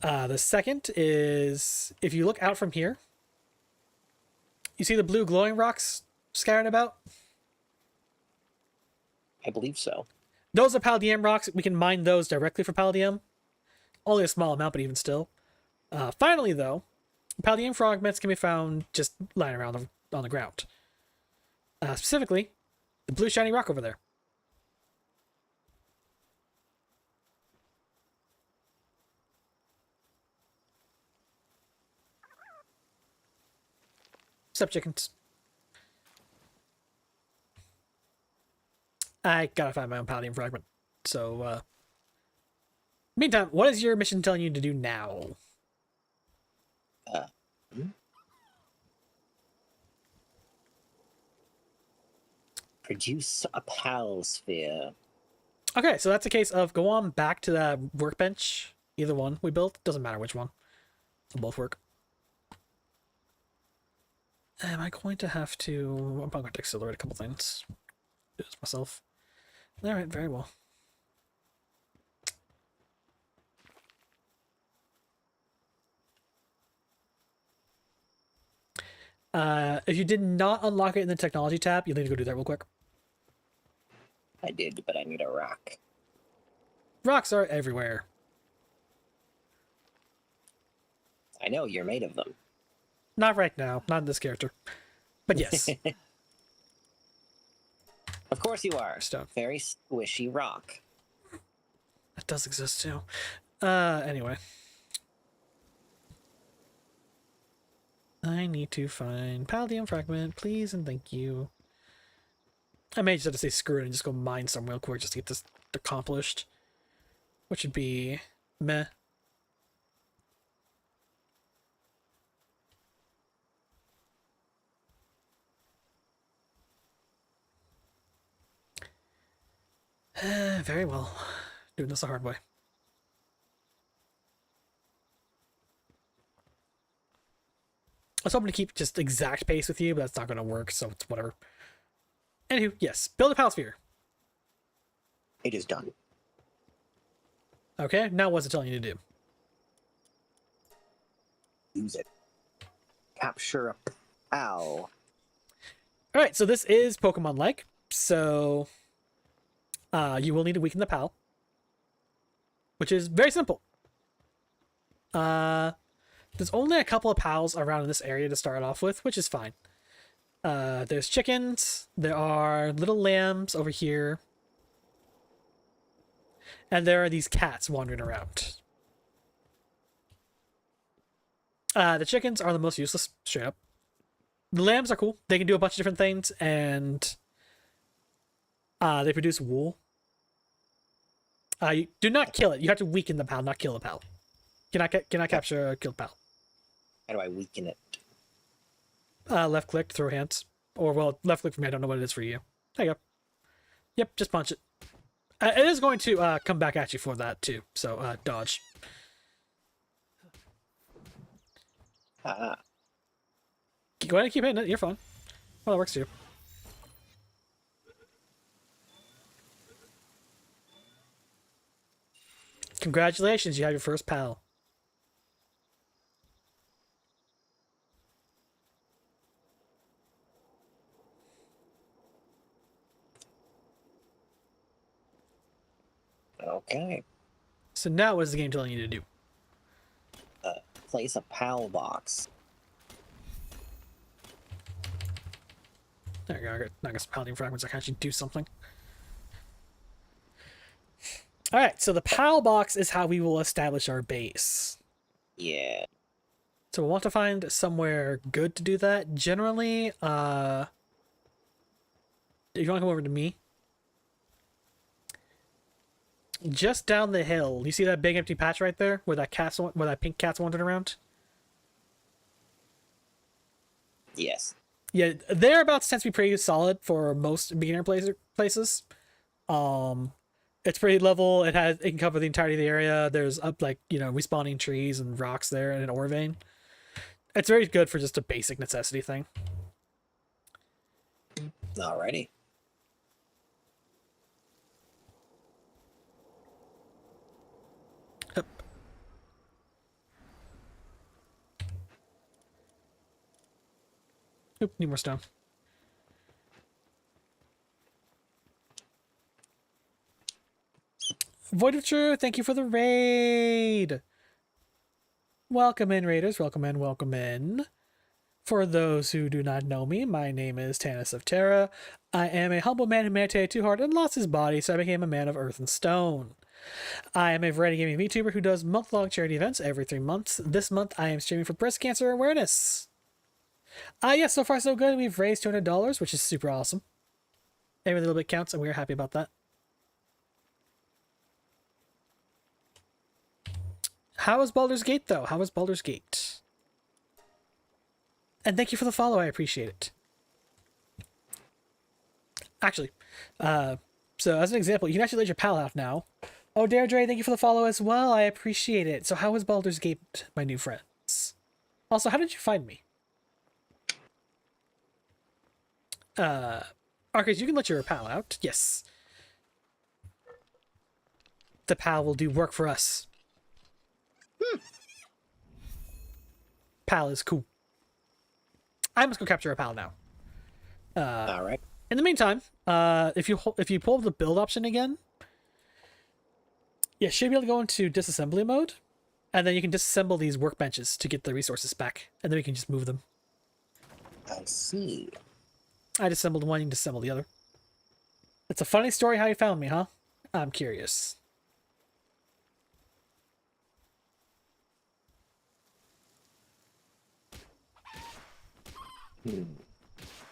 The second is, if you look out from here, you see the blue glowing rocks scattered about? I believe so. Those are palladium rocks. We can mine those directly for palladium. Only a small amount, but even still. Finally, though, palladium fragments can be found just lying around on the ground. Specifically, the blue shiny rock over there. What's up, chickens? I gotta find my own palladium fragment. So, meantime, what is your mission telling you to do now? Produce a pal sphere. Okay, so that's a case of go on back to that workbench. Either one we built. Doesn't matter which one. They'll both work. Am I going to have to... I'm probably going to accelerate a couple things. Do this myself. Alright, very well. If you did not unlock it in the technology tab, you'll need to go do that real quick. I did, but I need a rock. Rocks are everywhere. I know, you're made of them. Not right now. Not in this character. But yes. Of course you are. Stone. Very squishy rock. That does exist too. Anyway. I need to find palladium fragment, please and thank you. I may just have to say screw it and just go mine some real quick just to get this accomplished. Which would be meh. Very well. Doing this the hard way. I was hoping to keep just exact pace with you, but that's not going to work, so it's whatever. Anywho, yes. Build a pal sphere. It is done. Okay, now what's it telling you to do? Use it. Capture a pal. Alright, so this is Pokemon-like, so... you will need to weaken the pal. Which is very simple. There's only a couple of pals around in this area to start off with, which is fine. There's chickens, there are little lambs over here, and there are these cats wandering around. The chickens are the most useless, straight up. The lambs are cool. They can do a bunch of different things, and they produce wool. You do not kill it. You have to weaken the pal, not kill the pal. Can I capture a killed pal? How do I weaken it? Left click, throw hands. Or, well, left click for me, I don't know what it is for you. There you go. Yep, just punch it. It is going to come back at you for that, too. So, dodge. Ah. Go ahead and keep hitting it, you're fine. Well, that works too. Congratulations, you have your first pal. Okay. So now what is the game telling you to do? Place a pal box. There you go. I got some palladium fragments that can actually do something. Alright, so the PAL box is how we will establish our base. Yeah. So we'll want to find somewhere good to do that. Generally, if you want to come over to me, just down the hill, you see that big empty patch right there where that pink cat's wandering around? Yes. Yeah, thereabouts tends to be pretty solid for most beginner places. It's pretty level. It can cover the entirety of the area. There's up like, respawning trees and rocks there and an ore vein. It's very good for just a basic necessity thing. Alrighty. Yep. Oop, need more stone. Void of Truth, thank you for the raid. Welcome in, raiders. Welcome in, welcome in. For those who do not know me, my name is Tanis of Terra. I am a humble man who meditated too hard and lost his body, so I became a man of earth and stone. I am a variety gaming VTuber who does month-long charity events every 3 months. This month, I am streaming for breast cancer awareness. Yes, so far so good. We've raised $200, which is super awesome. Every little bit counts, and we're happy about that. How is Baldur's Gate, though? How is Baldur's Gate? And thank you for the follow. I appreciate it. Actually, so as an example, you can actually let your pal out now. Oh, Deirdre, thank you for the follow as well. I appreciate it. So how is Baldur's Gate, my new friends? Also, how did you find me? Arcades, you can let your pal out. Yes. The pal will do work for us. Pal is cool. I must go capture a pal now. All right. In the meantime, if you pull the build option again, you should be able to go into disassembly mode, and then you can disassemble these workbenches to get the resources back, and then we can just move them. I see. I disassembled one, you can disassemble the other. It's a funny story how you found me, huh? I'm curious.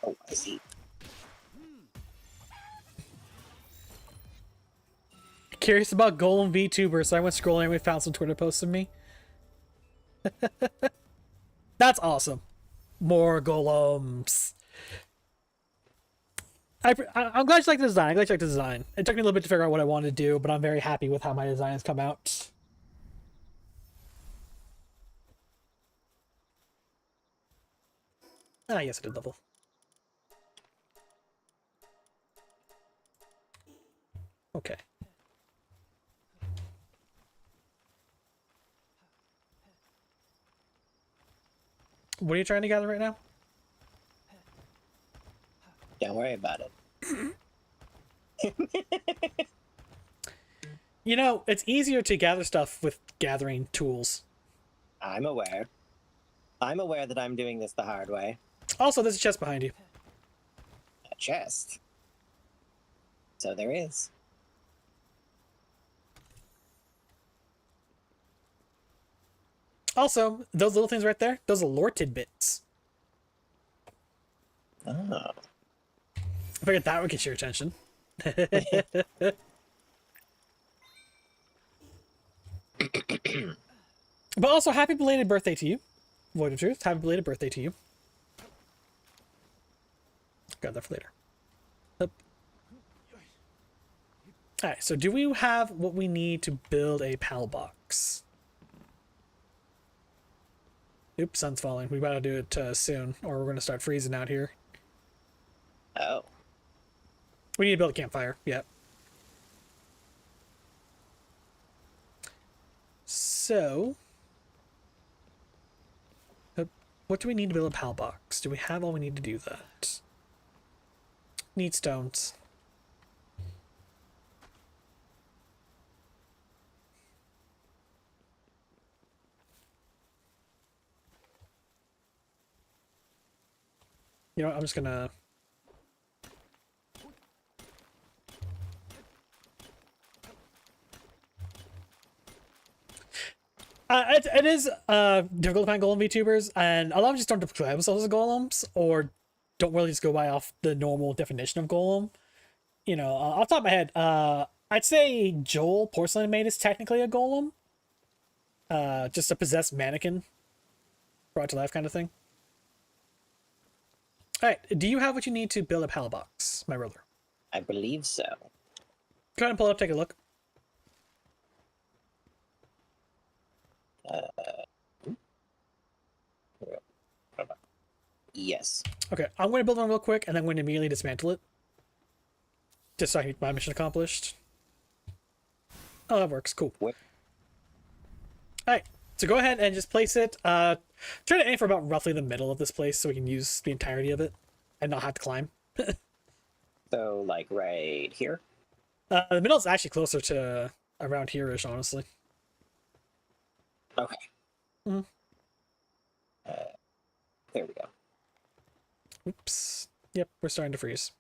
Oh, I see. Curious about Golem VTuber, so I went scrolling and we found some Twitter posts of me. That's awesome. More golems. I'm glad you like the design. I'm glad you like the design. It took me a little bit to figure out what I wanted to do, but I'm very happy with how my design has come out. Ah, yes, I did level. Okay. What are you trying to gather right now? Don't worry about it. You know, it's easier to gather stuff with gathering tools. I'm aware. I'm aware that I'm doing this the hard way. Also, there's a chest behind you. A chest. So there is. Also, those little things right there, those are lore tidbits. Oh. I figured that would get your attention. But also, happy belated birthday to you. Void of Truth, happy belated birthday to you. Got that for later. Yep. Alright, so do we have what we need to build a PAL box? Oops, sun's falling. We gotta do it soon, or we're gonna start freezing out here. Oh. We need to build a campfire. Yep. So, what do we need to build a PAL box? Do we have all we need to do that? Need stones. You know what, I'm just gonna... It is difficult to find golem VTubers, and a lot of them just don't declare themselves as golems, or don't really just go by off the normal definition of golem. You know, off the top of my head, I'd say Joel Porcelain Maid is technically a golem. Just a possessed mannequin brought to life kind of thing. Alright, do you have what you need to build a PAL box, my brother? I believe so. Go ahead and pull it up, take a look. Yes. Okay, I'm going to build one real quick, and then I'm going to immediately dismantle it. Just so I can get my mission accomplished. Oh, that works. Cool. What? Alright, so go ahead and just place it. Try to aim for about roughly the middle of this place so we can use the entirety of it and not have to climb. So, like, right here? The middle is actually closer to around here-ish, honestly. Okay. Mhm. There we go. Oops. Yep, we're starting to freeze.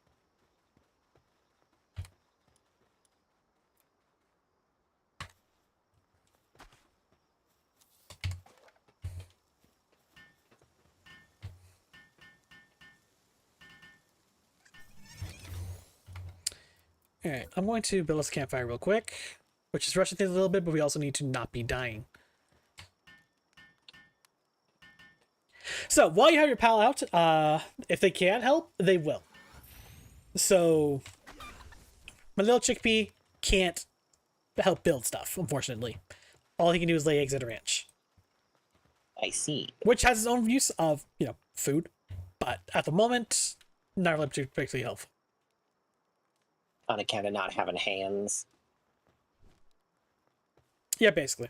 Alright, I'm going to build this campfire real quick, which is rushing things a little bit, but we also need to not be dying. So, while you have your pal out, if they can't help, they will. So, my little chickpea can't help build stuff, unfortunately. All he can do is lay eggs at a ranch. I see. Which has its own use of, food. But at the moment, not really particularly helpful. On account of not having hands. Yeah, basically.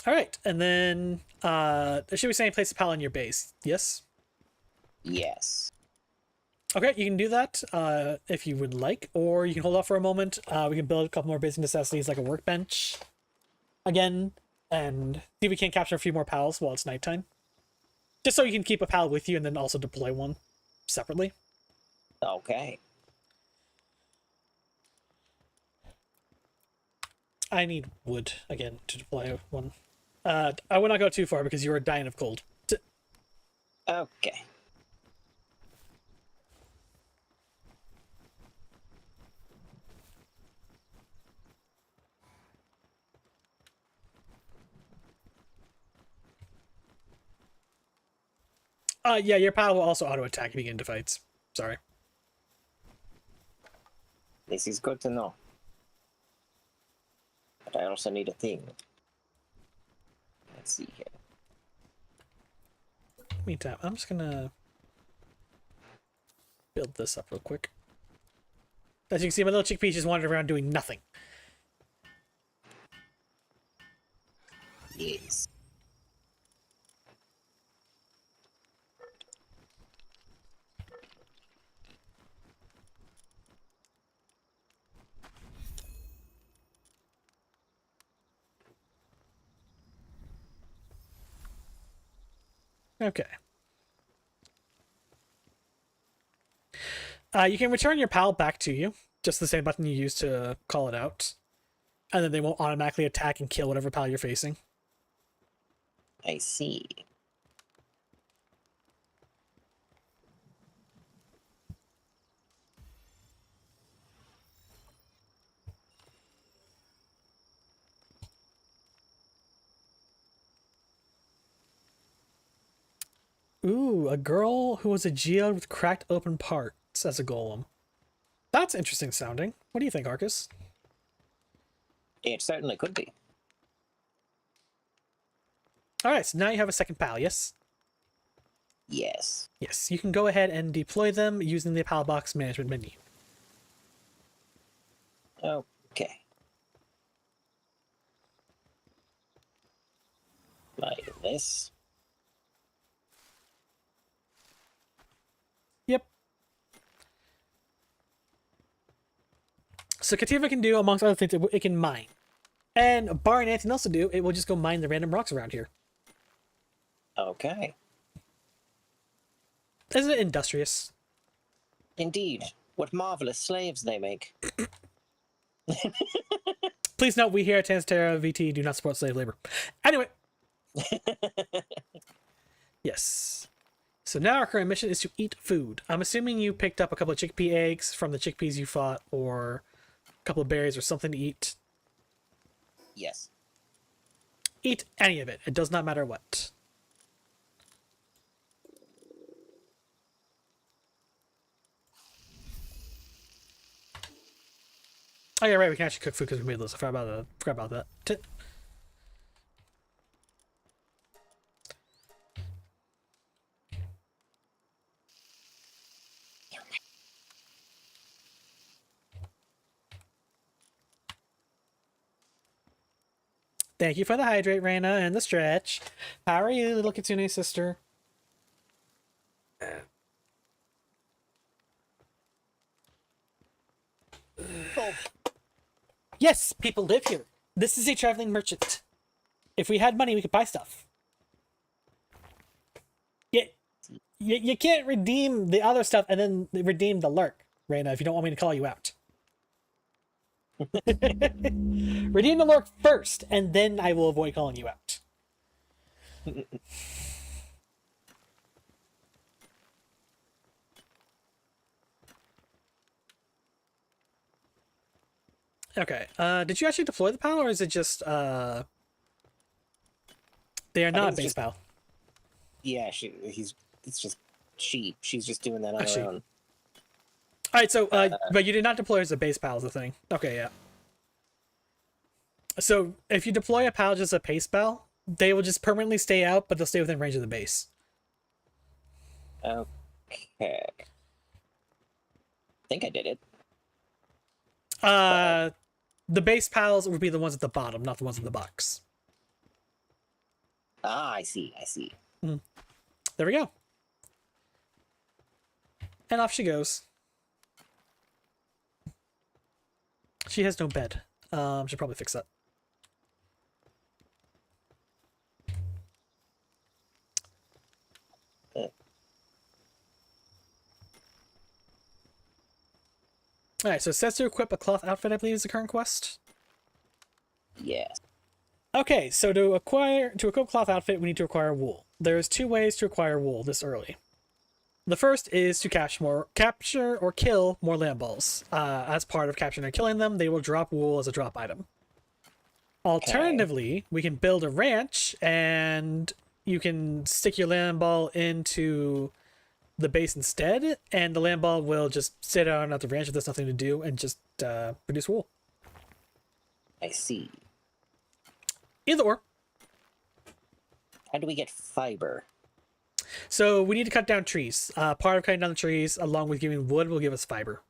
Alright, and then, should we say place a pal on your base? Yes? Yes. Okay, you can do that if you would like, or you can hold off for a moment. We can build a couple more basic necessities like a workbench again, and see if we can capture a few more pals while it's nighttime. Just so you can keep a pal with you and then also deploy one separately. Okay. I need wood again to deploy one. I would not go too far because you are dying of cold. Okay. Yeah, your pal will also auto attack if you get into fights. Sorry. This is good to know. But I also need a thing. Let's see here. Meantime, I'm just gonna build this up real quick. As you can see, my little chickpea just wandered around doing nothing. Yes. Okay. You can return your pal back to you. Just the same button you used to call it out. And then they won't automatically attack and kill whatever pal you're facing. I see. Ooh, a girl who was a geode with cracked open parts as a golem. That's interesting sounding. What do you think, Arcus? It certainly could be. Alright, so now you have a second pal, yes? Yes. Yes, you can go ahead and deploy them using the pal box management menu. Okay. Like this. Yep. So Kativa can do, amongst other things, it can mine. And barring anything else to do, it will just go mine the random rocks around here. Okay. Isn't it industrious? Indeed. What marvelous slaves they make. Please note, we here at Tanzterra VT do not support slave labor. Anyway. Yes. So now our current mission is to eat food. I'm assuming you picked up a couple of chickpea eggs from the chickpeas you fought, or a couple of berries or something to eat. Yes. Eat any of it. It does not matter what. Oh yeah, right. We can actually cook food because we made those. I forgot about that. Thank you for the hydrate, Reina, and the stretch. How are you, little Kitsune sister? Yes, people live here. This is a traveling merchant. If we had money, we could buy stuff. You can't redeem the other stuff and then redeem the lurk, Reina, if you don't want me to call you out. Redeem the lurk first, and then I will avoid calling you out. Okay, did you actually deploy the pal, or is it just, they are not base pal? Yeah, it's just she's just doing that on her own. Alright, so, but you did not deploy as a base pal is the thing. Okay, yeah. So, if you deploy a pal just a base pal, they will just permanently stay out, but they'll stay within range of the base. Okay. I think I did it. The base pals would be the ones at the bottom, not the ones in the box. Ah, I see. Mm. There we go. And off she goes. She has no bed. Should probably fix that. Alright, so it says to equip a cloth outfit, I believe, is the current quest. Yes. Okay, so to equip cloth outfit, we need to acquire wool. There's 2 ways to acquire wool this early. The first is to capture or kill more lamb balls. As part of capturing or killing them, they will drop wool as a drop item. Alternatively, we can build a ranch, and you can stick your lamb ball into the base instead, and the lamb ball will just sit on at the ranch if there's nothing to do and just produce wool. I see. Either or. How do we get fiber? So we need to cut down trees. Part of cutting down the trees, along with giving wood, will give us fiber.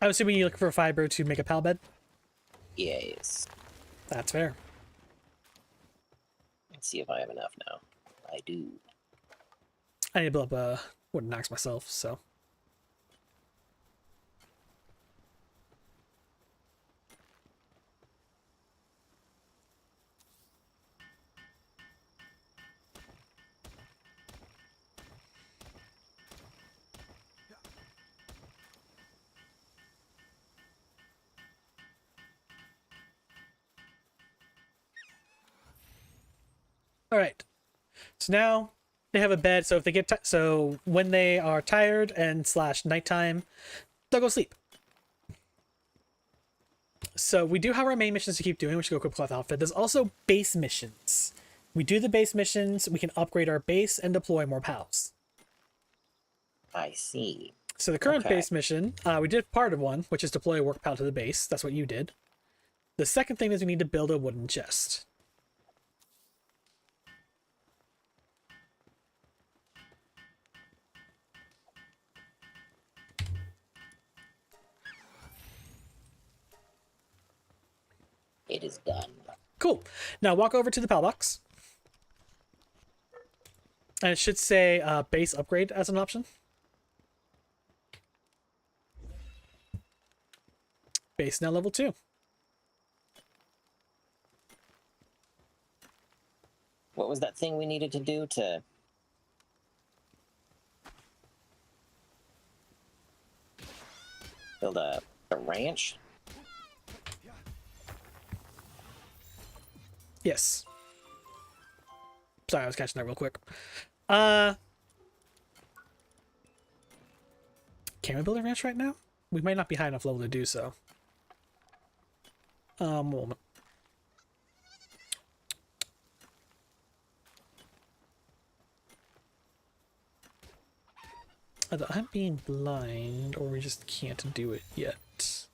I'm assuming you're looking for fiber to make a pal bed? Yes. That's fair. Let's see if I have enough now. I do. I need to build up wooden axe myself, so. All right. So now they have a bed. So if they get so when they are tired and / nighttime, they'll go sleep. So we do have our main missions to keep doing, which go equip cloth outfit. There's also base missions. We do the base missions. We can upgrade our base and deploy more pals. I see. So the current base mission, we did part of one, which is deploy a work pal to the base. That's what you did. The second thing is we need to build a wooden chest. It is done. Cool. Now walk over to the pal box. And it should say base upgrade as an option. Base now level 2. What was that thing we needed to do to... build a ranch? Yes. Sorry, I was catching that real quick. Can we build a ranch right now? We might not be high enough level to do so. One moment. Either I'm being blind, or we just can't do it yet.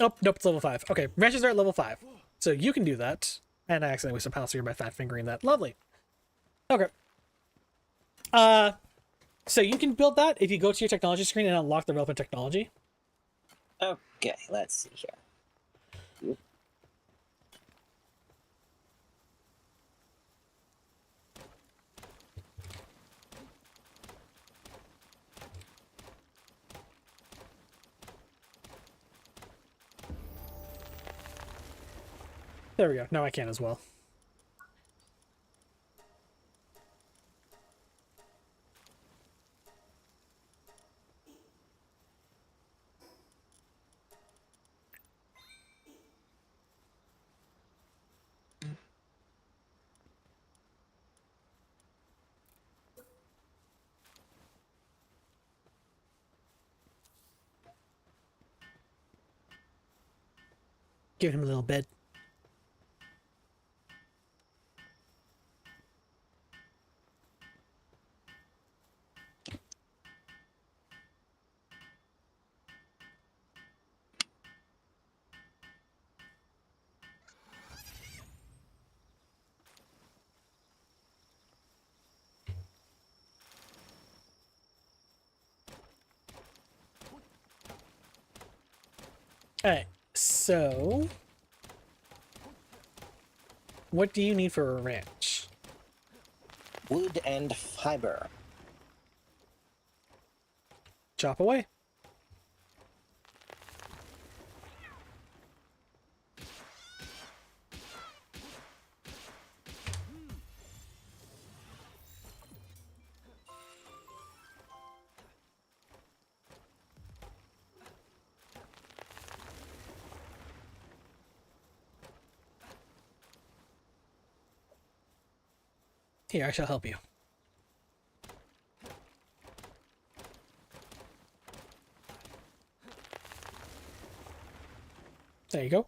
Oh, nope, it's level 5. Okay, ranches are at level 5. So you can do that. And I accidentally wasted power here by fat fingering that. Lovely. Okay. So you can build that if you go to your technology screen and unlock the relevant technology. Okay, let's see here. There we go. Now I can as well. Give him a little bed. Alright, so... what do you need for a ranch? Wood and fiber. Chop away. Here, I shall help you. There you go.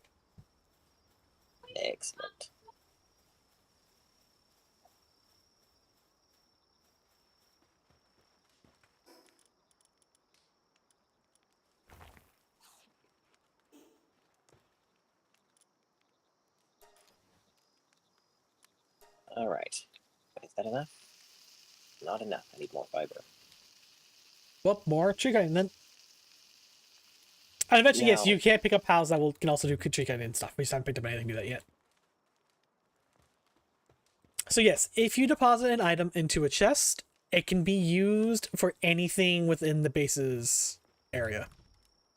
Excellent. All right. Is that enough? Not enough. I need more fiber. Well, more tree cutting then. And eventually, yes, Now- you can pick up pals that can also do tree cutting and stuff. We just haven't picked up anything to do that yet. So yes, if you deposit an item into a chest, it can be used for anything within the base's area.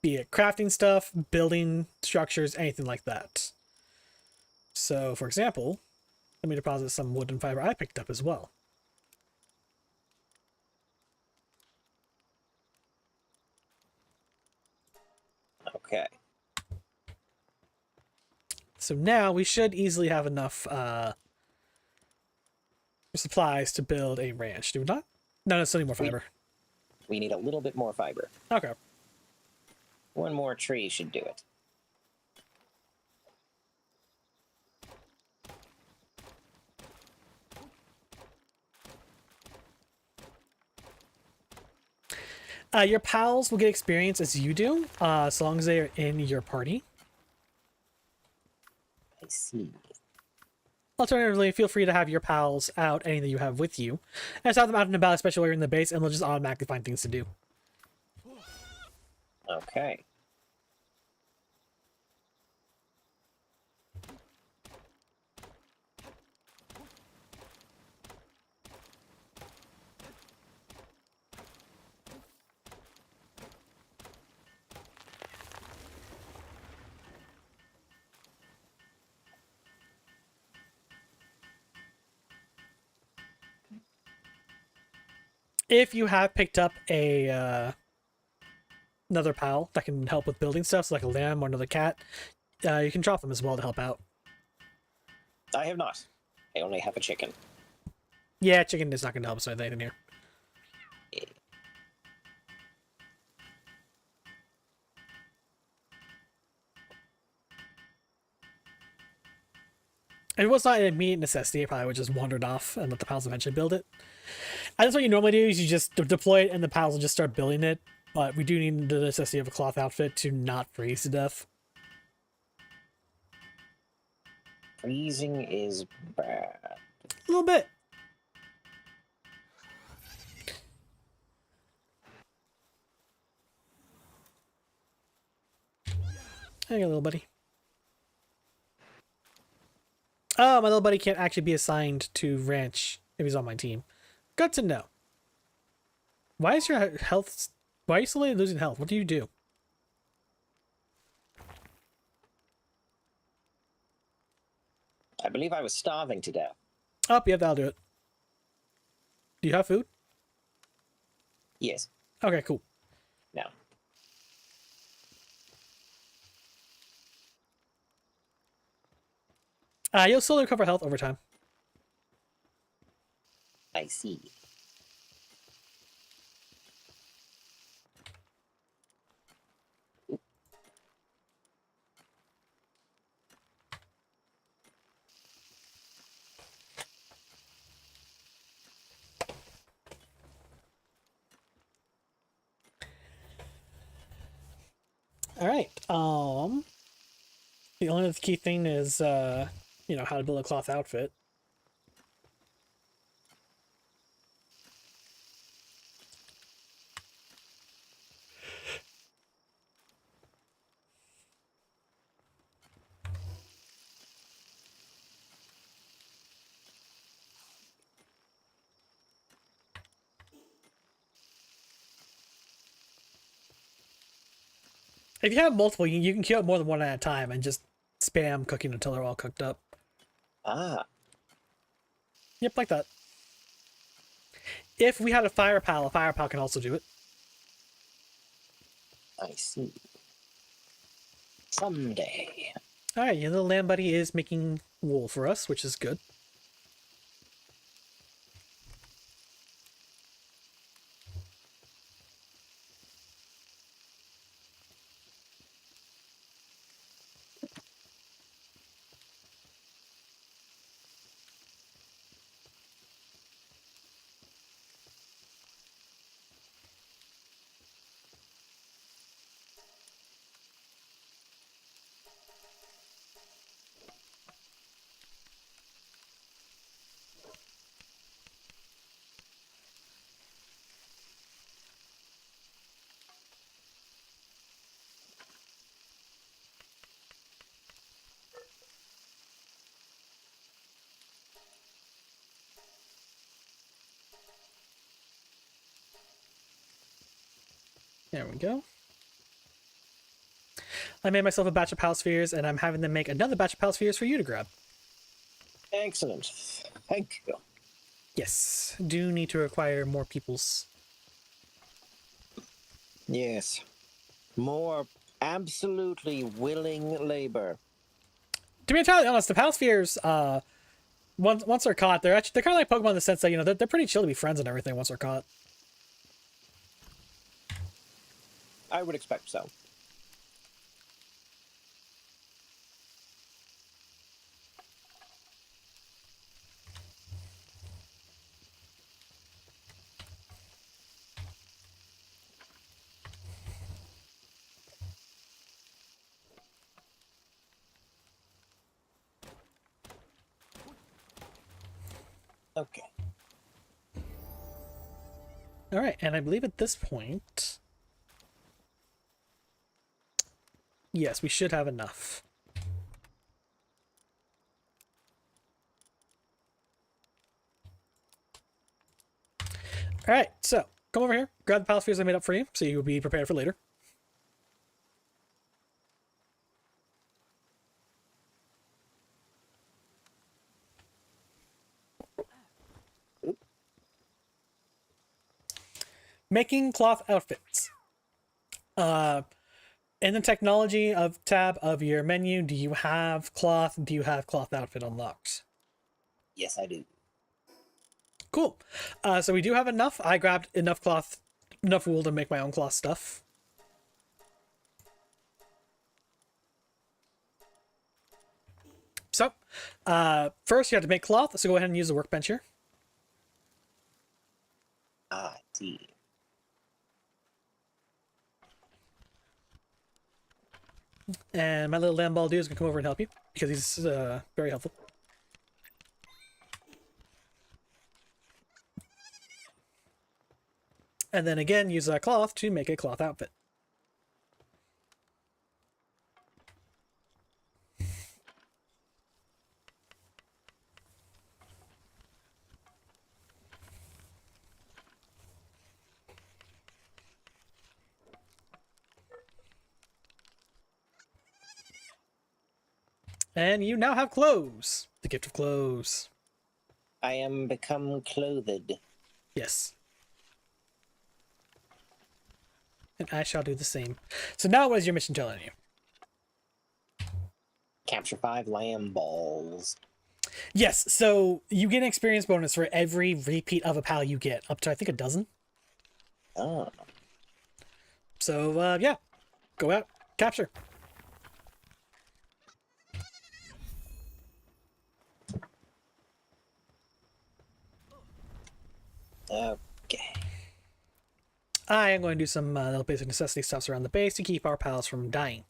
Be it crafting stuff, building structures, anything like that. So, for example, let me deposit some wood and fiber I picked up as well. Okay. So now we should easily have enough supplies to build a ranch. Do we not? No, still need more fiber. We need a little bit more fiber. Okay. One more tree should do it. Your pals will get experience as you do, as long as they are in your party. I see. Alternatively, feel free to have your pals out, any that you have with you, and just have them out and about, especially while you're in the base, and they'll just automatically find things to do. Okay. If you have picked up a another pal that can help with building stuff, so like a lamb or another cat, you can drop them as well to help out. I have not. I only have a chicken. Yeah, chicken is not going to help us with anything here. If it was not an immediate necessity, I probably would just wandered off and let the pals eventually build it. And that's what you normally do, is you just deploy it and the pals will just start building it. But we do need the necessity of a cloth outfit to not freeze to death. Freezing is bad. A little bit. Hey, little buddy. Oh, my little buddy can't actually be assigned to ranch if he's on my team. Good to know. Why is your health... Why are you slowly losing health? What do you do? I believe I was starving to death. Oh, yeah, that'll do it. Do you have food? Yes. Okay, cool. No. You'll slowly recover health over time. I see. All right. The only other key thing is, you know, how to build a cloth outfit. If you have multiple, you can kill more than one at a time and just spam cooking until they're all cooked up. Ah. Yep, like that. If we had a fire pal can also do it. I see. Someday. Alright, your little lamb buddy is making wool for us, which is good. There we go. I made myself a batch of pal spheres, and I'm having them make another batch of pal spheres for you to grab. Excellent. Thank you. Yes, do need to require more people's. Yes. More absolutely willing labor. To be entirely honest, the pal spheres, once they're caught, they're kind of like Pokemon in the sense that, you know, they're pretty chill to be friends and everything once they're caught. I would expect so. Okay. All right, and I believe at this point, yes, we should have enough. All right, so come over here, grab the pal spheres I made up for you, so you'll be prepared for later. Making cloth outfits. In the technology of tab of your menu, do you have cloth? Do you have cloth outfit unlocked? Yes, I do. Cool. So we do have enough. I grabbed enough cloth, enough wool to make my own cloth stuff. So, first you have to make cloth. So go ahead and use the workbench here. Ah, see. And my little lamb ball dude is gonna come over and help you because he's very helpful. And then again, use that cloth to make a cloth outfit. And you now have clothes. The gift of clothes. I am become clothed. Yes. And I shall do the same. So now what is your mission telling you? Capture 5 lamb balls. Yes, so you get an experience bonus for every repeat of a pal you get, up to I think a dozen. Oh. So yeah, go out, capture. Okay. I am going to do some little basic necessity stuffs around the base to keep our pals from dying.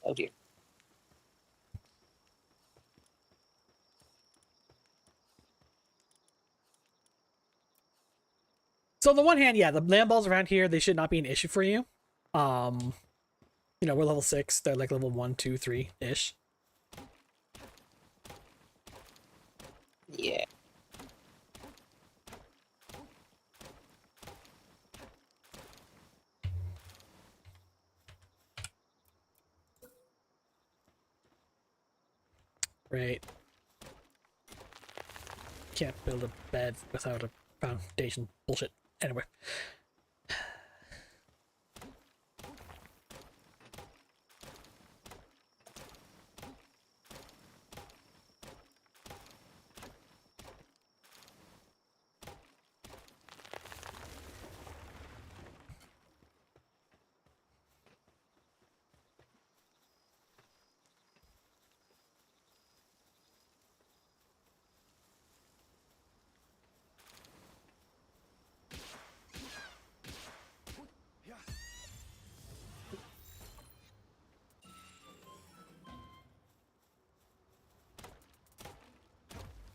Oh dear. So on the one hand, yeah, the land balls around here, they should not be an issue for you. You know, we're level 6, they're like level 1, 2, 3-ish. Yeah. Right. Can't build a bed without a foundation. Bullshit. Anyway.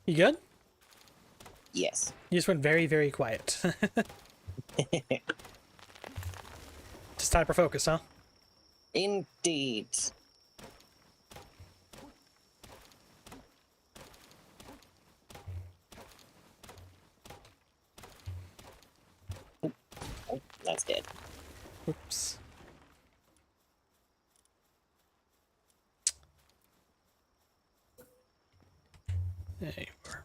You good? Yes. You just went very, very quiet. Just hyper focus, huh? Indeed. Oh, that's dead. Oops. There you are.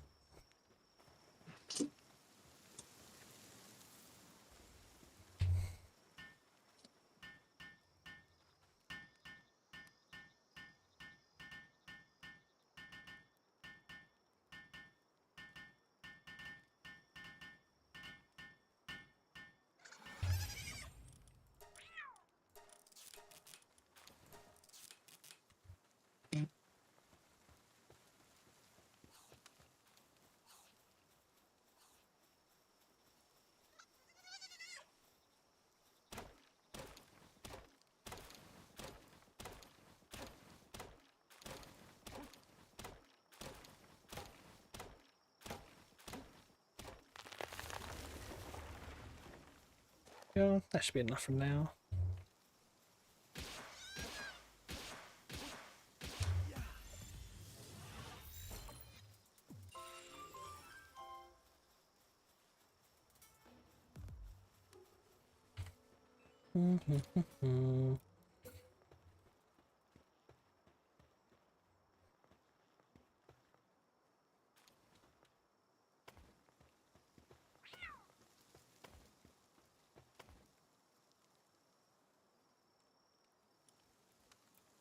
Go. That should be enough for now.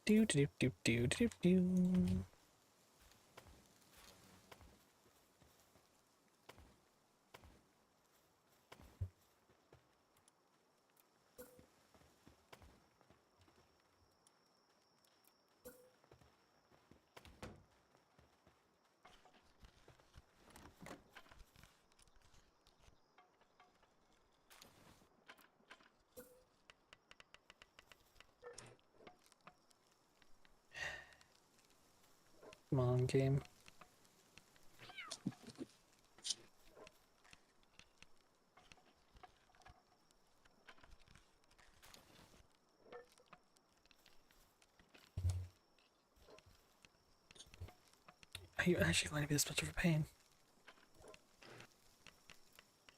Do do do do do do. Come on, game. Are you actually going to be this much of a pain?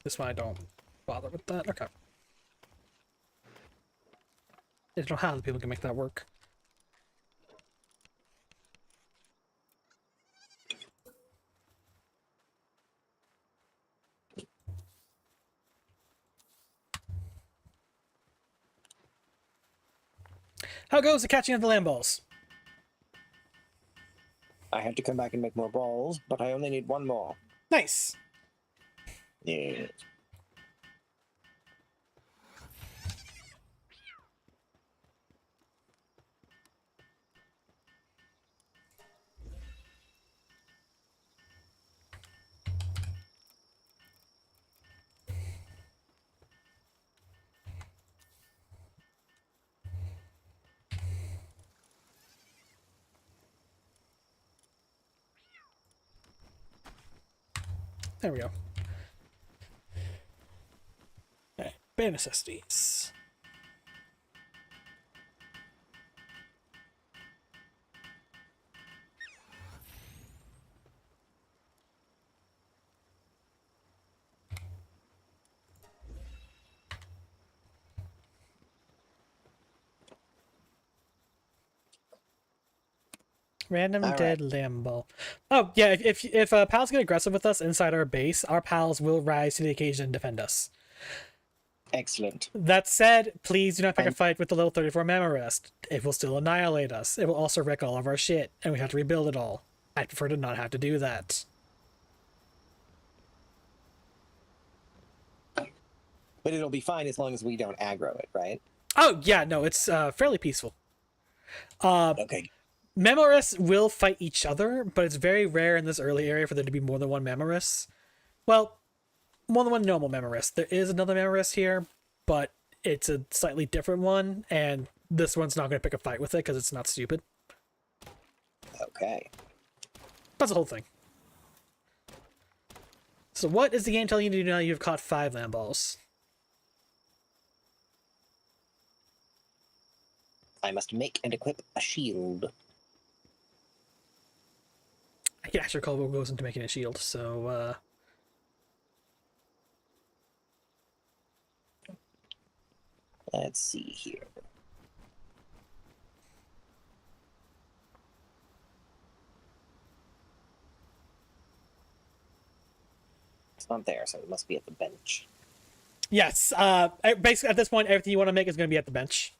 This one I don't bother with that. Okay. I don't know how the people can make that work. How goes the catching of the land balls? I have to come back and make more balls, but I only need one more. Nice. Yeah. There we go. Alright, bare necessities. Random All dead lamb ball. Oh yeah, if pals get aggressive with us inside our base, our pals will rise to the occasion and defend us. Excellent. That said, please do not pick a fight with the level 34 Mamorest. It will still annihilate us. It will also wreck all of our shit, and we have to rebuild it all. I prefer to not have to do that. But it'll be fine as long as we don't aggro it, right? Oh yeah, no, it's fairly peaceful. Okay. Mamorus will fight each other, but it's very rare in this early area for there to be more than one Mamorus. Well, more than one normal Mamorus. There is another Mamorus here, but it's a slightly different one, and this one's not going to pick a fight with it because it's not stupid. Okay. That's the whole thing. So what is the game telling you to do now you've caught 5 land balls? I must make and equip a shield. I can actually recall what goes into making a shield, so Let's see here. It's not there, so it must be at the bench. yes. Basically, at this point, everything you want to make is going to be at the bench.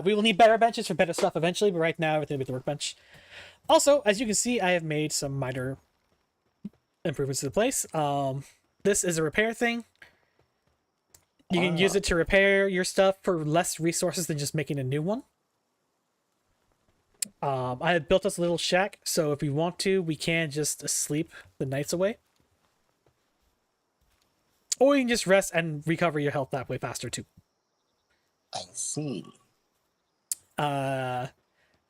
We will need better benches for better stuff eventually, but right now, everything will be at the workbench. Also, as you can see, I have made some minor improvements to the place. This is a repair thing. You can use it to repair your stuff for less resources than just making a new one. I have built us a little shack, so if we want to, we can just sleep the nights away. Or you can just rest and recover your health that way faster too. I see. I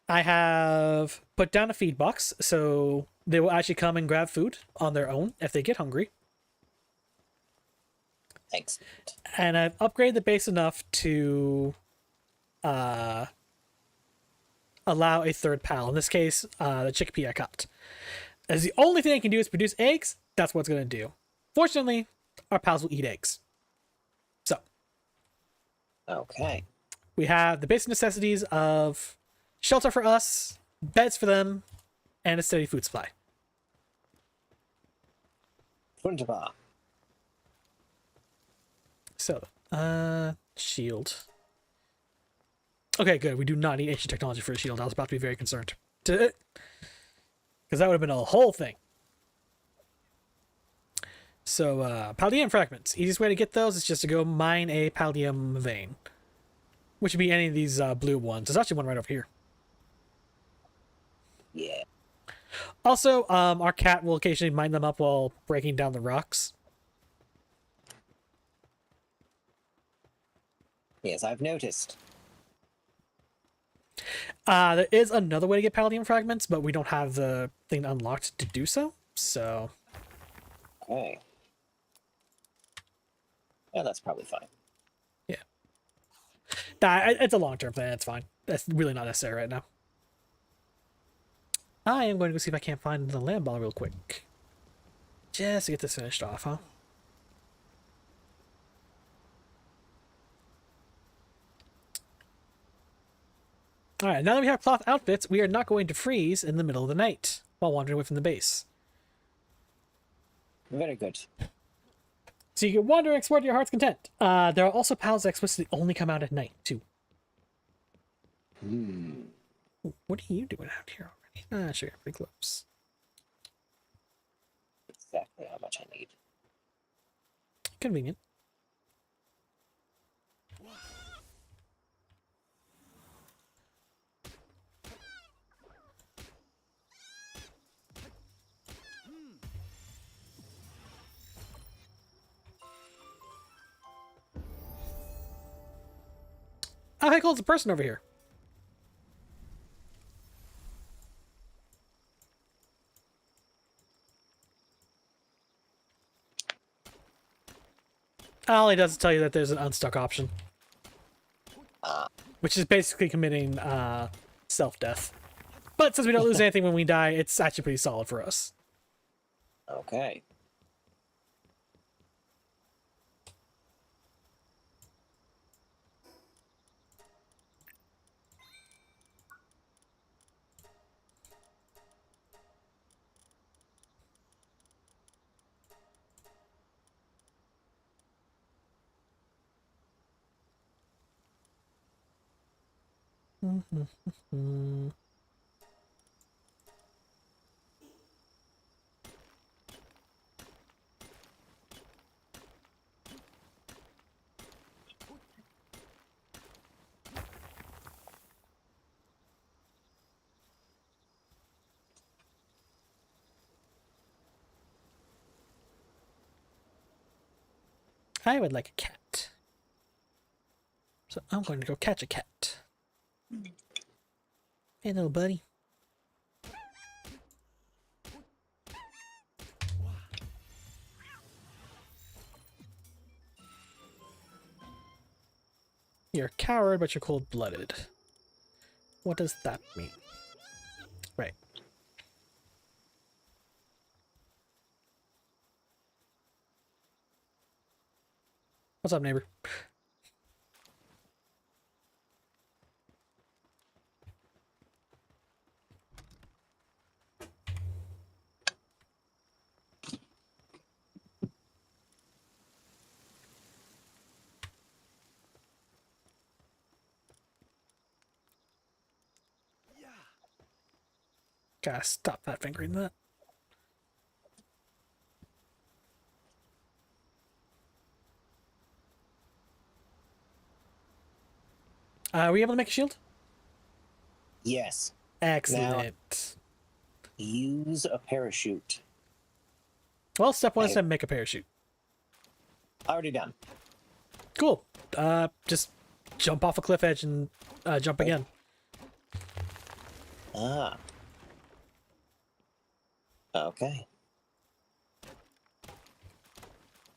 have put down a feed box, so they will actually come and grab food on their own if they get hungry. Excellent. And I've upgraded the base enough to allow a third pal. In this case, the chickpea I caught. As the only thing I can do is produce eggs, that's what it's going to do. Fortunately, our pals will eat eggs. So. Okay. We have the basic necessities of shelter for us, beds for them, and a steady food supply. Wunderbar. So, shield. Okay, good. We do not need ancient technology for a shield. I was about to be very concerned. Because that would have been a whole thing. So, Paldium fragments. Easiest way to get those is just to go mine a Paldium vein. Which would be any of these blue ones. There's actually one right over here. Yeah. Also, our cat will occasionally mine them up while breaking down the rocks. Yes, I've noticed. There is another way to get Paldium fragments, but we don't have the thing unlocked to do so. So, Okay. Yeah, that's probably fine. yeah. Nah, it's a long-term thing. That's fine. That's really not necessary right now. I am going to go see if I can't find the land ball real quick. Just to get this finished off, huh? Alright, now that we have cloth outfits, we are not going to freeze in the middle of the night while wandering away from the base. Very good. So you can wander and explore to your heart's content. There are also pals that explicitly only come out at night, too. Hmm. Ooh, what are you doing out here already? Ah, sure, you're pretty close. Exactly how much I need. Convenient. Oh, hey, cool, it's a person over here. All he does is tell you that there's an unstuck option. Which is basically committing self-death. But since we don't lose anything when we die, it's actually pretty solid for us. Okay. I would like a cat. So I'm going to go catch a cat. Hey, little buddy. You're a coward, but you're cold-blooded. What does that mean? Right. What's up, neighbor? Gotta stop that fingering that. Were you able to make a shield? Yes. Excellent. Use a parachute. Well, step one is to make a parachute. Already done. Cool. Just jump off a cliff edge and jump again. Ah. Okay.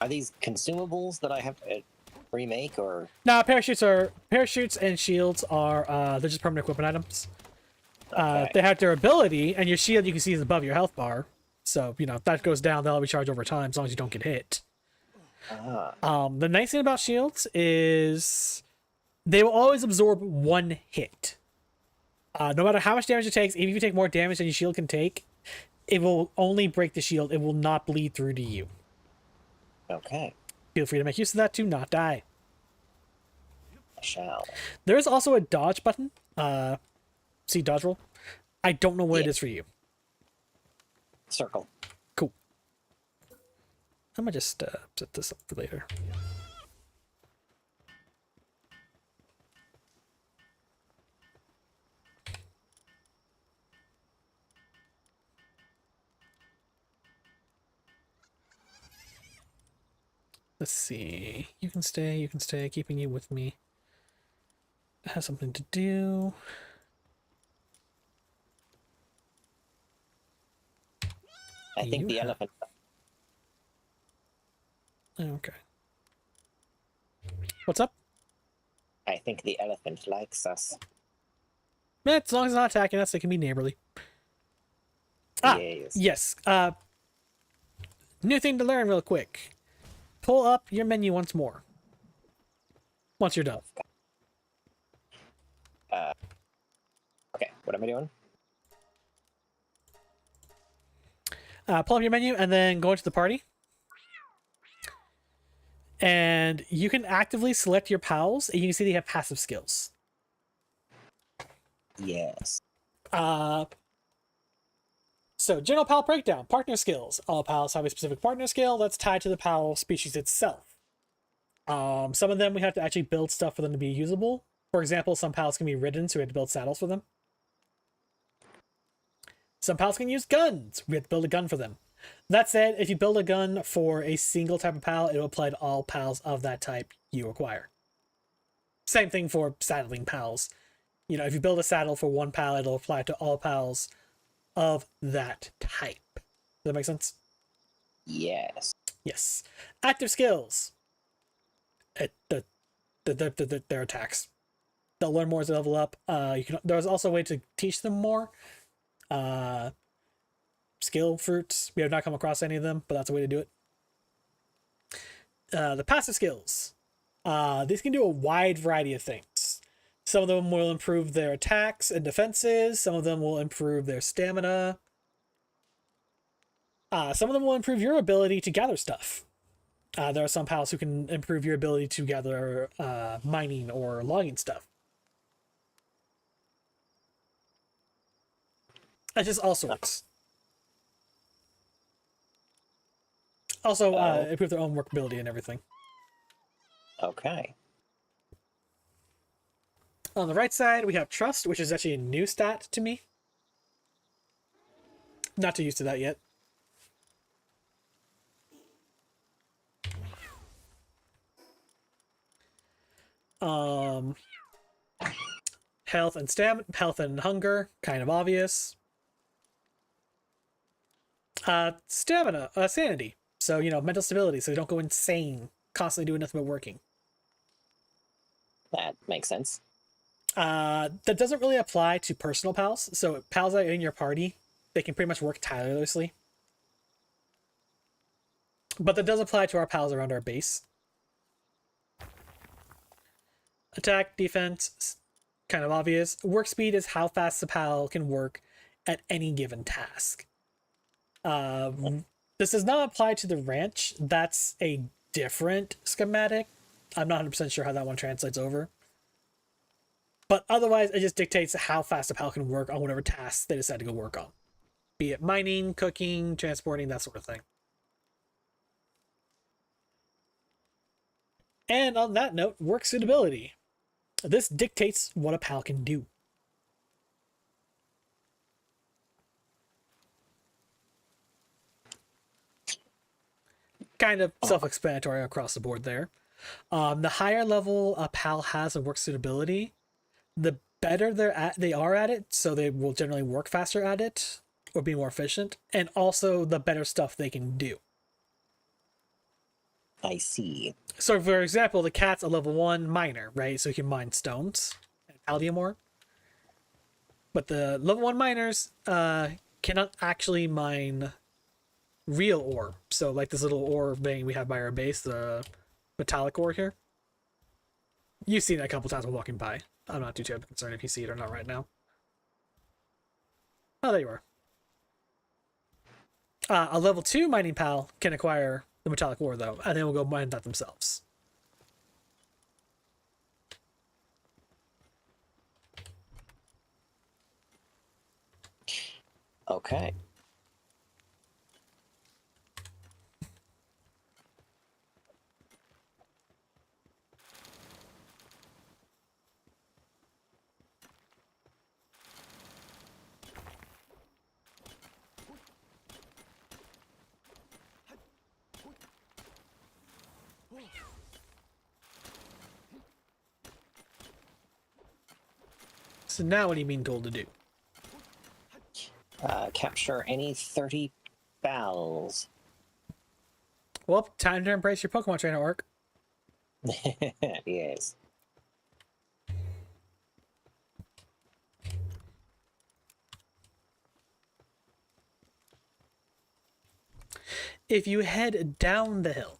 Are these consumables that I have to remake, or? No, parachutes and shields are they're just permanent equipment items. Okay. They have durability, and your shield you can see is above your health bar. So, you know, if that goes down, they'll recharge over time as long as you don't get hit. Ah. The nice thing about shields is They will always absorb 1 hit. No matter how much damage it takes, even if you take more damage than your shield can take, it will only break the shield. It will not bleed through to you. Okay. Feel free to make use of that to not die. I shall. There is also a dodge button. See dodge roll? I don't know what it is for you. Circle. Cool. I'm gonna just set this up for later. Let's see. You can stay, keeping you with me. I have something to do. I think You the have- elephant. Okay. What's up? I think the elephant likes us. As long as it's not attacking us, it can be neighborly. Ah, Yes. yes. New thing to learn real quick. Pull up your menu once more. Once you're done. Okay, what am I doing? Pull up your menu and then go into the party. And you can actively select your pals, and you can see they have passive skills. Yes. So general pal breakdown, partner skills. All pals have a specific partner skill that's tied to the pal species itself. Some of them we have to actually build stuff for them to be usable. For example, some pals can be ridden, so we have to build saddles for them. Some pals can use guns. We have to build a gun for them. That said, if you build a gun for a single type of pal, it will apply to all pals of that type you acquire. Same thing for saddling pals. You know, if you build a saddle for one pal, it'll apply to all pals of that type. Does that make sense? Yes. Yes. Active skills. Their attacks. They'll learn more as they level up. There's also a way to teach them more. Skill fruits. We have not come across any of them, but that's a way to do it. The passive skills. These can do a wide variety of things. Some of them will improve their attacks and defenses. Some of them will improve their stamina. Some of them will improve your ability to gather stuff. There are some pals who can improve your ability to gather mining or logging stuff. It just all sorts. Also, improve their own workability and everything. Okay. On the right side, we have trust, which is actually a new stat to me. Not too used to that yet. Health and stamina, health and hunger, kind of obvious. Stamina, sanity. So, you know, mental stability, so you don't go insane, constantly doing nothing but working. That makes sense. That doesn't really apply to personal pals. So pals that are in your party, they can pretty much work tirelessly. But that does apply to our pals around our base. Attack, defense, kind of obvious. Work speed is how fast the pal can work at any given task. This does not apply to the ranch. That's a different schematic. I'm not 100% sure how that one translates over. But otherwise, it just dictates how fast a pal can work on whatever tasks they decide to go work on. Be it mining, cooking, transporting, that sort of thing. And on that note, work suitability. This dictates what a pal can do. Kind of self-explanatory across the board there. The higher level a pal has of work suitability, the better they are at it, so they will generally work faster at it or be more efficient, and also the better stuff they can do. I see. So, for example, the cat's a level 1 miner, right? So he can mine stones and palladium ore. But the level 1 miners cannot actually mine real ore. So, like this little ore vein we have by our base, the metallic ore here. You've seen it a couple times while walking by. I'm not too terribly concerned if you see it or not right now. Oh, there you are. A level 2 mining pal can acquire the metallic ore, though, and they will go mine that themselves. Okay. So now what do you mean told to do? Capture any 30 bells. Well, time to embrace your Pokemon trainer arc. Yes. If you head down the hill,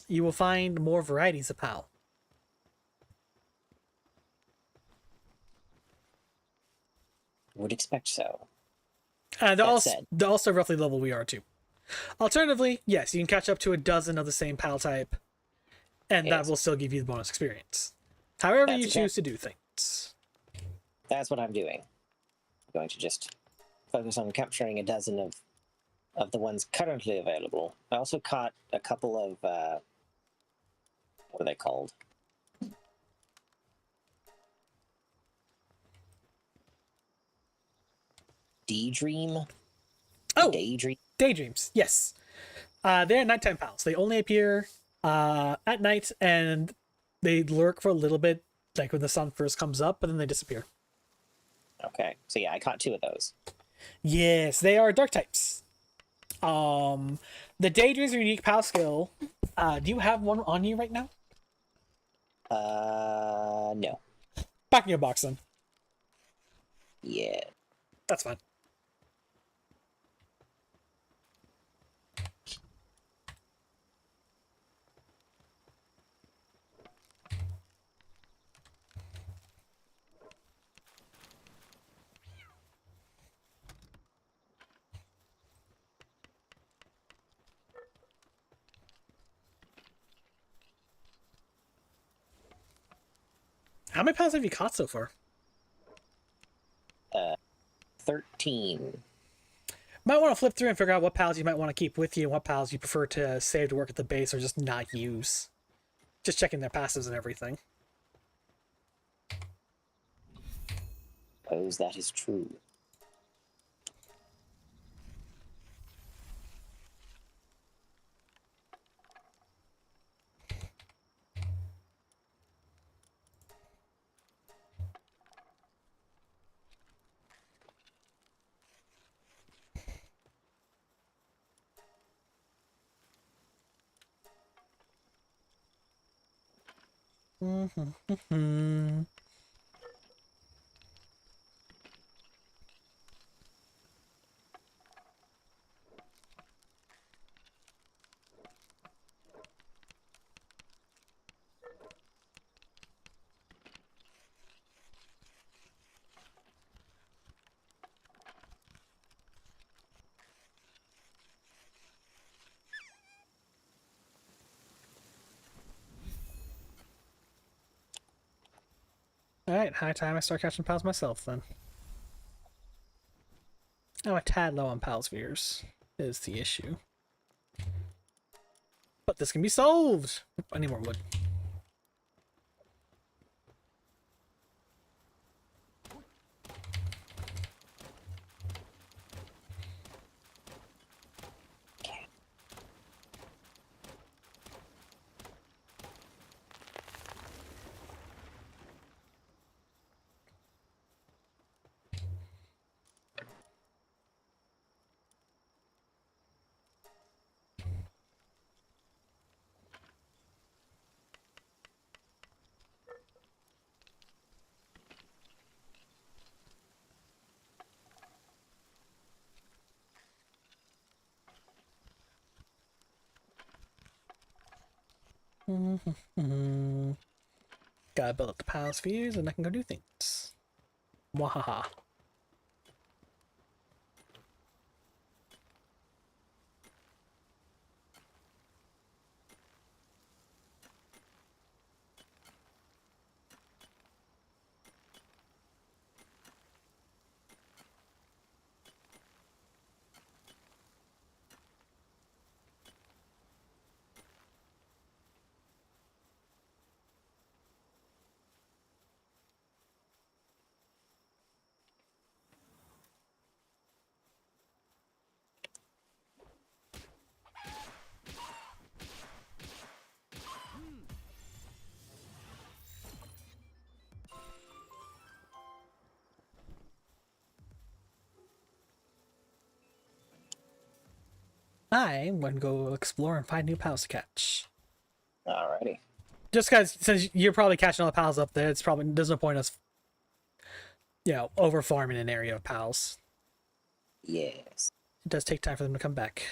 you will find more varieties of PAL. Would expect so. They're also roughly level we are too. Alternatively, yes, you can catch up to a dozen of the same PAL type, and that will still give you the bonus experience. However you choose to do things. That's what I'm doing. I'm going to just focus on capturing a dozen of the ones currently available. I also caught a couple of, what are they called? Daydream? Oh, Daydream? Daydreams, yes. They're nighttime pals. They only appear at night, and they lurk for a little bit, like when the sun first comes up, but then they disappear. Okay, so yeah, I caught 2 of those. Yes, they are dark types. The Daydreams are unique pal skill. Do you have one on you right now? No. Back in your box then. Yeah. That's fine. How many pals have you caught so far? 13. Might want to flip through and figure out what pals you might want to keep with you and what pals you prefer to save to work at the base or just not use. Just checking their passives and everything. Suppose that is true. Alright, high time I start catching pals myself then. I'm a tad low on pal spheres, is the issue. But this can be solved! I need more wood. Gotta build up the palace spheres and I can go do things. Wahaha. I'm going to go explore and find new pals to catch. Alrighty. Just because, since you're probably catching all the pals up there, it's probably, there's no point us, over farming an area of pals. Yes. It does take time for them to come back.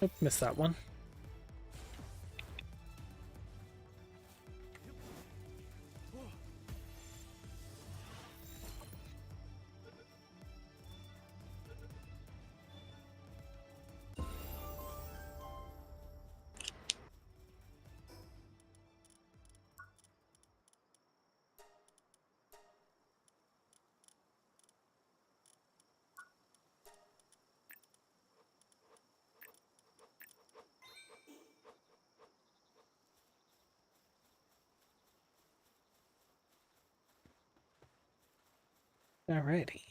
Oop, missed that one. Alrighty.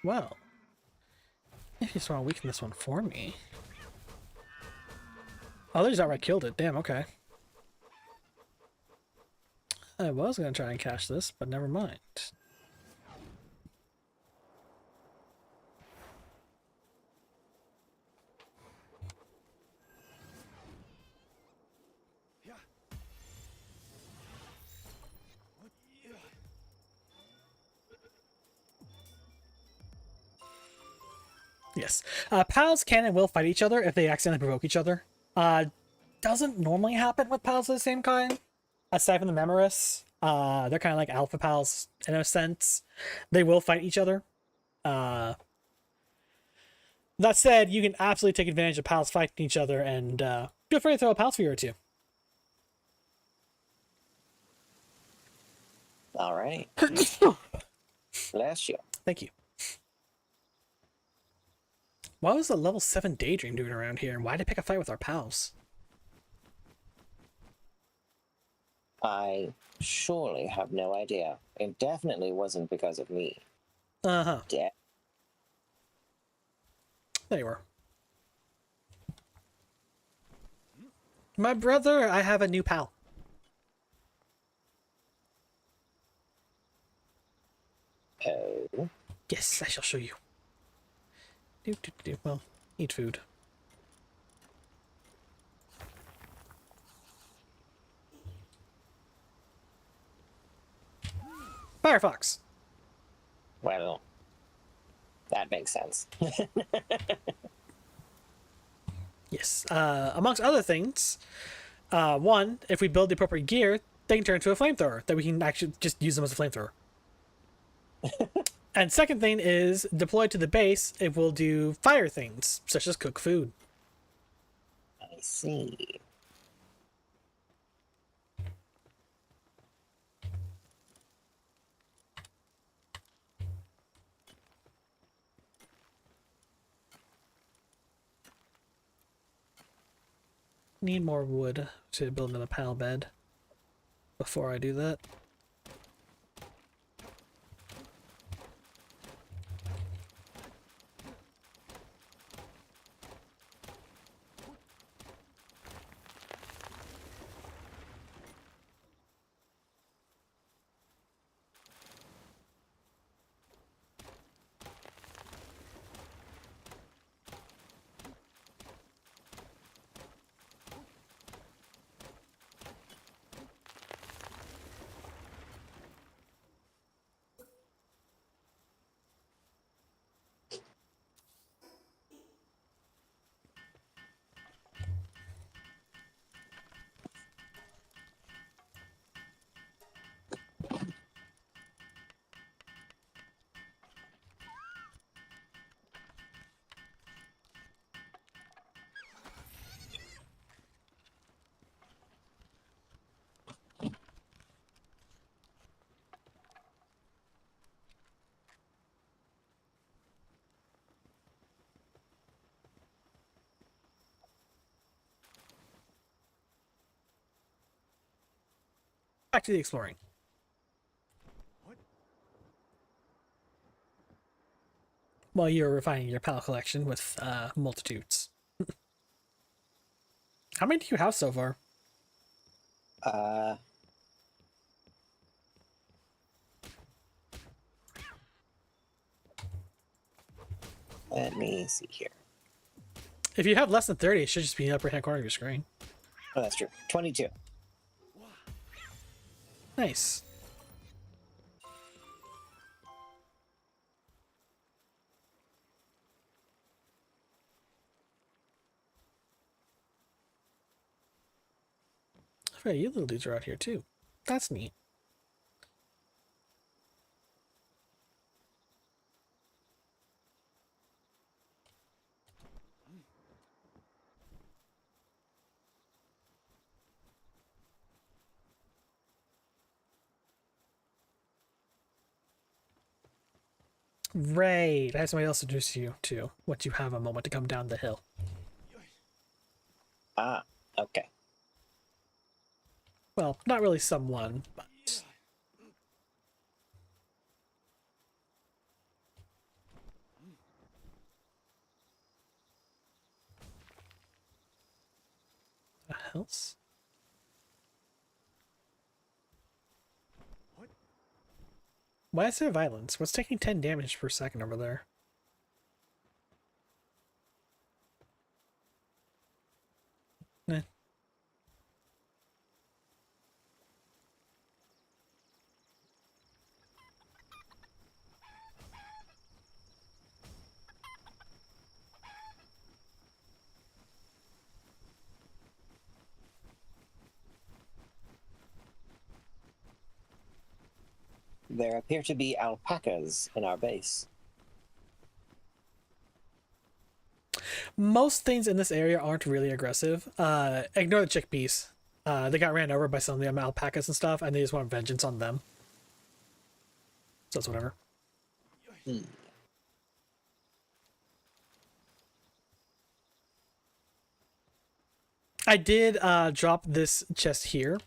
Well, if you just want to weaken this one for me. Oh, they just outright killed it. Damn, okay. I was going to try and catch this, but never mind. Yes. Pals can and will fight each other if they accidentally provoke each other. Doesn't normally happen with pals of the same kind. Aside from the Memorists. They're kind of like alpha pals in a sense. They will fight each other. That said, you can absolutely take advantage of pals fighting each other and feel free to throw a pal sphere or two. Alright. Bless you. Thank you. What was the level 7 Daydream doing around here, and why did it pick a fight with our pals? I surely have no idea. It definitely wasn't because of me. Uh-huh. Yeah. There you were. My brother, I have a new pal. Oh. Yes, I shall show you. Well, eat food. Firefox. Well, that makes sense. Yes. Amongst other things, one, if we build the appropriate gear, they can turn into a flamethrower that we can actually just use them as a flamethrower. And second thing is, deployed to the base, it will do fire things, such as cook food. I see. Need more wood to build another panel bed before I do that. Back to the exploring. While you're refining your palette collection with multitudes. How many do you have so far? Let me see here. If you have less than 30, it should just be in the upper hand corner of your screen. Oh, that's true. 22. Nice. Hey, you little dudes are out here too. That's neat. Right. I have somebody else to introduce you to once you have a moment to come down the hill. Ah, okay. Well, not really someone, but... What else? Why is there violence? What's taking 10 damage per second over there? Eh. There appear to be alpacas in our base. Most things in this area aren't really aggressive. Ignore the chickpeas. They got ran over by some of the alpacas and stuff, and they just want vengeance on them. So it's whatever. I did drop this chest here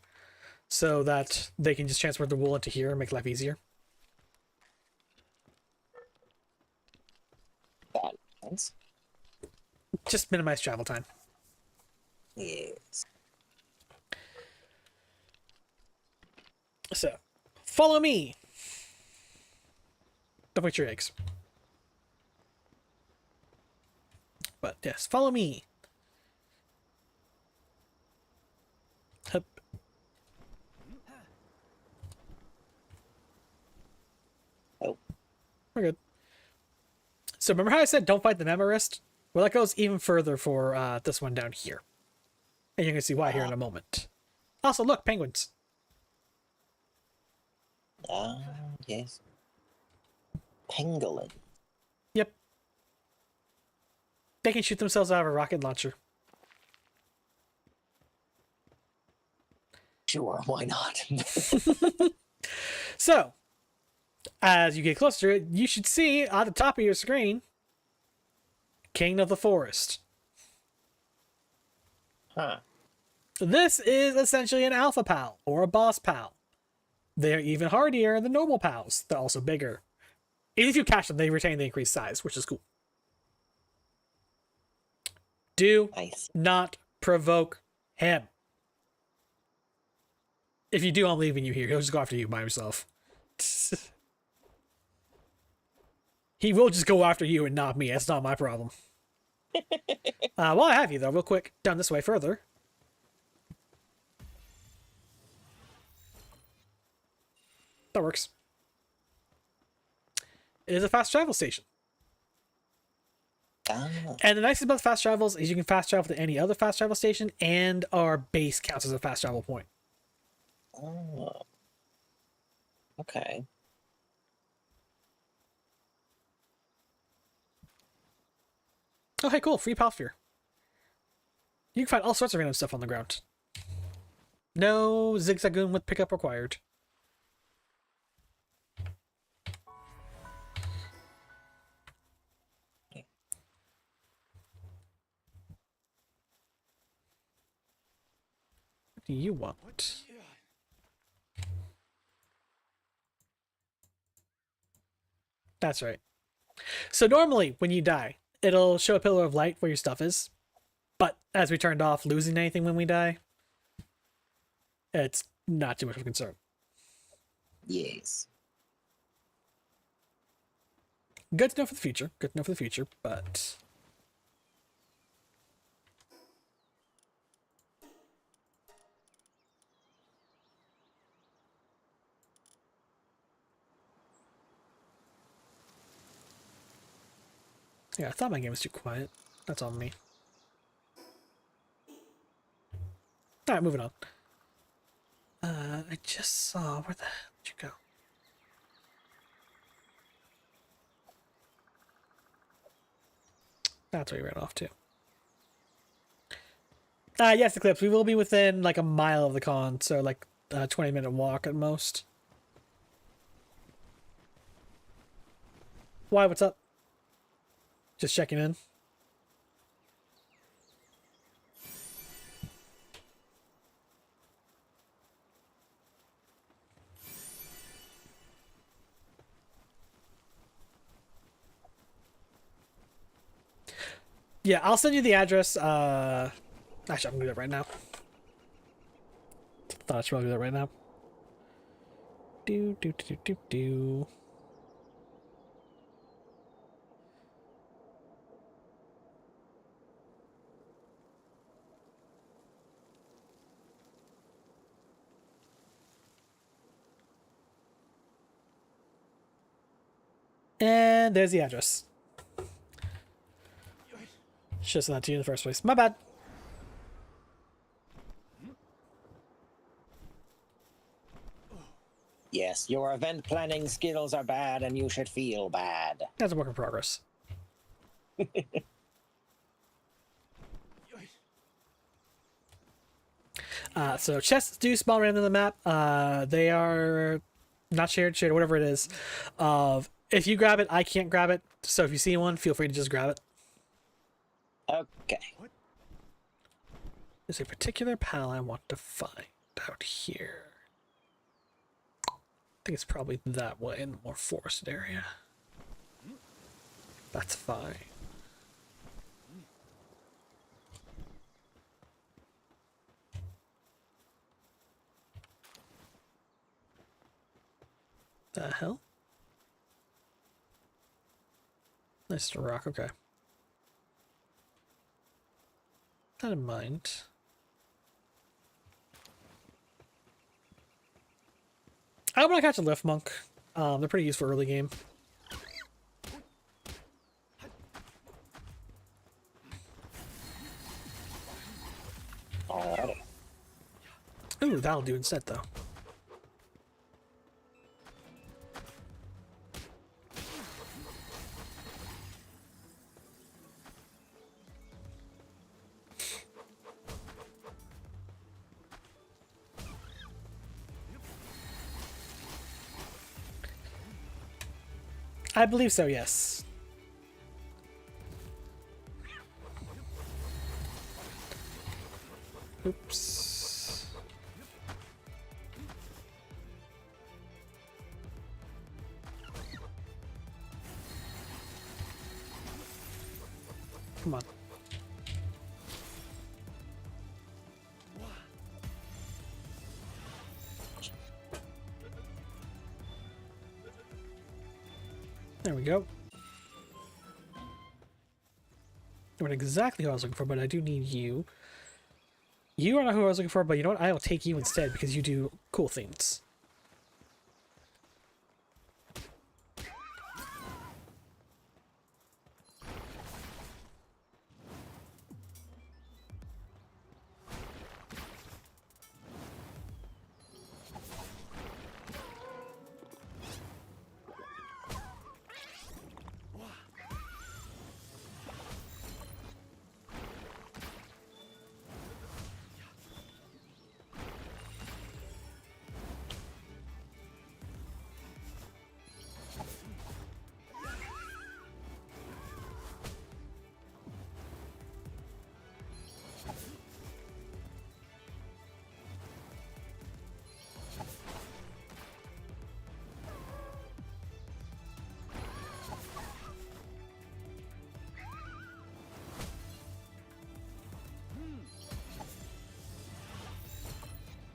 so that they can just transfer the wool into here and make life easier. That makes sense. Just minimize travel time. Yes. So, follow me. Don't wait your eggs. But yes, follow me. Hup. Oh. We're good. So remember how I said don't fight the Memorist? Well, that goes even further for this one down here. And you're going to see why here in a moment. Also, look, penguins. Ah, yes. Pangolin. Yep. They can shoot themselves out of a rocket launcher. Sure, why not? So, as you get closer to it, you should see at the top of your screen King of the Forest. Huh. This is essentially an alpha pal or a boss pal. They're even hardier than normal pals. They're also bigger. Even if you catch them, they retain the increased size, which is cool. Do Nice. not provoke him. If you do, I'm leaving you here. He'll just go after you by himself. He will just go after you and not me. That's not my problem. While I have you, though, real quick, down this way further. That works. It is a fast travel station. Ah, And the nice thing about fast travels is you can fast travel to any other fast travel station, and our base counts as a fast travel point. oh. Okay. Oh, hey, cool. Free Palsphere. You can find all sorts of random stuff on the ground. No zigzagoon with pickup required. What do you want? That's right. So normally, when you die, it'll show a pillar of light where your stuff is. But as we turned off losing anything when we die, it's not too much of a concern. Yes. Good to know for the future. Good to know for the future, but... Yeah, I thought my game was too quiet. That's on me. Alright, moving on. I just saw... Where the hell did you go? That's where you ran off to. Yes, Eclipse. We will be within like a mile of the con, so like a 20-minute walk at most. Why? What's up? Just checking in. Yeah, I'll send you the address. Actually, I'm gonna do that right now. Thought I should probably do that right now. Do. And there's the address. Should have sent that to you in the first place. My bad. Yes, your event planning skills are bad and you should feel bad. That's a work in progress. So chests do spawn random on the map. They are not shared, or whatever it is. If you grab it, I can't grab it. So if you see one, feel free to just grab it. Okay. There's a particular pal I want to find out here. I think it's probably that way in the more forested area. That's fine. The hell? Nice to rock, okay. Not in mind. I want to catch a lift monk. They're pretty useful early game. Alrighty. Ooh, that'll do instead though. I believe so, yes. Oops. Come on. There we go. Not exactly who I was looking for, but I do need you. You are not who I was looking for, but you know what? I'll take you instead because you do cool things.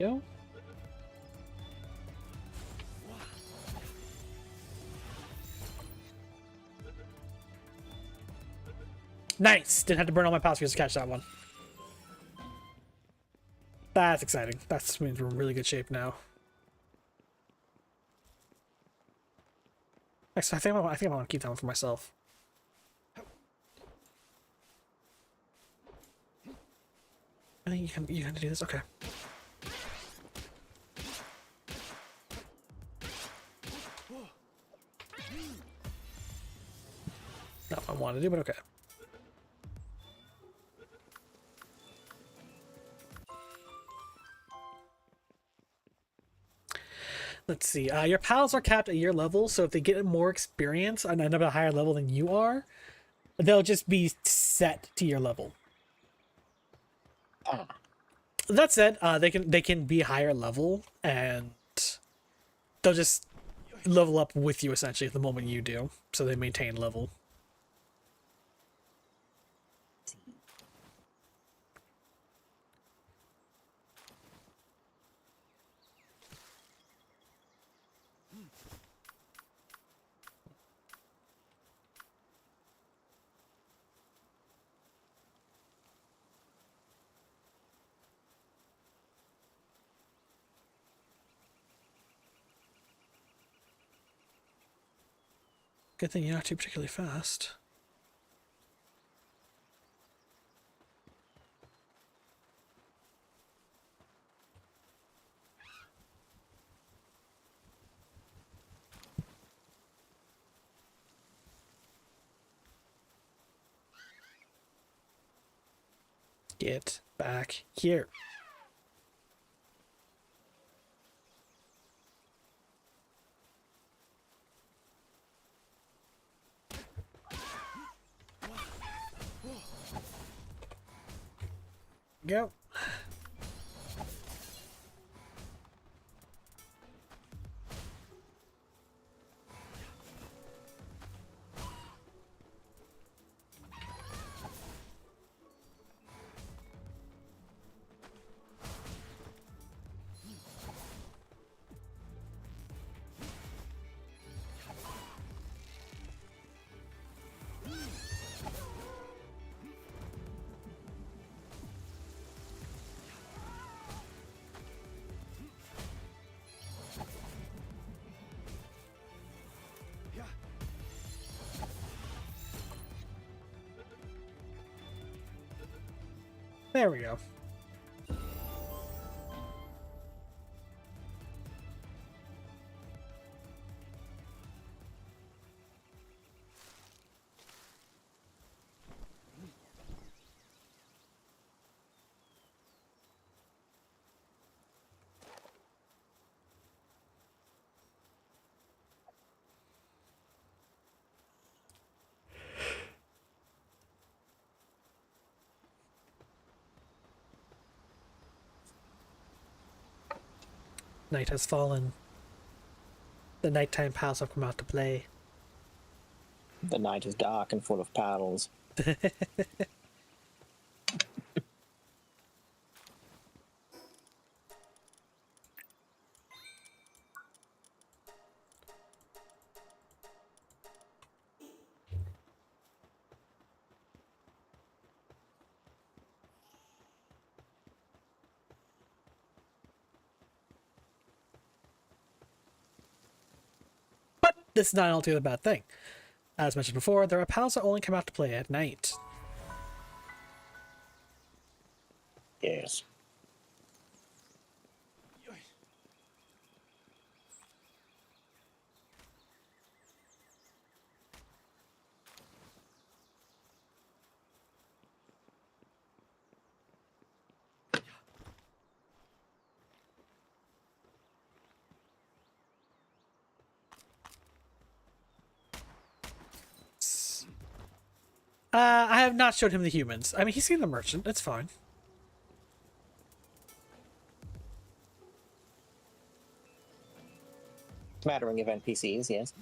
Go. Nice! Didn't have to burn all my power spheres to catch that one. That's exciting. That means we're in really good shape now. Actually, I think I want to keep that one for myself. I think you can do this. Okay. Not what I want to do, but okay. Let's see. Your pals are capped at your level, so if they get more experience and end up at a higher level than you are, they'll just be set to your level. That said, they can be higher level and they'll just level up with you essentially at the moment you do, so they maintain level. Good thing you're not too particularly fast. Get back here. Go. There we go. Night has fallen. The nighttime pals have come out to play. The night is dark and full of paddles. But this is not an altogether bad thing. As mentioned before, there are pals that only come out to play at night. Yes. I have not showed him the humans. I mean, he's seen the merchant. It's fine. Smattering of NPCs, yes.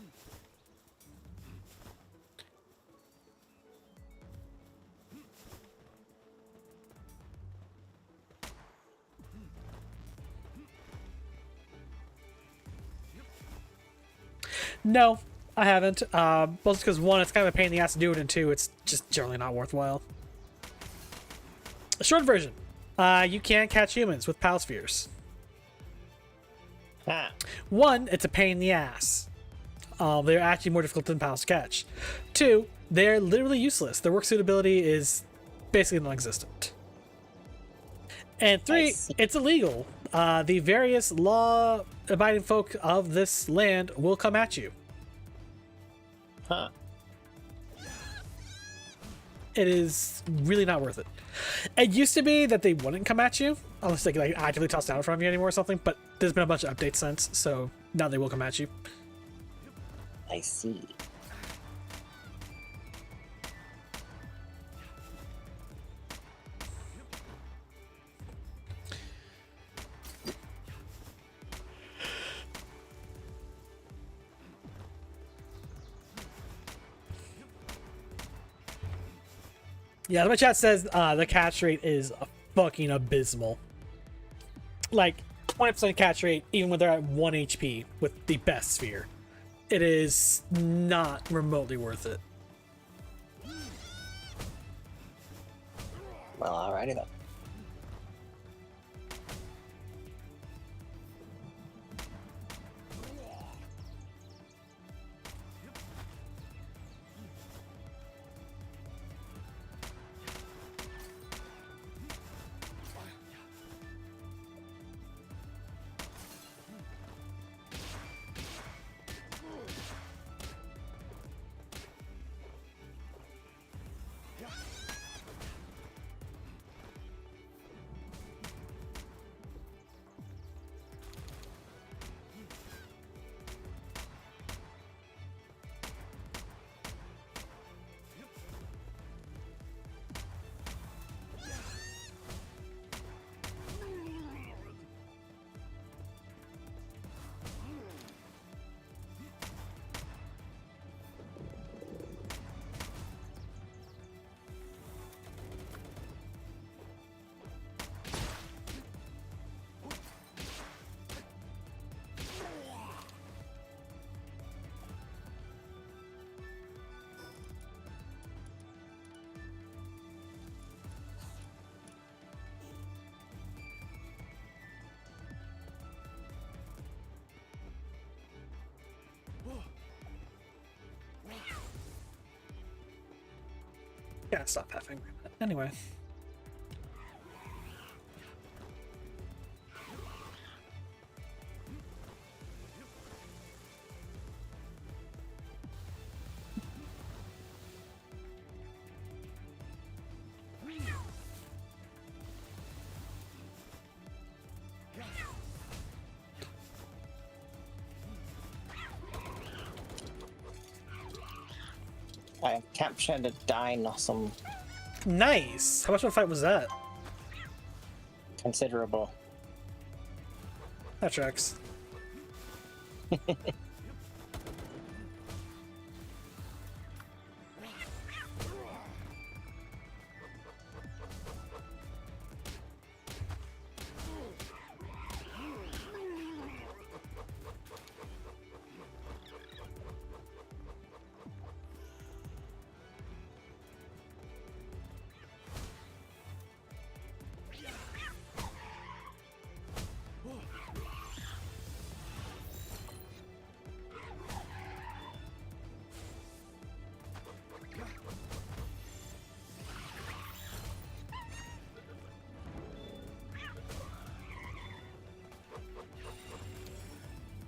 No, I haven't. Both because one, it's kind of a pain in the ass to do it, and two, it's just generally not worthwhile. A short version. You can catch humans with pal spheres. Ah. One, it's a pain in the ass. They're actually more difficult than pals to catch. Two, they're literally useless. Their work suitability is basically non-existent. And three, it's illegal. The various law-abiding folk of this land will come at you. Huh. It is really not worth it. It used to be that they wouldn't come at you unless they like actively toss down in front of you anymore or something, but there's been a bunch of updates since, so now they will come at you. I see. Yeah, my chat says the catch rate is fucking abysmal. Like 20% catch rate, even when they're at 1 HP with the best sphere. It is not remotely worth it. Well, alrighty then. Yeah, stop having. Anyway. I have captured a dinosaur. Nice! How much of a fight was that? Considerable. That tracks.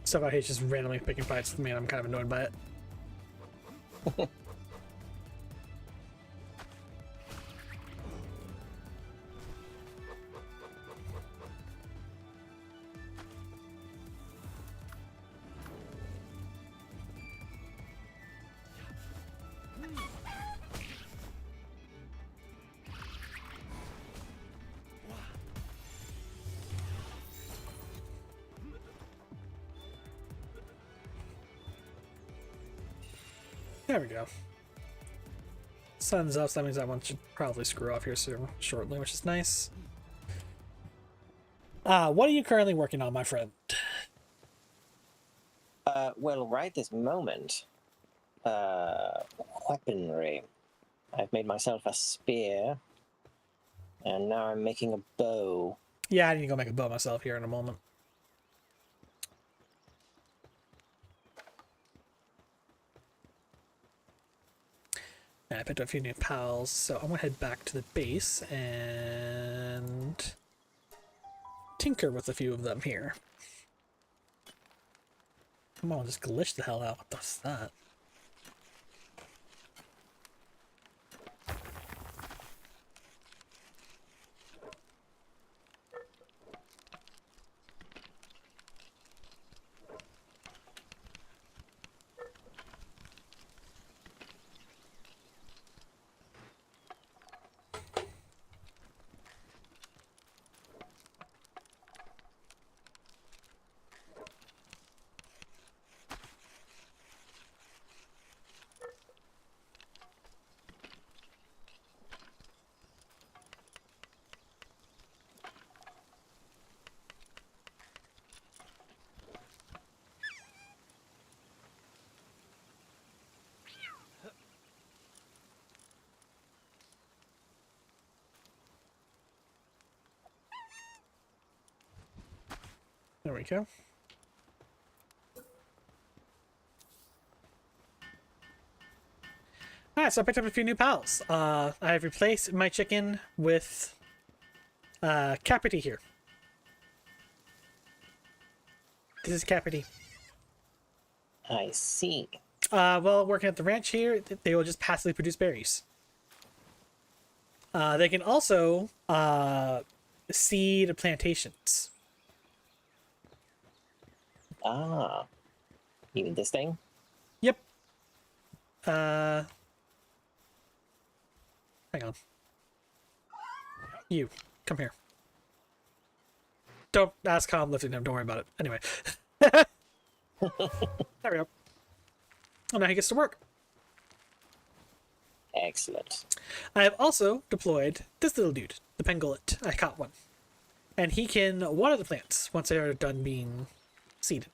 Stuff I hate just randomly picking fights with me, and I'm kind of annoyed by it. There we go. Sun's up, so that means that one should probably screw off here soon, shortly, which is nice. What are you currently working on, my friend? Well, right this moment, weaponry. I've made myself a spear, and now I'm making a bow. Yeah, I need to go make a bow myself here in a moment. And I picked up a few new pals, so I'm gonna head back to the base and tinker with a few of them here. Come on, just glitch the hell out. What the that? There we go. Alright, so I picked up a few new pals. I've replaced my chicken with Capity here. This is Capity. I see. Well, working at the ranch here, they will just passively produce berries. They can also seed plantations. Ah. You mean this thing? Yep. Hang on. You, come here. Don't ask how I'm lifting him, don't worry about it. Anyway. There we go. Oh, now he gets to work. Excellent. I have also deployed this little dude, the pangolin. I caught one. And he can water the plants once they are done being seeded.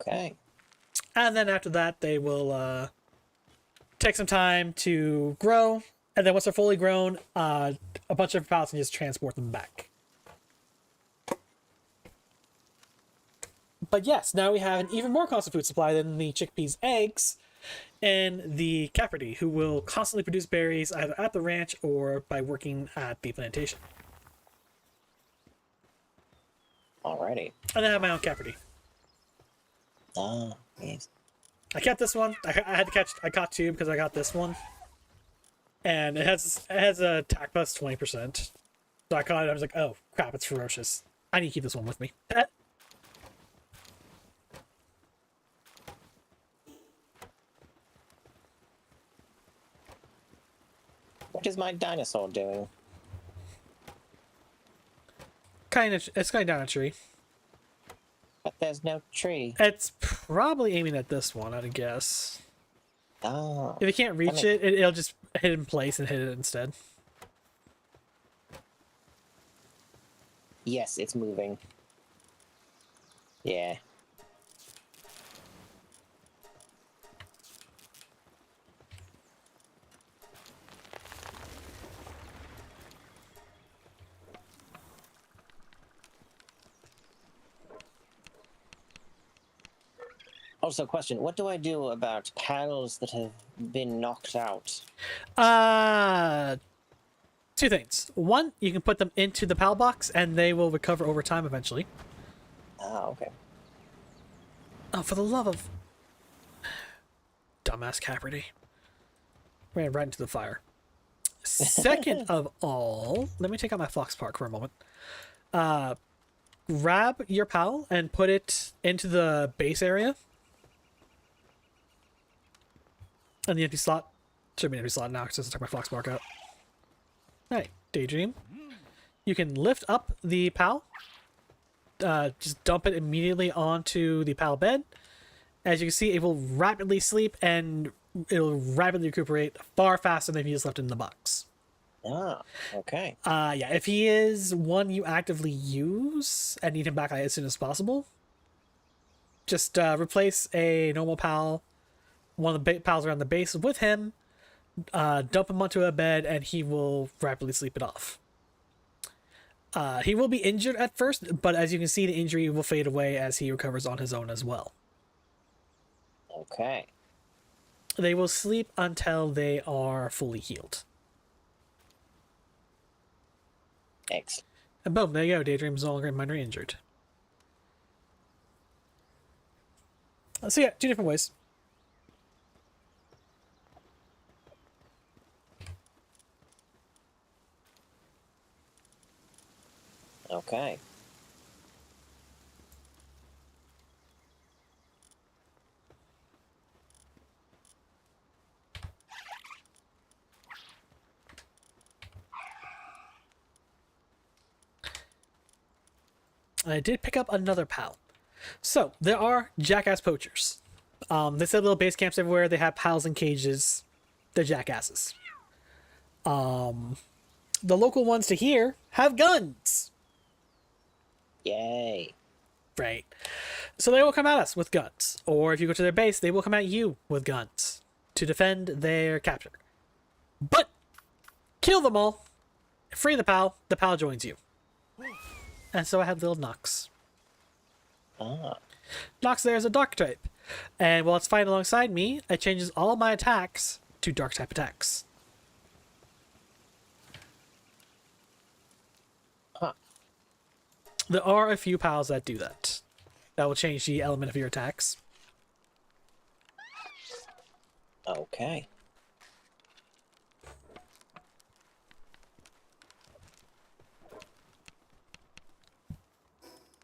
Okay. And then after that, they will take some time to grow. And then once they're fully grown, a bunch of pallets can just transport them back. But yes, now we have an even more constant food supply than the chickpeas' eggs and the Capricorn, who will constantly produce berries either at the ranch or by working at the plantation. Alrighty. And I have my own Capricorn. Ah, yes. I kept this one. I caught two because I got this one, and it has a attack plus 20%. So I caught it. I was like, oh crap, it's ferocious. I need to keep this one with me. What is my dinosaur doing? It's kind of down a tree. But there's no tree. It's probably aiming at this one, I'd guess. Oh. If you can't reach it'll just hit in place and hit it instead. Yes, it's moving. Yeah. Also, question, what do I do about pals that have been knocked out? Two things. One, you can put them into the PAL box and they will recover over time eventually. Oh, okay. Oh, for the love of... Dumbass Caperty. Ran right into the fire. Second of all, let me take out my Fox Park for a moment. Grab your PAL and put it into the base area. And the empty slot. Should be an empty slot now, because I took my Fox Park out. Hey, Daydream. You can lift up the PAL. Just dump it immediately onto the PAL bed. As you can see, it will rapidly sleep and it'll rapidly recuperate far faster than if he just left it in the box. Ah, okay. Yeah, if he is one you actively use and need him back as soon as possible, just replace a normal PAL, one of the PALs around the base with him, dump him onto a bed, and he will rapidly sleep it off. He will be injured at first, but as you can see, the injury will fade away as he recovers on his own as well. Okay. They will sleep until they are fully healed. Excellent. And boom, there you go. Daydream's no longer minor injured. So yeah, two different ways. Okay. I did pick up another PAL. So, there are jackass poachers. They set little base camps everywhere. They have PALs in cages. They're jackasses. The local ones to here have guns. Yay. Right. So they will come at us with guns. Or if you go to their base, they will come at you with guns to defend their capture. But kill them all. Free the PAL joins you. And so I have little Nox. Ah. Nox there is a dark type. And while it's fighting alongside me, it changes all my attacks to dark type attacks. Huh. There are a few PALs that do that. That will change the element of your attacks. Okay.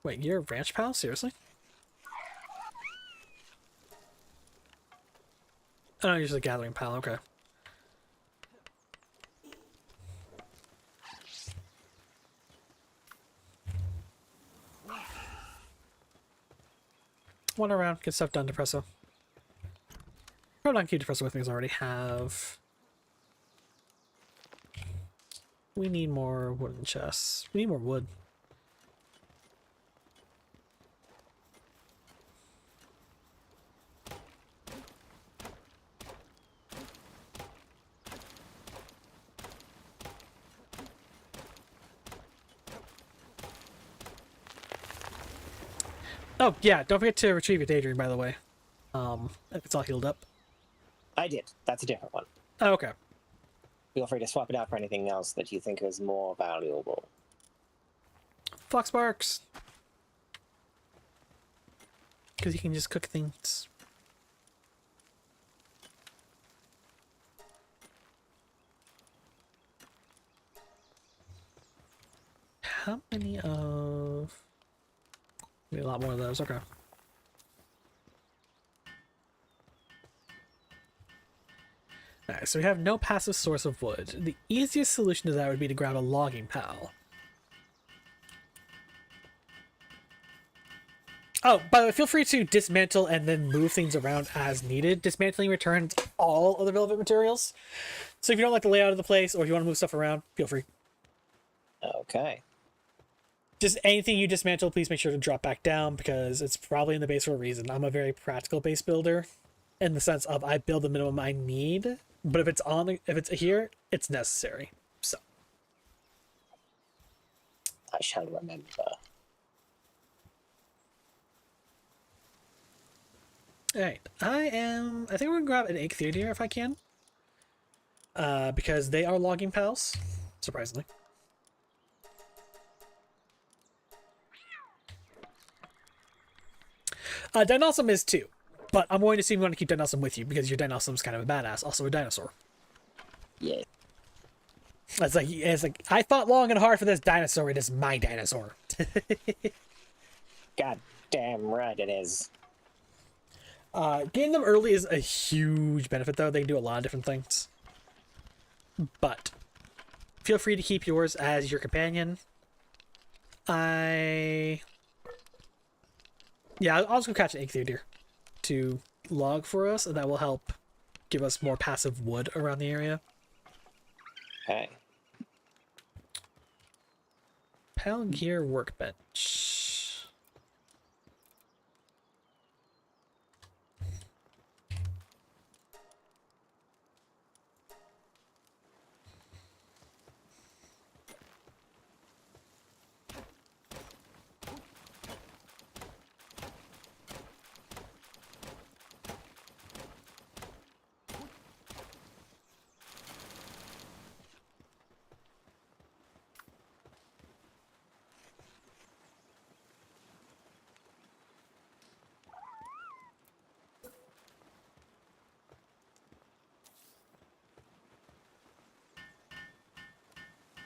Wait, you're a ranch PAL? Seriously? Oh, you're just a gathering PAL, okay. One around, get stuff done, Depresso. Probably not keep Depresso with me because I already have. We need more wooden chests. We need more wood. Oh, yeah, don't forget to retrieve your Daydream, by the way. It's all healed up. I did. That's a different one. Oh, okay. Feel free to swap it out for anything else that you think is more valuable. Fox Barks. Because you can just cook things. How many of... Need a lot more of those, okay. Alright, so we have no passive source of wood. The easiest solution to that would be to grab a logging PAL. Oh, by the way, feel free to dismantle and then move things around as needed. Dismantling returns all of the relevant materials. So if you don't like the layout of the place or if you want to move stuff around, feel free. Okay. Just anything you dismantle, please make sure to drop back down because it's probably in the base for a reason. I'm a very practical base builder in the sense of I build the minimum I need, but if it's here, it's necessary. So I shall remember. Alright, I think we're gonna grab an egg theater if I can. Because they are logging pals, surprisingly. Dinossum is too, but I'm going to assume you want to keep Dinossum with you because your Dinossum's kind of a badass, also a dinosaur. Yeah. It's like I fought long and hard for this dinosaur. It is my dinosaur. God damn right it is. Getting them early is a huge benefit, though. They can do a lot of different things. But feel free to keep yours as your companion. Yeah, I'll just go catch an egg theater to log for us, and that will help give us more passive wood around the area. Okay. Palgear workbench.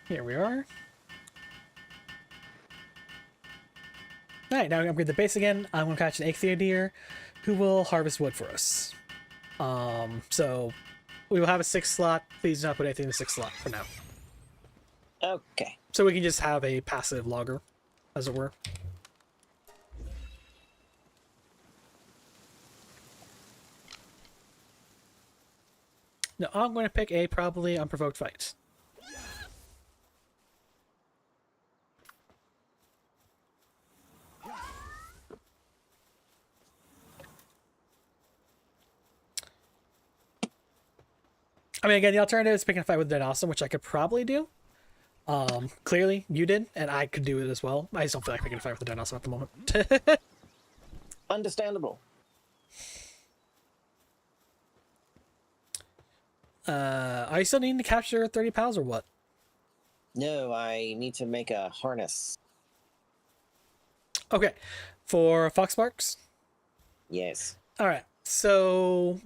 Here we are. Alright, now we upgrade the base again. I'm going to catch an Ichthyodeer who will harvest wood for us. So we will have a 6th slot. Please do not put anything in the 6th slot for now. Okay. So we can just have a passive logger, as it were. No, I'm going to pick a probably unprovoked fight. I mean, again, the alternative is picking a fight with Dinossum, which I could probably do. Clearly, you did, and I could do it as well. I just don't feel like picking a fight with the Dinossum at the moment. Understandable. Are you still needing to capture 30 pals or what? No, I need to make a harness. Okay, for Foxmarks? Yes. Alright, so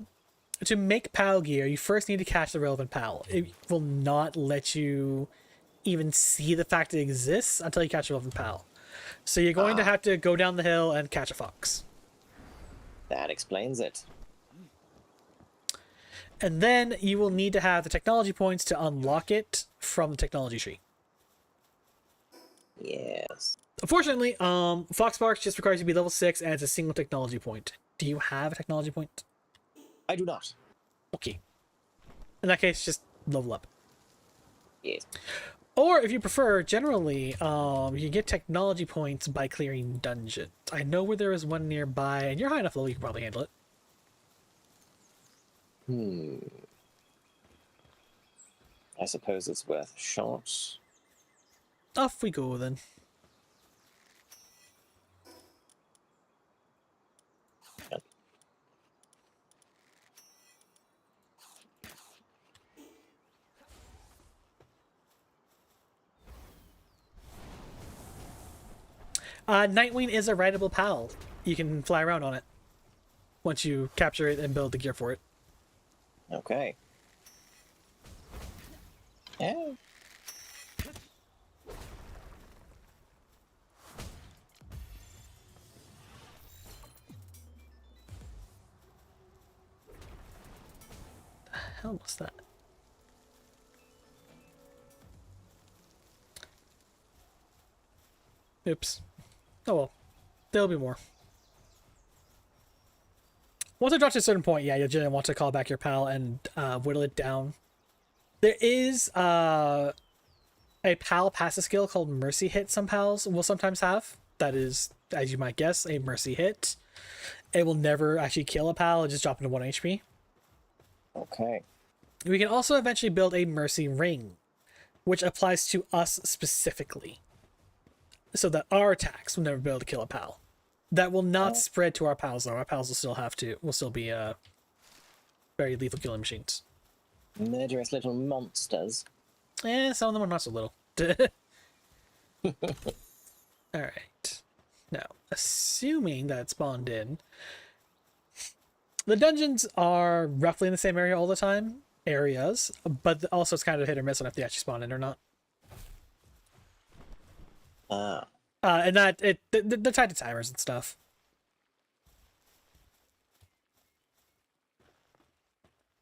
to make pal gear, you first need to catch the relevant pal. It will not let you even see the fact it exists until you catch a relevant pal. So you're going to have to go down the hill and catch a fox. That explains it. And then you will need to have the technology points to unlock it from the technology tree. Yes. Unfortunately, Foxmarks just requires you to be level 6 and it's a single technology point. Do you have a technology point? I do not. Okay. In that case, just level up. Yes. Or if you prefer, generally, you get technology points by clearing dungeons. I know where there is one nearby, and you're high enough level, you can probably handle it. I suppose it's worth a shot. Off we go then. Nightwing is a rideable pal. You can fly around on it once you capture it and build the gear for it. Okay. Yeah. The hell was that? Oops. Oh well. There'll be more. Once it drops to a certain point, yeah, you'll generally want to call back your pal and whittle it down. There is a pal passive skill called Mercy Hit some pals will sometimes have. That is, as you might guess, a Mercy Hit. It will never actually kill a pal, it'll just drop into 1 HP. Okay. We can also eventually build a Mercy Ring, which applies to us specifically. So that our attacks will never be able to kill a pal. That will not spread to our pals, though. Our pals will still be very lethal killing machines. Murderous little monsters. Some of them are not so little. Alright. Now, assuming that it spawned in, the dungeons are roughly in the same area all the time. Areas. But also it's kind of hit or miss on if they actually spawn in or not. And that they're tied to timers and stuff.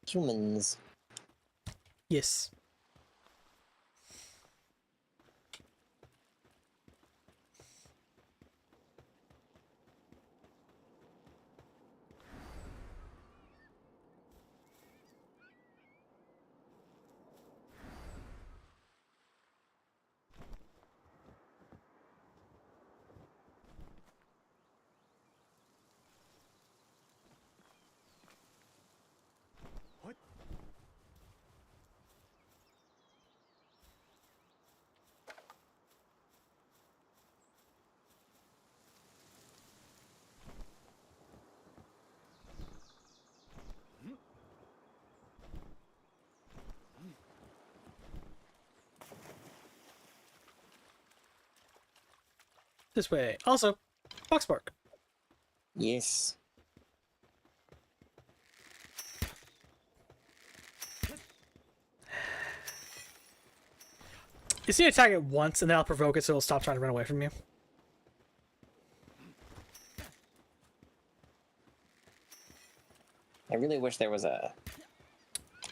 Humans. Yes. This way. Also, Foxpark. Yes. You see, attack it once, and then I'll provoke it so it'll stop trying to run away from you. I really wish there was a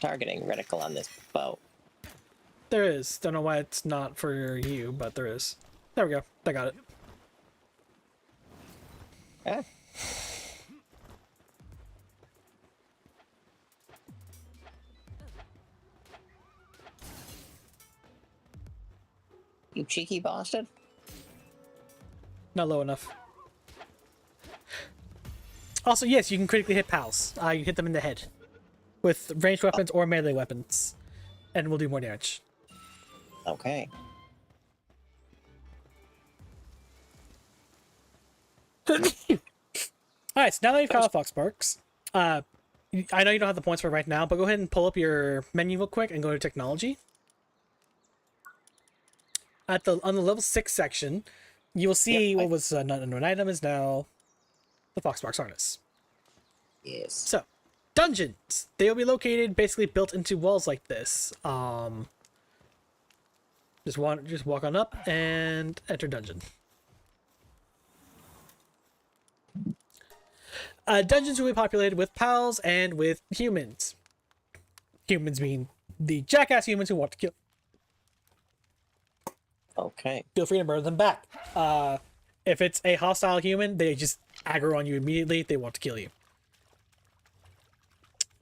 targeting reticle on this bow. There is. Don't know why it's not for you, but there is. There we go. I got it. Ah. You cheeky bastard. Not low enough. Also, yes, you can critically hit pals. You hit them in the head with ranged weapons or melee weapons, and will do more damage. Okay. Alright, so now that you've caught Foxparks, I know you don't have the points for it right now, but go ahead and pull up your menu real quick and go to technology. On the level 6 section, you will see what was not an item is now the Foxparks harness. Yes. So, dungeons. They will be located basically built into walls like this. Just walk on up and enter dungeon. Dungeons will be populated with pals and with humans. Humans being the jackass humans who want to kill. Okay. Feel free to murder them back. If it's a hostile human, they just aggro on you immediately. They want to kill you.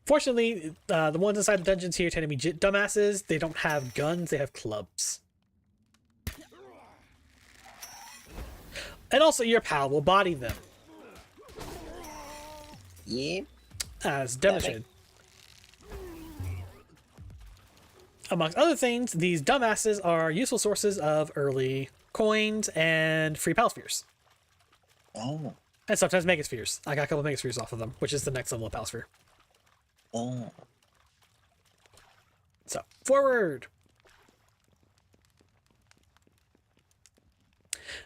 Fortunately, the ones inside the dungeons here tend to be dumbasses. They don't have guns, they have clubs. And also, your pal will body them. Yep. As demonstrated. Amongst other things, these dumbasses are useful sources of early coins and free pal spheres. Oh. And sometimes megaspheres. I got a couple megaspheres off of them, which is the next level of pal sphere. Oh. So, forward!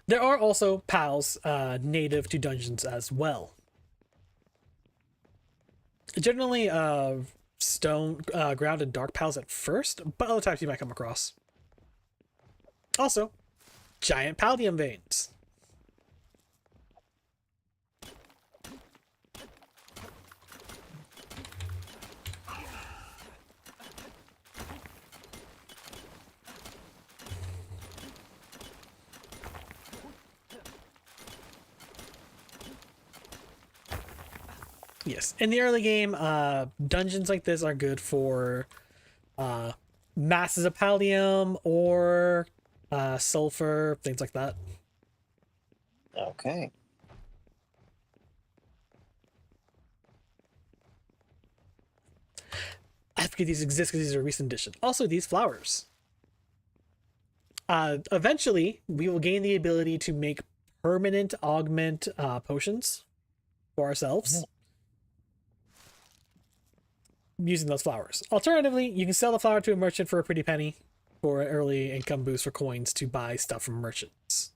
There are also pals native to dungeons as well. Generally, stone, ground, and dark pals at first, but other times you might come across. Also, giant paldium veins. Yes, in the early game, dungeons like this are good for masses of pallium or sulfur, things like that. Okay. I forget these exist because these are a recent addition. Also, these flowers. Eventually, we will gain the ability to make permanent augment potions for ourselves using those flowers. Alternatively, you can sell the flower to a merchant for a pretty penny for an early income boost for coins to buy stuff from merchants.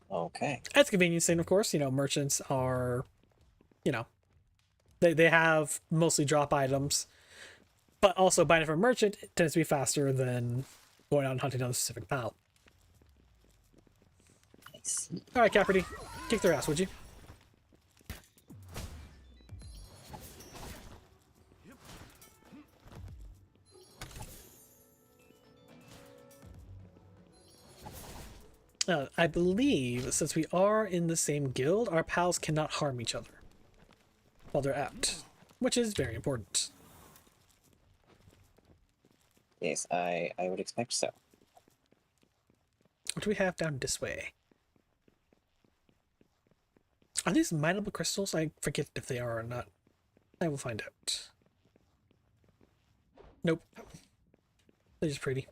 Okay. That's a convenience thing, of course. You know, merchants are, you know, they have mostly drop items, but also buying it from a merchant tends to be faster than going out and hunting down a specific pal. I see. All right, Caperty, kick their ass, would you? I believe since we are in the same guild, our pals cannot harm each other while they're out, which is very important. Yes, I would expect so. What do we have down this way? Are these mineable crystals? I forget if they are or not. I will find out. Nope. They're just pretty.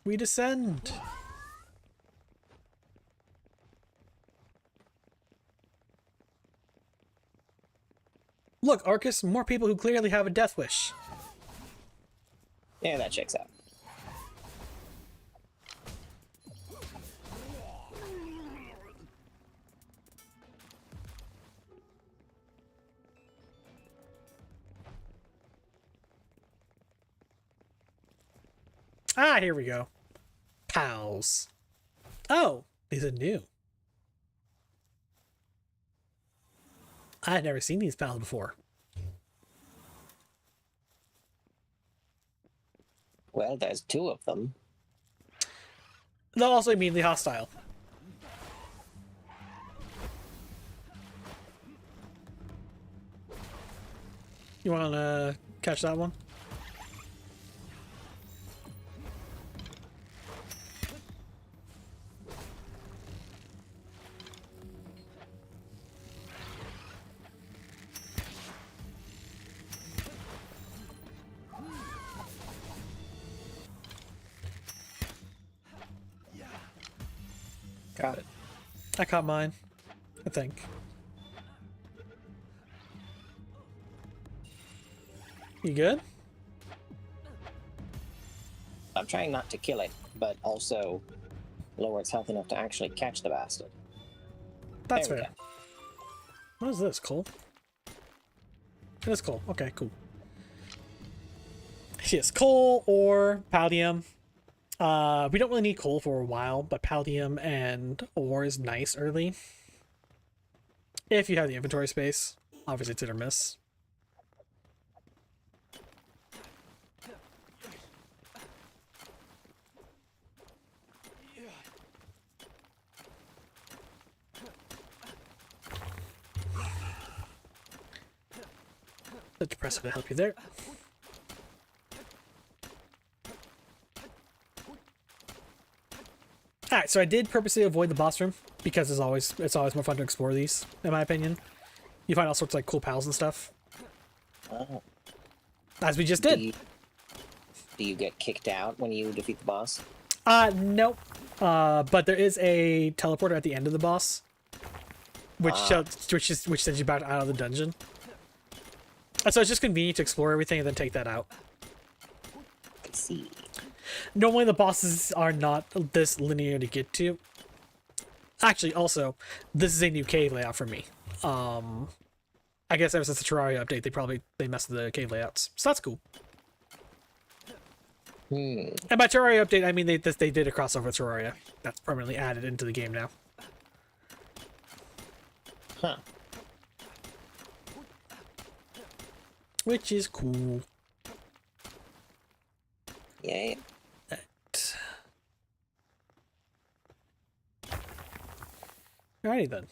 We descend. Look, Arcus, more people who clearly have a death wish. Yeah, that checks out. Ah, here we go. Pals. Oh, these are new. I had never seen these pals before. Well, there's two of them. They'll also immediately hostile. You want to catch that one? Got it. I caught mine, I think. You good? I'm trying not to kill it, but also lower its health enough to actually catch the bastard. That's There we fair. What is this, coal? It is coal. Okay, cool. Yes, coal or palladium. We don't really need coal for a while, but palladium and ore is nice early. If you have the inventory space. Obviously it's hit or miss. Let's press it to help you there. Alright, so I did purposely avoid the boss room because it's always more fun to explore these, in my opinion. You find all sorts of like cool pals and stuff. Oh. As we just Do did. do you get kicked out when you defeat the boss? Nope. But there is a teleporter at the end of the boss, which sends you back out of the dungeon. And so it's just convenient to explore everything and then take that out. I see. Normally the bosses are not this linear to get to. Actually, also, this is a new cave layout for me. I guess ever since the Terraria update, they messed with the cave layouts, so that's cool. And by Terraria update, I mean they did a crossover with Terraria. That's permanently added into the game now. Huh. Which is cool. Yeah. Right. Alrighty then.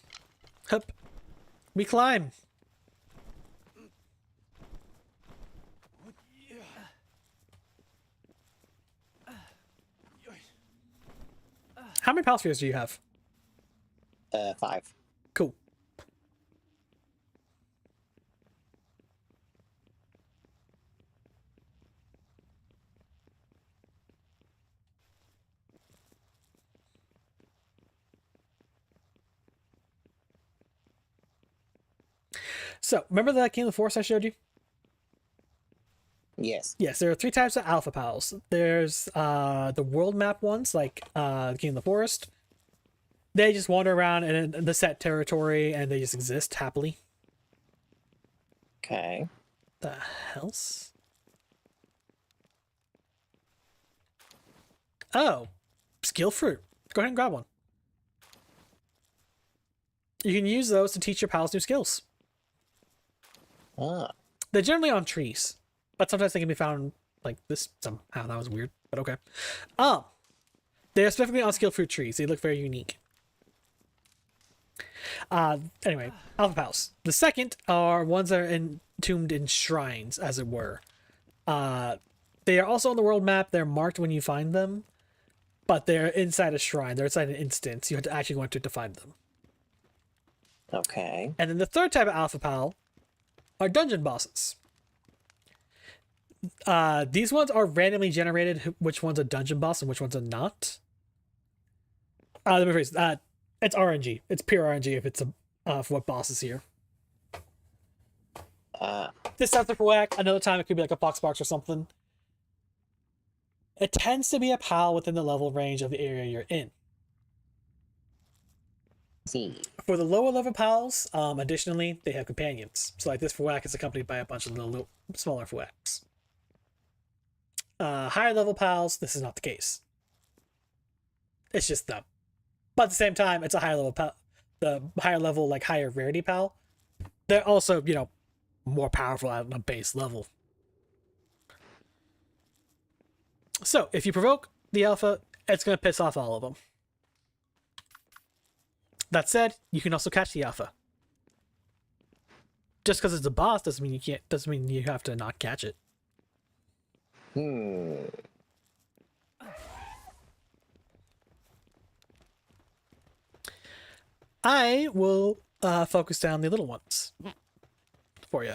Hup. We climb. How many pal spheres do you have? 5. Cool. So, remember that King of the Forest I showed you? Yes. Yes, there are 3 types of alpha pals. There's the world map ones, like King of the Forest. They just wander around in the set territory and they just exist happily. Okay. The hell's? Oh, skill fruit. Go ahead and grab one. You can use those to teach your pals new skills. Ah. They're generally on trees, but sometimes they can be found like this somehow. That was weird, but okay. They're specifically on skill fruit trees. They look very unique. Anyway, alpha pals. The second are ones that are entombed in shrines, as it were. They are also on the world map. They're marked when you find them, but they're inside a shrine. They're inside an instance. You have to actually go into it to find them. Okay. And then the third type of alpha pal are dungeon bosses. These ones are randomly generated, which one's a dungeon boss and which one's a not. Let me rephrase. It's RNG. It's pure RNG if it's for what boss is here. This sounds like a whack. Another time it could be like a Foxbox or something. It tends to be a pal within the level range of the area you're in. See. For the lower level pals, additionally, they have companions. So like this Fwhack is accompanied by a bunch of little smaller Fwhacks. Higher level pals, this is not the case. It's just them. But at the same time, it's a higher level pal. The higher level, like higher rarity pal, they're also, you know, more powerful at a base level. So if you provoke the alpha, it's going to piss off all of them. That said, you can also catch the alpha. Just because it's a boss doesn't mean you can't. Doesn't mean you have to not catch it. I will focus down the little ones for you.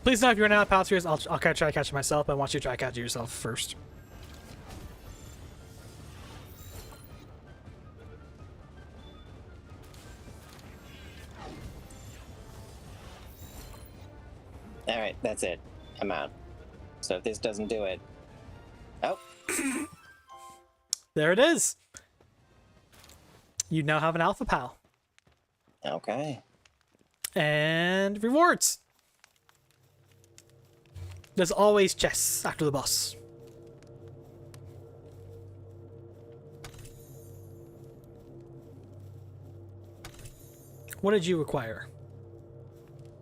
Please know if you're not pal spheres, I'll try to catch it myself, but I want you to try to catch it yourself first. Alright, that's it. I'm out. So if this doesn't do it... Oh! There it is! You now have an alpha pal. Okay. And rewards! There's always chests after the boss. What did you require?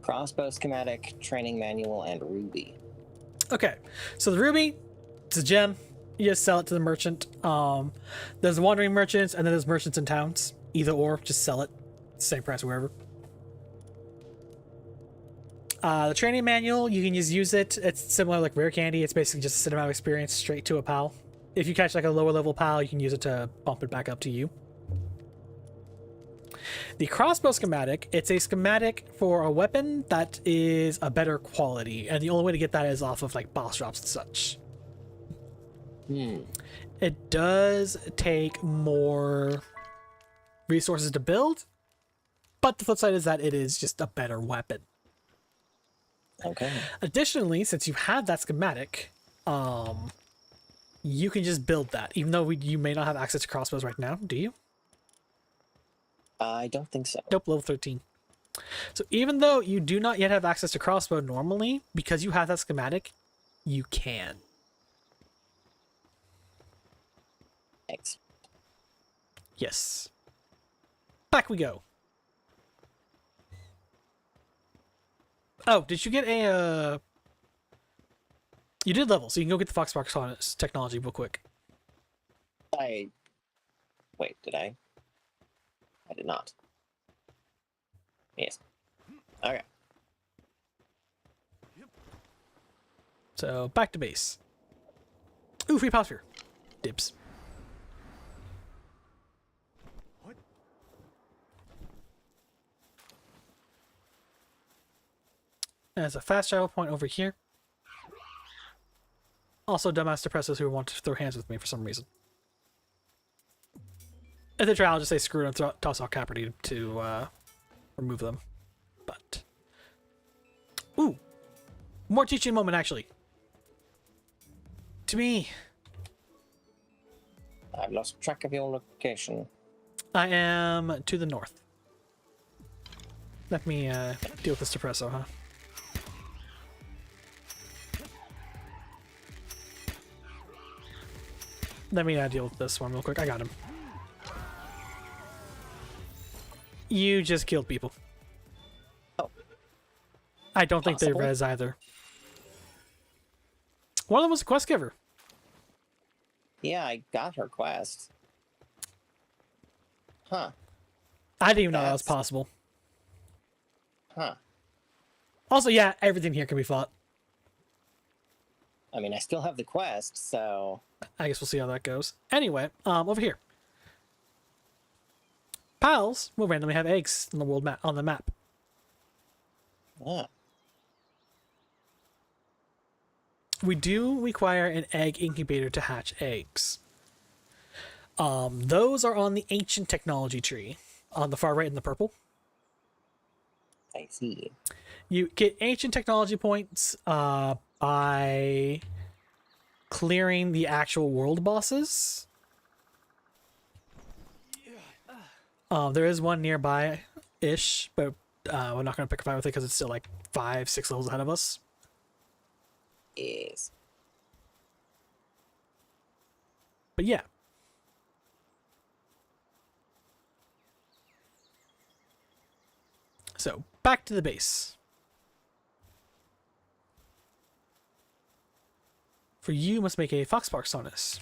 Crossbow schematic, training manual, and ruby. Okay, so the ruby, it's a gem. You just sell it to the merchant. There's wandering merchants, and then there's merchants in towns. Either or, just sell it. Same price wherever. The training manual, you can just use it. It's similar like rare candy. It's basically just a cinematic experience straight to a pal. If you catch like a lower level pal, you can use it to bump it back up to you. The crossbow schematic, it's a schematic for a weapon that is a better quality, and the only way to get that is off of like boss drops and such. It does take more resources to build, but the flip side is that it is just a better weapon. Okay. Additionally, since you have that schematic, you can just build that, even though you may not have access to crossbows right now. Do you? I don't think so. Nope, level 13. So even though you do not yet have access to crossbow normally, because you have that schematic, you can. Thanks. Yes. Back we go. Oh, did you get a You did level, so you can go get the Foxbox on its technology real quick. Wait, did I? I did not. Yes. Okay. So back to base. Ooh, free power sphere. Dibs. What? There's a fast travel point over here. Also, dumbass depressors who want to throw hands with me for some reason. If they try, I'll just say screw it and toss out Caperty to remove them. But ooh, more teaching moment actually. To me, I've lost track of your location. I am to the north. Let me deal with this depresso, huh? Let me deal with this one real quick. I got him. You just killed people. Oh. I don't think they Possibly. res either. One of them was a quest giver. Yeah, I got her quest. Huh. I didn't even know that was That's- possible. Huh. Also, yeah, everything here can be fought. I mean, I still have the quest, so... I guess we'll see how that goes. Anyway, over here. Pals will randomly have eggs on the world map on the map. Ah. We do require an egg incubator to hatch eggs. Those are on the ancient technology tree on the far right in the purple. I see. You get ancient technology points by clearing the actual world bosses. There is one nearby-ish, but we're not going to pick a fight with it because it's still like 5-6 levels ahead of us. Yes. But yeah. So, back to the base. For you, must make a Foxpark Sonus.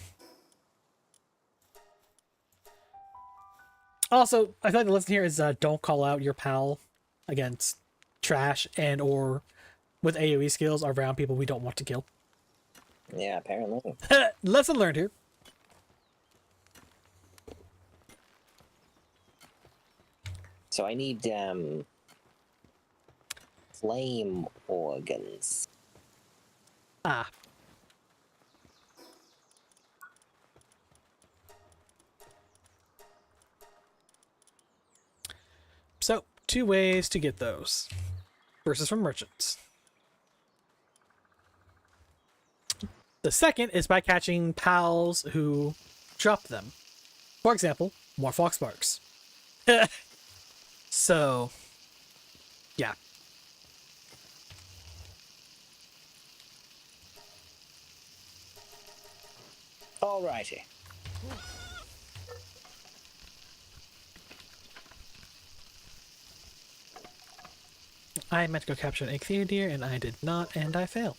Also, I thought the lesson here is don't call out your pal against trash and or with AoE skills around people we don't want to kill. Yeah, apparently. Lesson learned here. So I need, flame organs. Ah. So, 2 ways to get those. Versus from merchants. The second is by catching pals who drop them. For example, more Foxparks. So, yeah. Alrighty. I meant to go capture an Ichthyodeer, and I did not, and I failed.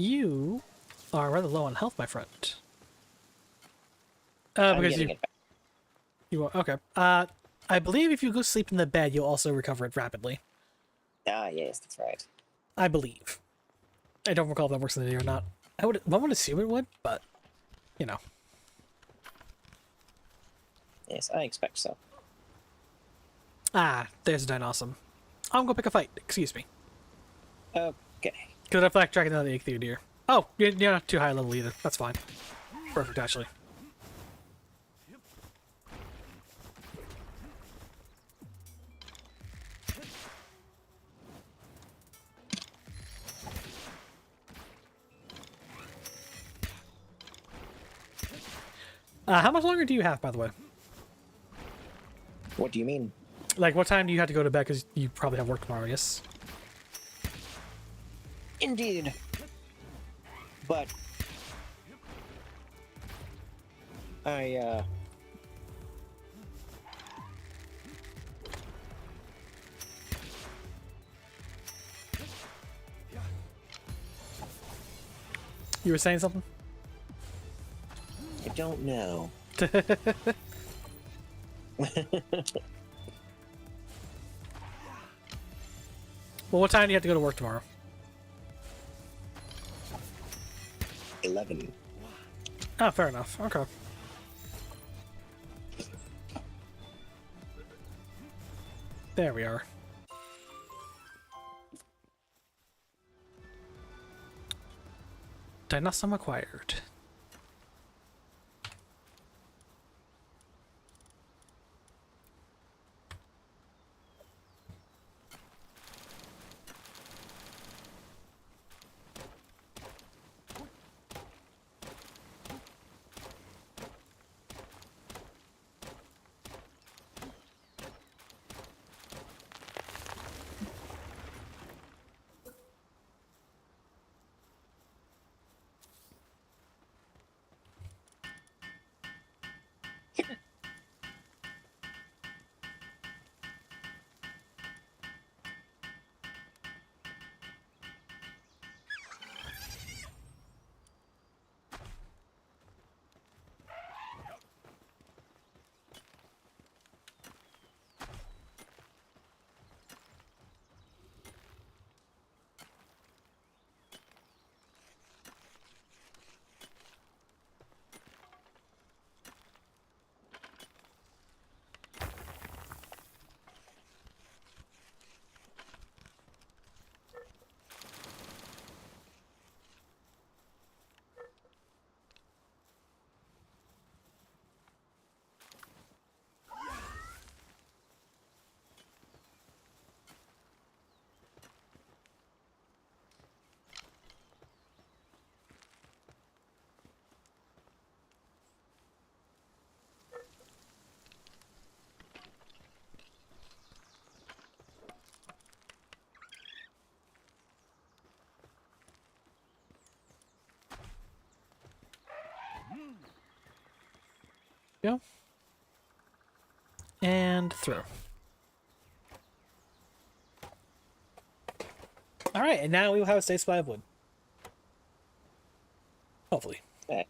You are rather low on health, my friend. I'm Because getting it back. you are okay. I believe if you go sleep in the bed, you'll also recover it rapidly. Ah, yes, that's right. I believe. I don't recall if that works in the day or not. I would assume it would, but you know. Yes, I expect so. Ah, there's a Dinosaur. I'm gonna pick a fight. Excuse me. Okay. Because I feel like tracking down the Ichthyodeer. Oh, you're not too high level either. That's fine. Perfect, actually. How much longer do you have, by the way? What do you mean? Like, what time do you have to go to bed? Because you probably have work tomorrow, yes? Indeed. But I You were saying something? don't know. Well, what time do you have to go to work tomorrow? 11. Oh, fair enough. Okay. There we are. Dinosaur acquired. Go. And throw. Alright, and now we will have a safe supply of wood. Hopefully. Eh,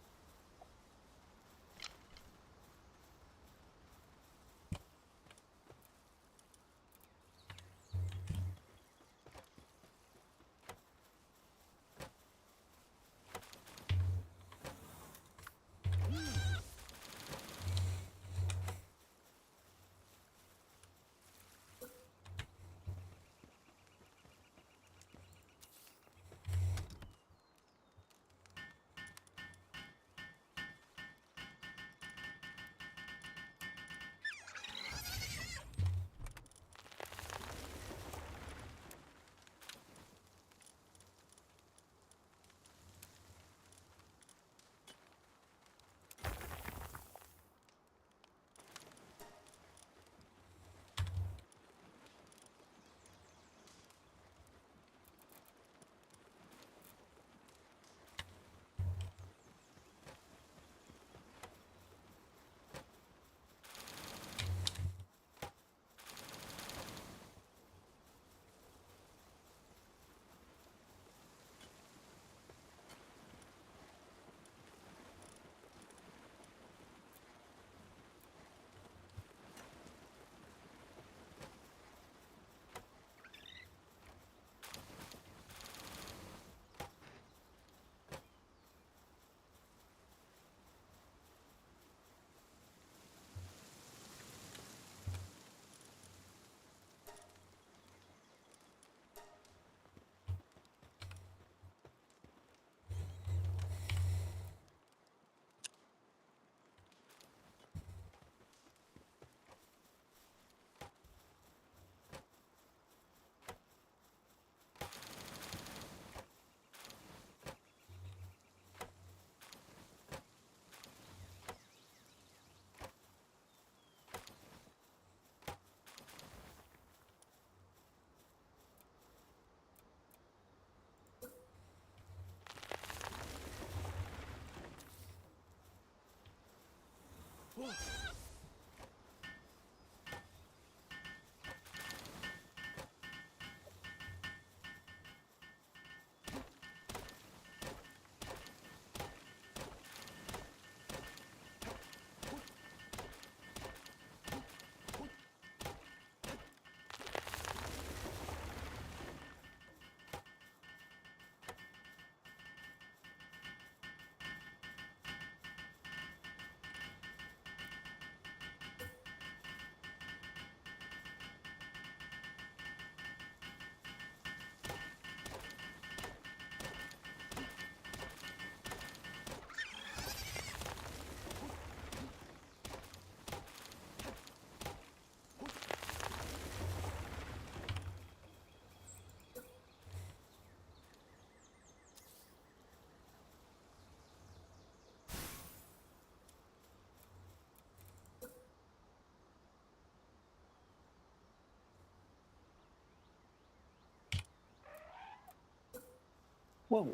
Whoa.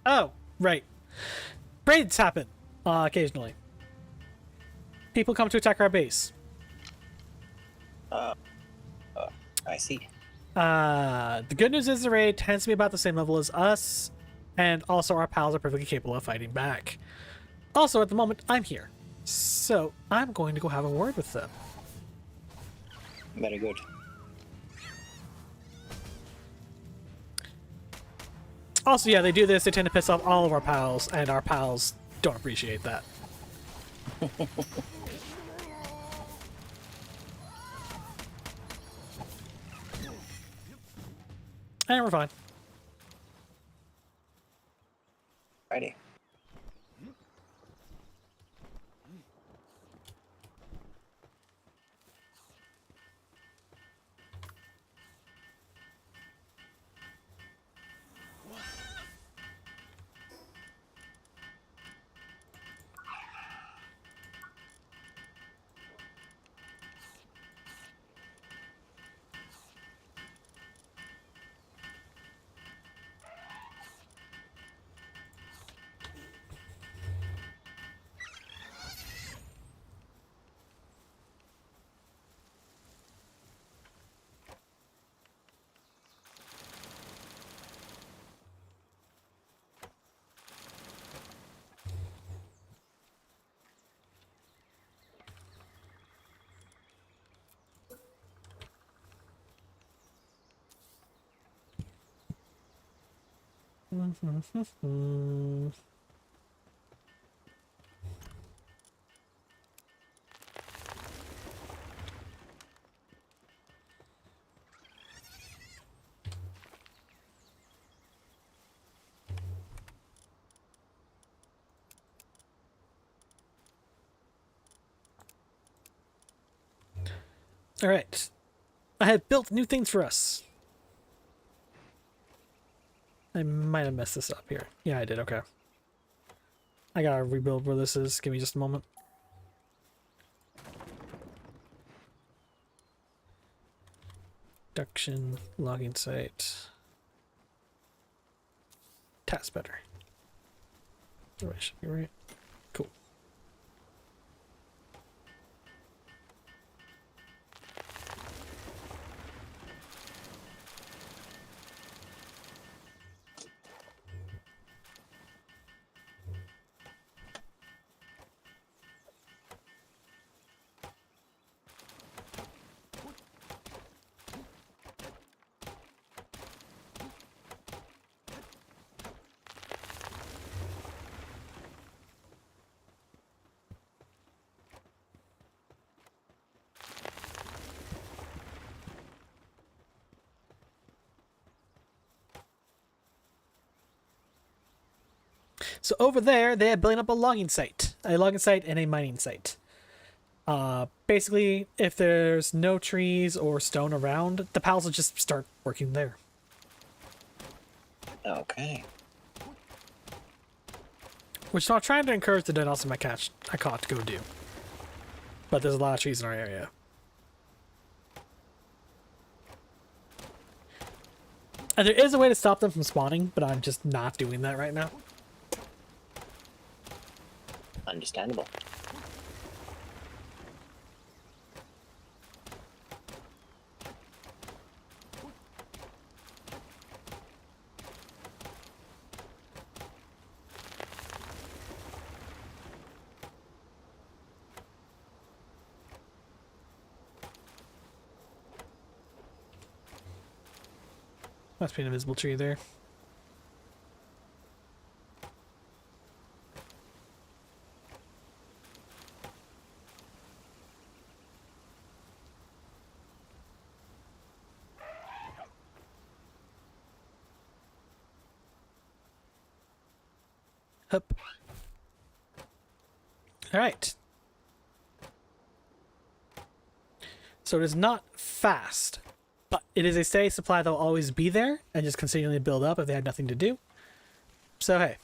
Oh, right. Raids happen occasionally. People come to attack our base. I see. The good news is the raid tends to be about the same level as us, and also our pals are perfectly capable of fighting back. Also, at the moment, I'm here. So, I'm going to go have a word with them. Very good. Also, yeah, they do this. They tend to piss off all of our pals, and our pals don't appreciate that. And we're fine. Righty. Alright. I have built new things for us. I might have messed this up here. Yeah, I did. Okay. I gotta rebuild where this is. Give me just a moment. Production, logging site. Task better. The right should be right. Cool. So over there, they are building up a logging site and a mining site. Basically, if there's no trees or stone around, the pals will just start working there. Okay. Which I'm trying to encourage the dead also I caught to go do. But there's a lot of trees in our area. And there is a way to stop them from spawning, but I'm just not doing that right now. Understandable. Must be an invisible tree there. Up. All right. So it is not fast, but it is a steady supply that will always be there and just continually build up if they have nothing to do. So hey.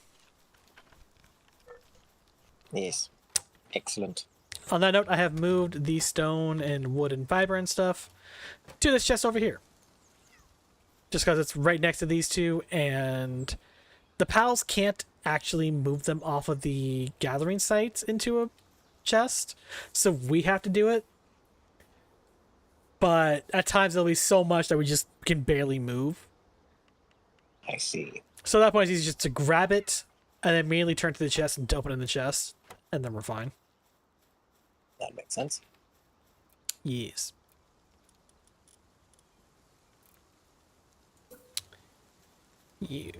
Yes. Excellent. On that note, I have moved the stone and wood and fiber and stuff to this chest over here. Just because it's right next to these two, and the pals can't actually move them off of the gathering sites into a chest, so we have to do it. But at times there'll be so much that we just can barely move. I see. So at that point it's easy just to grab it and then immediately turn to the chest and dump it in the chest, and then we're fine. That makes sense. Yes. You.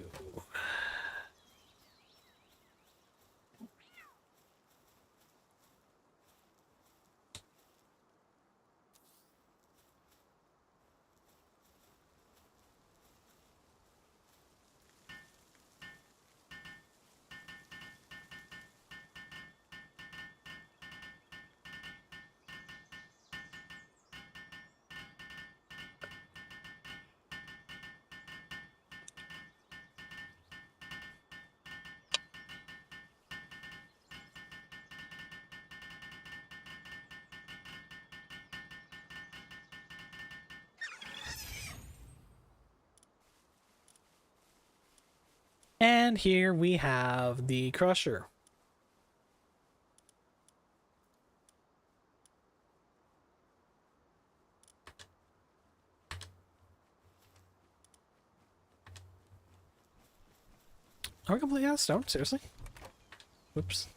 And here we have the crusher. Are we completely out of stone? Seriously? Whoops.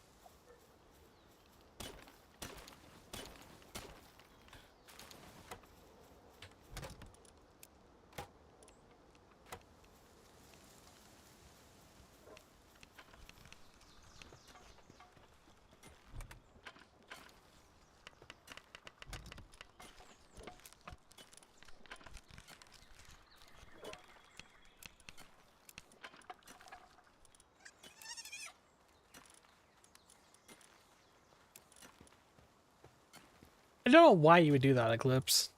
I don't know why you would do that, Eclipse.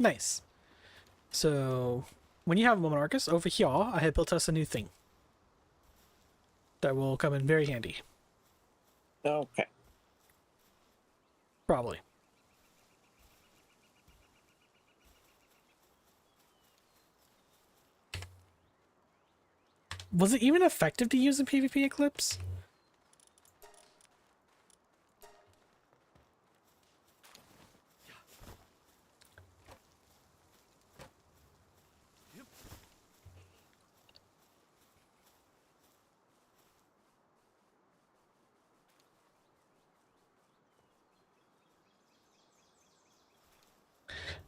Nice. So, when you have a moment, Arcus, over here, I have built us a new thing. That will come in very handy. Okay. Probably. Was it even effective to use in PvP, Eclipse?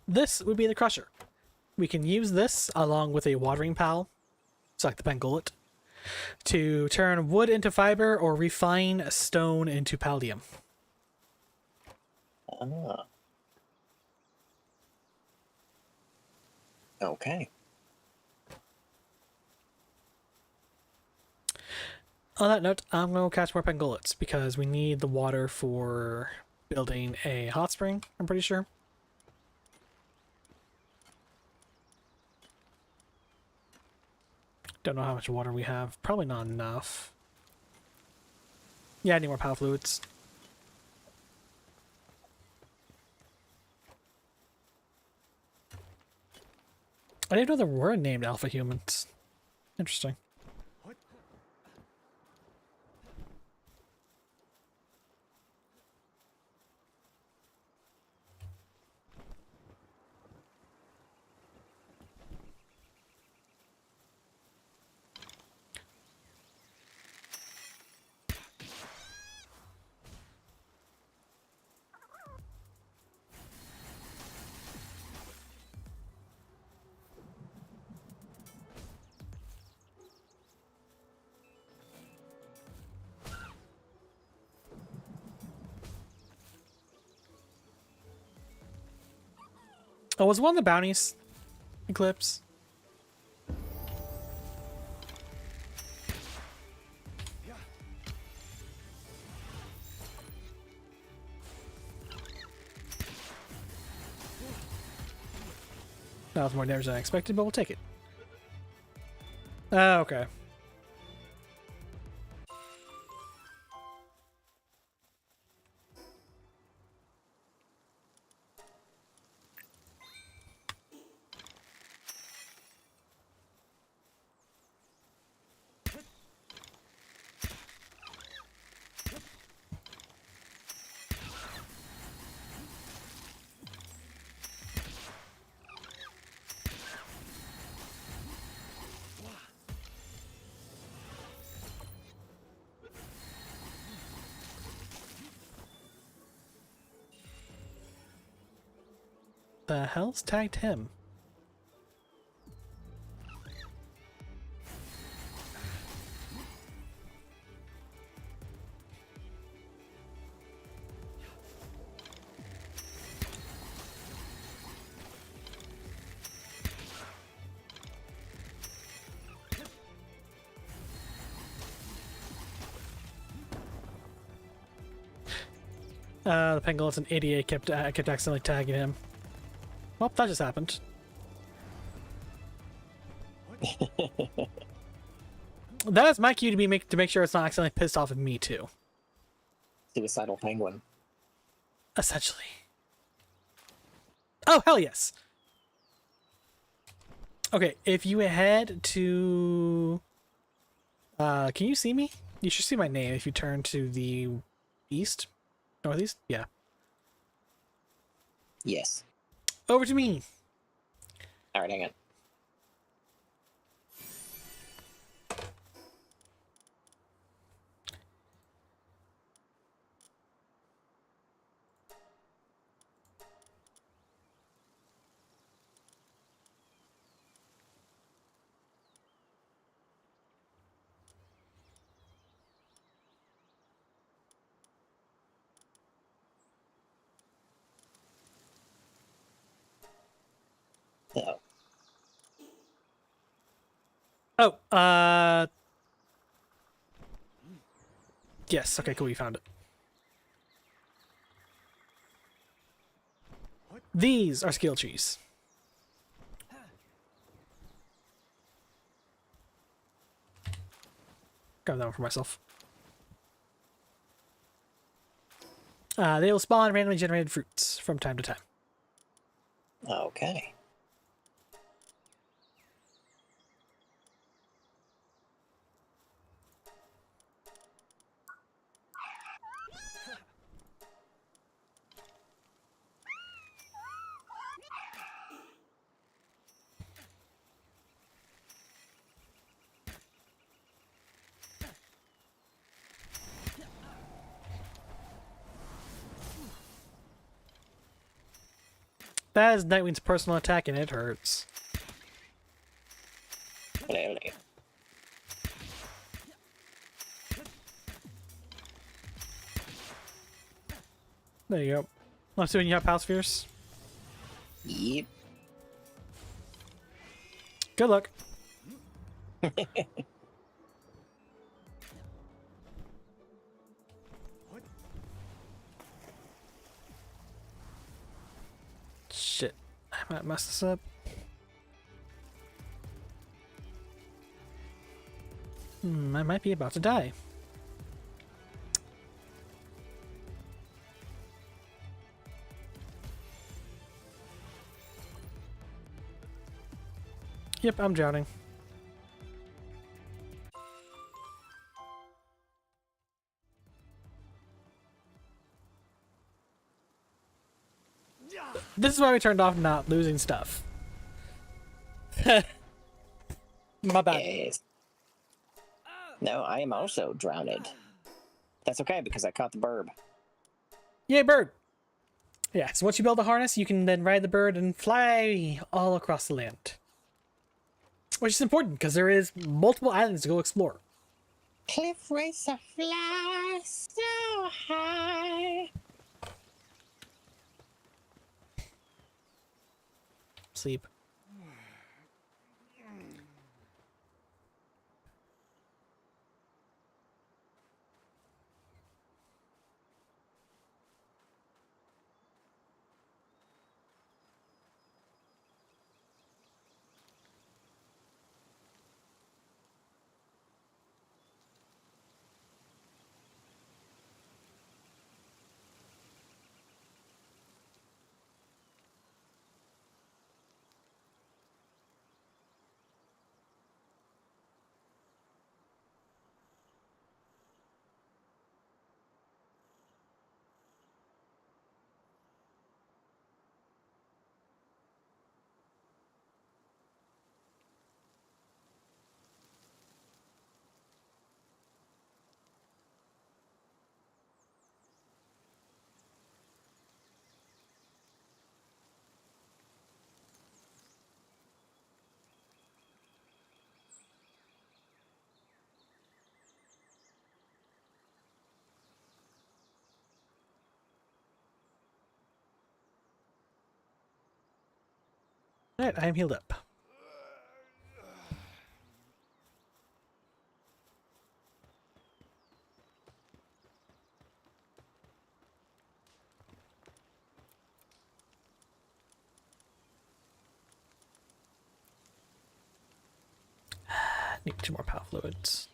This would be the crusher. We can use this along with a watering pal, it's like the pangolin, to turn wood into fiber or refine stone into palladium. Ah. Okay. On that note, I'm going to catch more pangolins because we need the water for building a hot spring, I'm pretty sure. Don't know how much water we have. Probably not enough. Yeah, I need more power fluids. I didn't know there were named alpha humans. Interesting. Oh, was one of the bounties Eclipse? That was more damage than I expected, but we'll take it. Oh, okay. The hell's tagged him? The pangolins an idiot kept accidentally tagging him. Well, that just happened. That is my cue to make sure it's not accidentally pissed off at me too. Suicidal penguin. Essentially. Oh hell yes. Okay, if you head to, can you see me? You should see my name if you turn to the east, northeast. Yeah. Yes. Over to me. All right, hang on. So, Oh, yes. Okay, cool. You found it. These are skill trees. Grab that one for myself. They will spawn randomly generated fruits from time to time. okay. That is Nightwing's personal attack, and it hurts. Hello. There you go. I'm assuming you have Pal Spheres. Yep. Good luck. Shit. I might mess this up. I might be about to die. Yep, I'm drowning. This is why we turned off not losing stuff. My bad. Yes. No, I am also drowned. That's okay because I caught the burb. Yay, bird! Yeah, so once you build a harness, you can then ride the bird and fly all across the land. Which is important, because there is multiple islands to go explore. Cliff racer fly so high. Sleep. Alright, I am healed up. Need 2 more power fluids.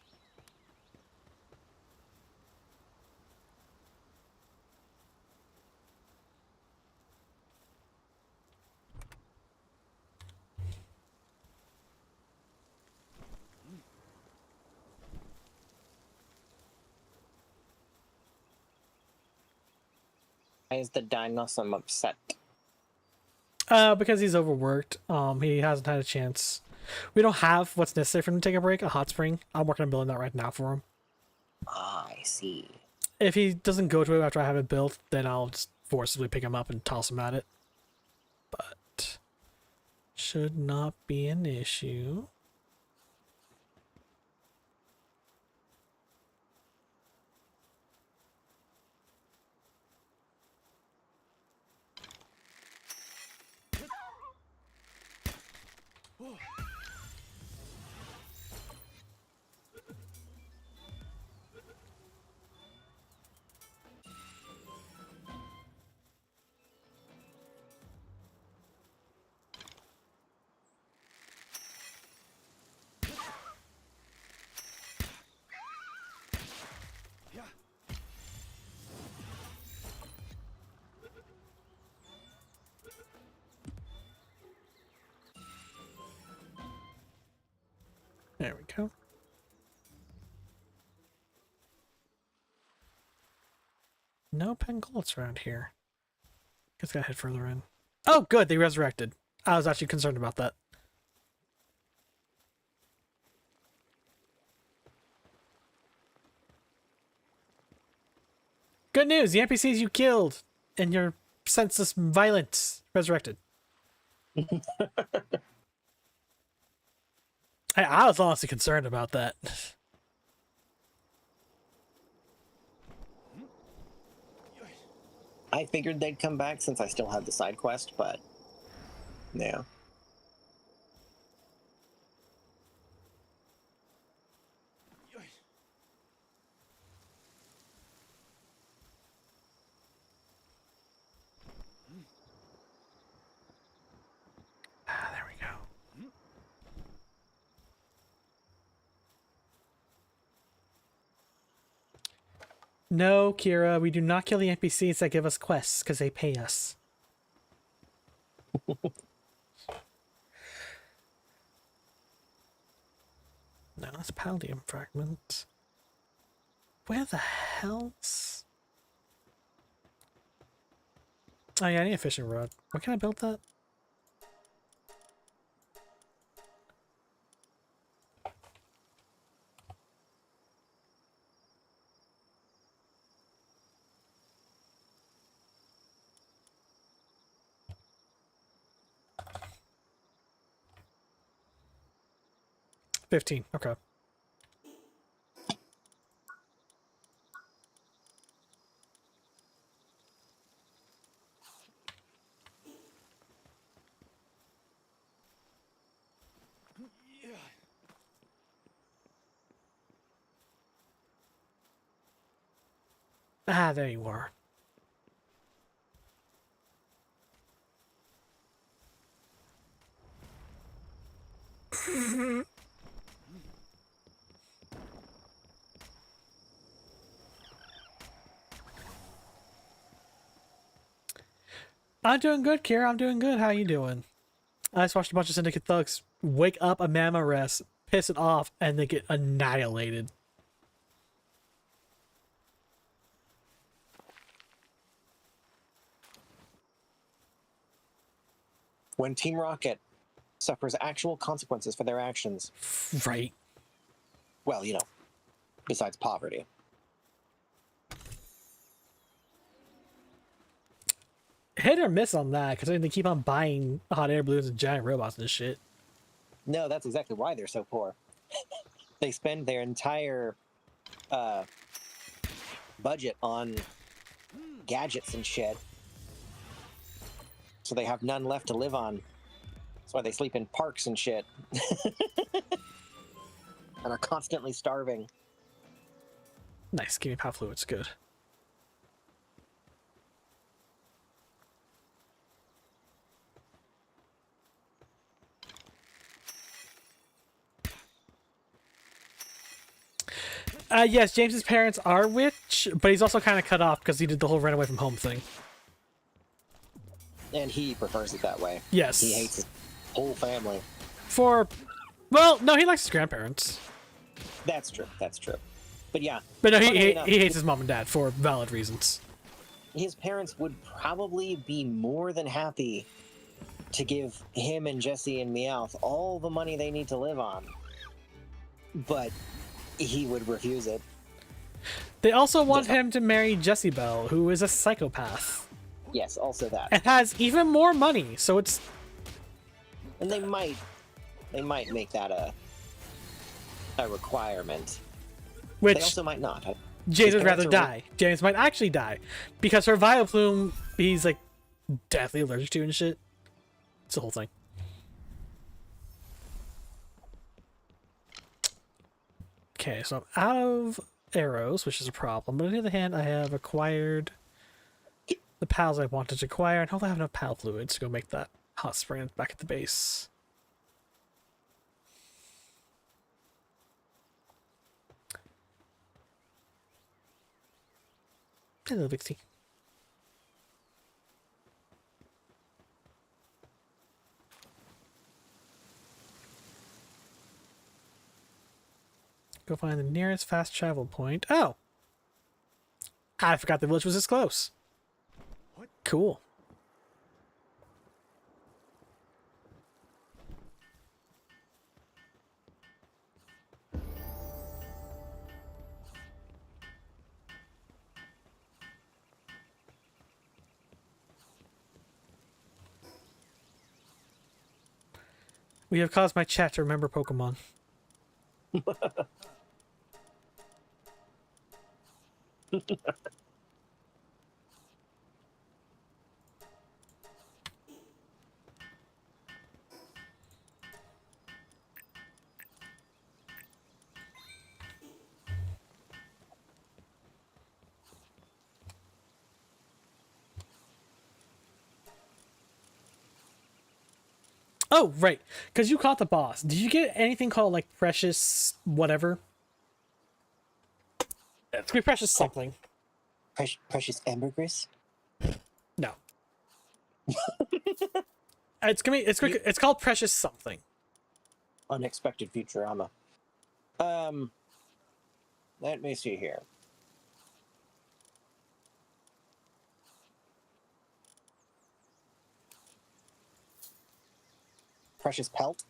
Why is the dinosaur upset? Because he's overworked. He hasn't had a chance. We don't have what's necessary for him to take a break, a hot spring. I'm working on building that right now for him. Ah, I see. If he doesn't go to it after I have it built, then I'll just forcibly pick him up and toss him at it. But should not be an issue. There we go. No pangolins around here. Guess gotta head further in. Oh, good, they resurrected. I was actually concerned about that. Good news, the NPCs you killed and your senseless violence resurrected. I was honestly concerned about that. I figured they'd come back since I still had the side quest, but yeah. Ah, there we go. No, Kira, we do not kill the NPCs that give us quests because they pay us. No, that's palladium fragment. Where the hell's... Oh yeah, I need a fishing rod. Where can I build that? $15. Okay. Ah, there you are. I'm doing good, Kira. I'm doing good. How you doing? I just watched a bunch of Syndicate thugs wake up a mamma rest, piss it off, and they get annihilated. When Team Rocket suffers actual consequences for their actions. Right. Well, you know, besides poverty. Hit or miss on that, because they keep on buying hot air balloons and giant robots and shit. No, that's exactly why they're so poor. They spend their entire budget on gadgets and shit. So they have none left to live on. That's why they sleep in parks and shit. And are constantly starving. Nice, give me power fluids, good. Yes, James's parents are rich, but he's also kind of cut off because he did the whole run away from home thing. And he prefers it that way. Yes. He hates his whole family. Well, no, he likes his grandparents. That's true, that's true. But yeah. But no, he enough, hates his mom and dad for valid reasons. His parents would probably be more than happy to give him and Jesse and Meowth all the money they need to live on. But he would refuse it. They also want him to marry Jessie Belle, who is a psychopath. Yes, also that. And has even more money, so it's... And they might make that a requirement. Which they also might not. James would rather die. James might actually die. Because her Vileplume, he's like deathly allergic to and shit. It's the whole thing. Okay, so I'm out of arrows, which is a problem. But on the other hand, I have acquired the pals I wanted to acquire, and hopefully I have enough pal fluids to go make that hot spring back at the base. Hello, Vixie. Go find the nearest fast travel point. Oh! I forgot the village was this close. What? Cool. We have caused my chat to remember Pokemon. Oh, right. Because you caught the boss. Did you get anything called, like, Precious whatever? It's gonna be Precious something. Precious Ambergris? No. It's called Precious something. Unexpected Futurama. Let me see here. Precious pelt?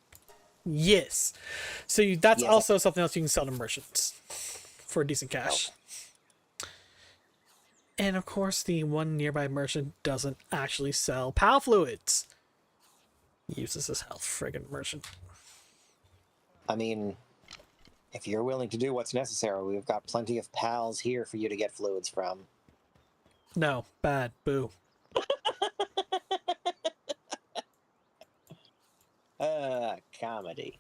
Yes. So that's Yes. also something else you can sell to merchants for decent cash. And of course, the one nearby merchant doesn't actually sell PAL fluids. Uses as hell, friggin' merchant. I mean, if you're willing to do what's necessary, we've got plenty of pals here for you to get fluids from. No, bad, boo. Comedy.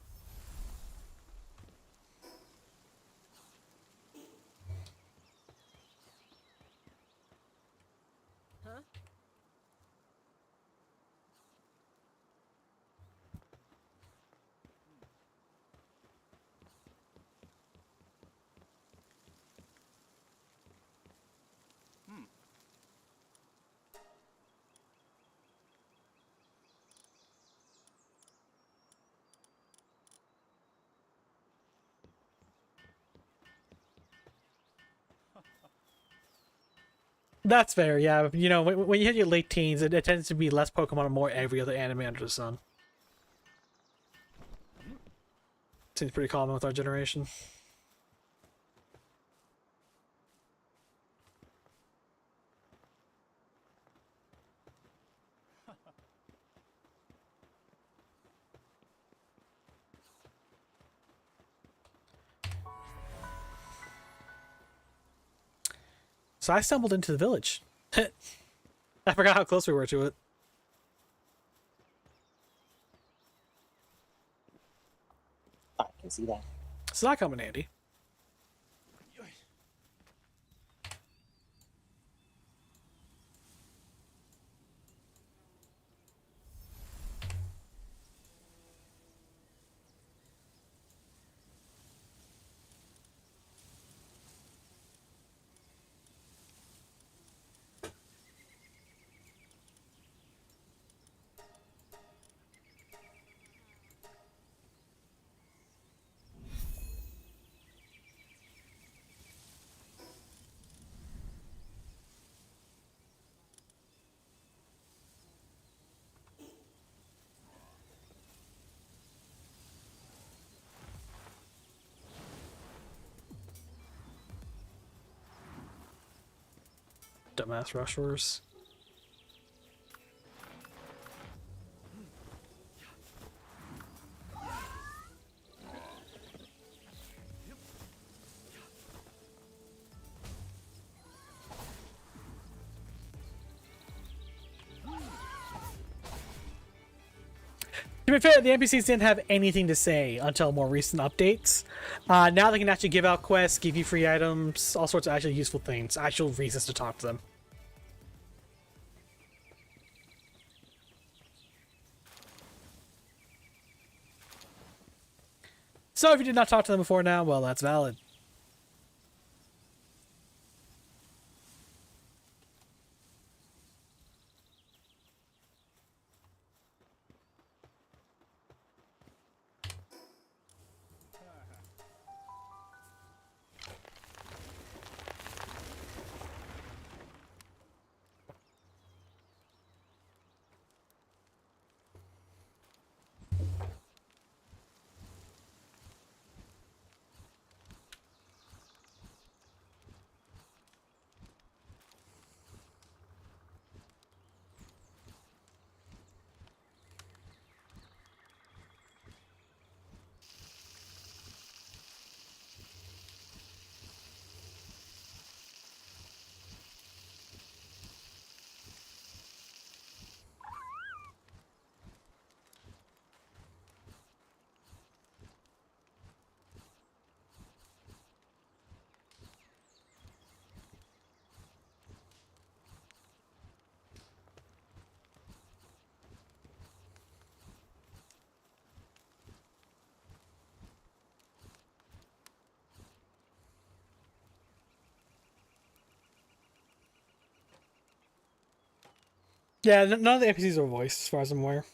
That's fair, yeah. You know, when you hit your late teens, it tends to be less Pokemon and more every other anime under the sun. Seems pretty common with our generation. So I stumbled into the village. I forgot how close we were to it. I can see that. So that come in handy. Dumbass rushers. To be fair, the NPCs didn't have anything to say until more recent updates. Now they can actually give out quests, give you free items, all sorts of actually useful things, actual reasons to talk to them. So if you did not talk to them before now, well, that's valid. Yeah, none of the NPCs are voiced, as far as I'm aware.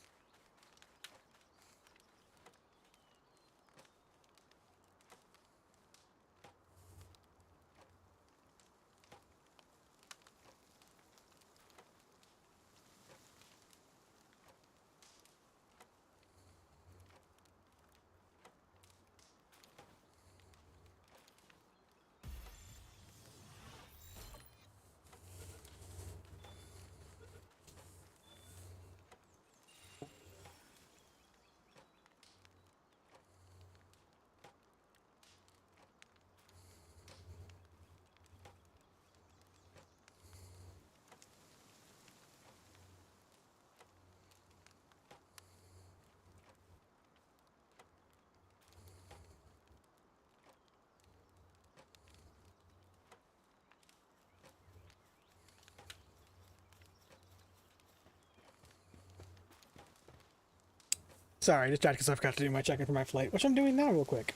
Sorry, distracted because I forgot to do my check-in for my flight, which I'm doing now real quick.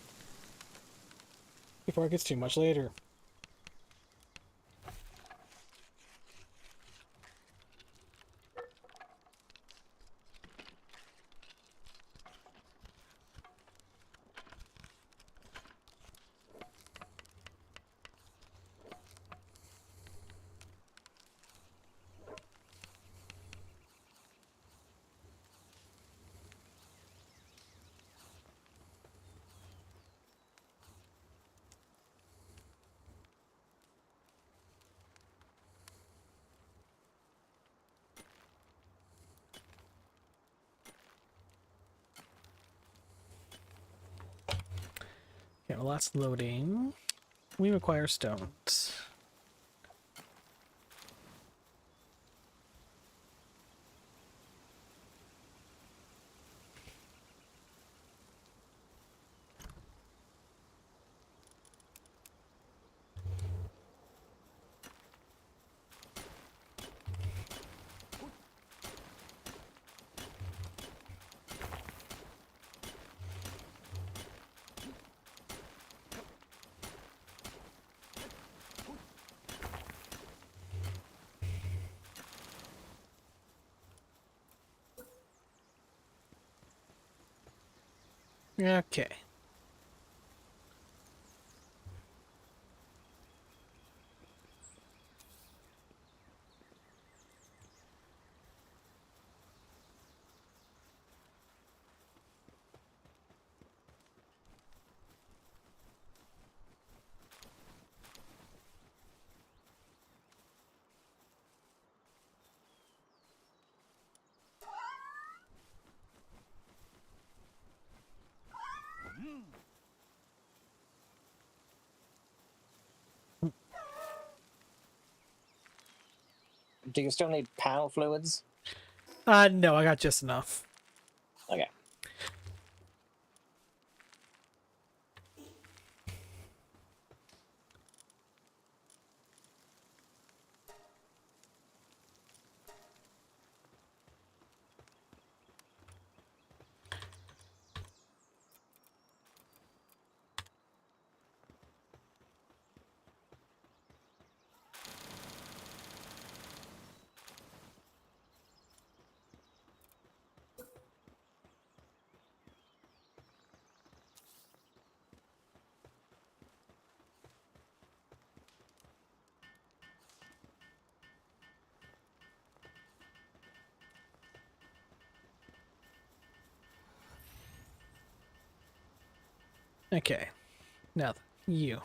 Before it gets too much later. Okay, well that's loading. We require stones. Okay. Do you still need panel fluids? No, I got just enough. Okay. Okay. Now, you.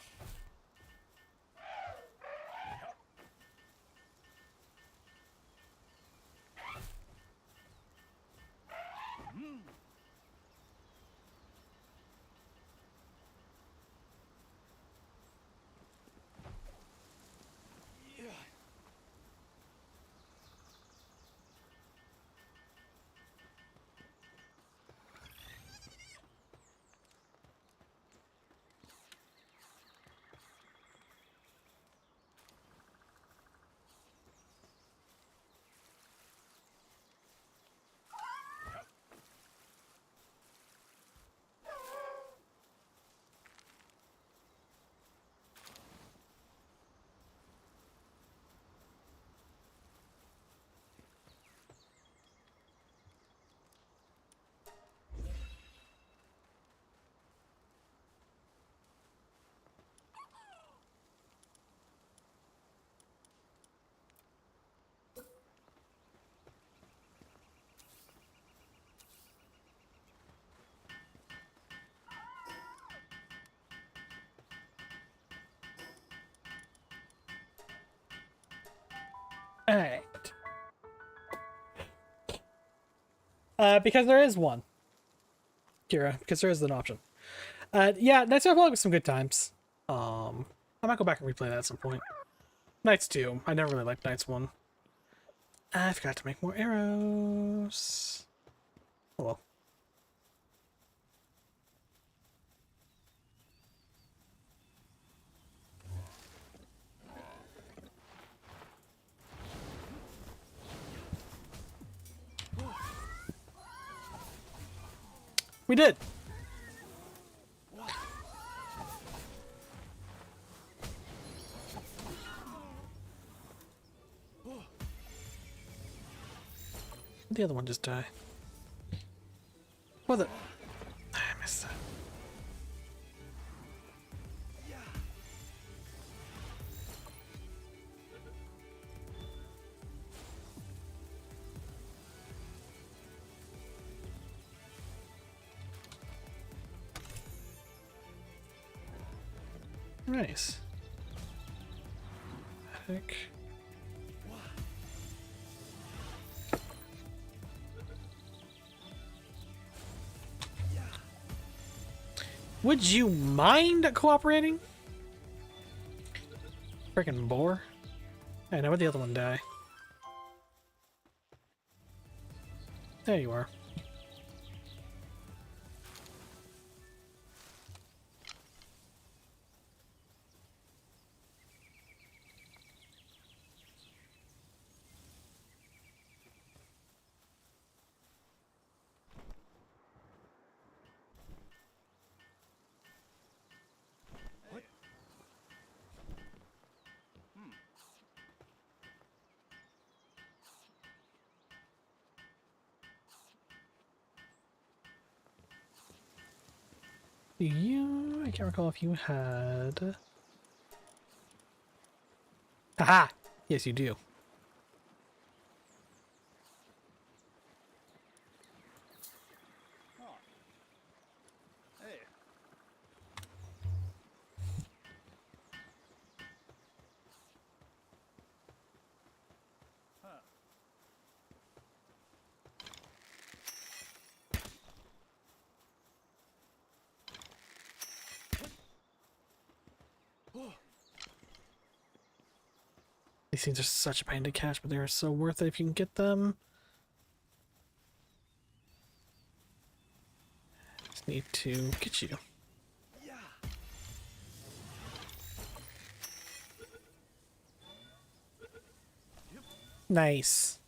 Alright. Because there is one. Kira, because there is an option. Yeah, Nights Overlog was some good times. I might go back and replay that at some point. Nights 2. I never really liked Nights 1. I forgot to make more arrows. Oh well. We did. The other one just died. What the? I missed that. Nice. Heck. Would you mind cooperating? Freaking boar. Hey, now where'd the other one die? There you are. I can't recall if you had... Haha! Yes, you do. These things are such a pain to catch, but they are so worth it if you can get them. Just need to get you. Nice.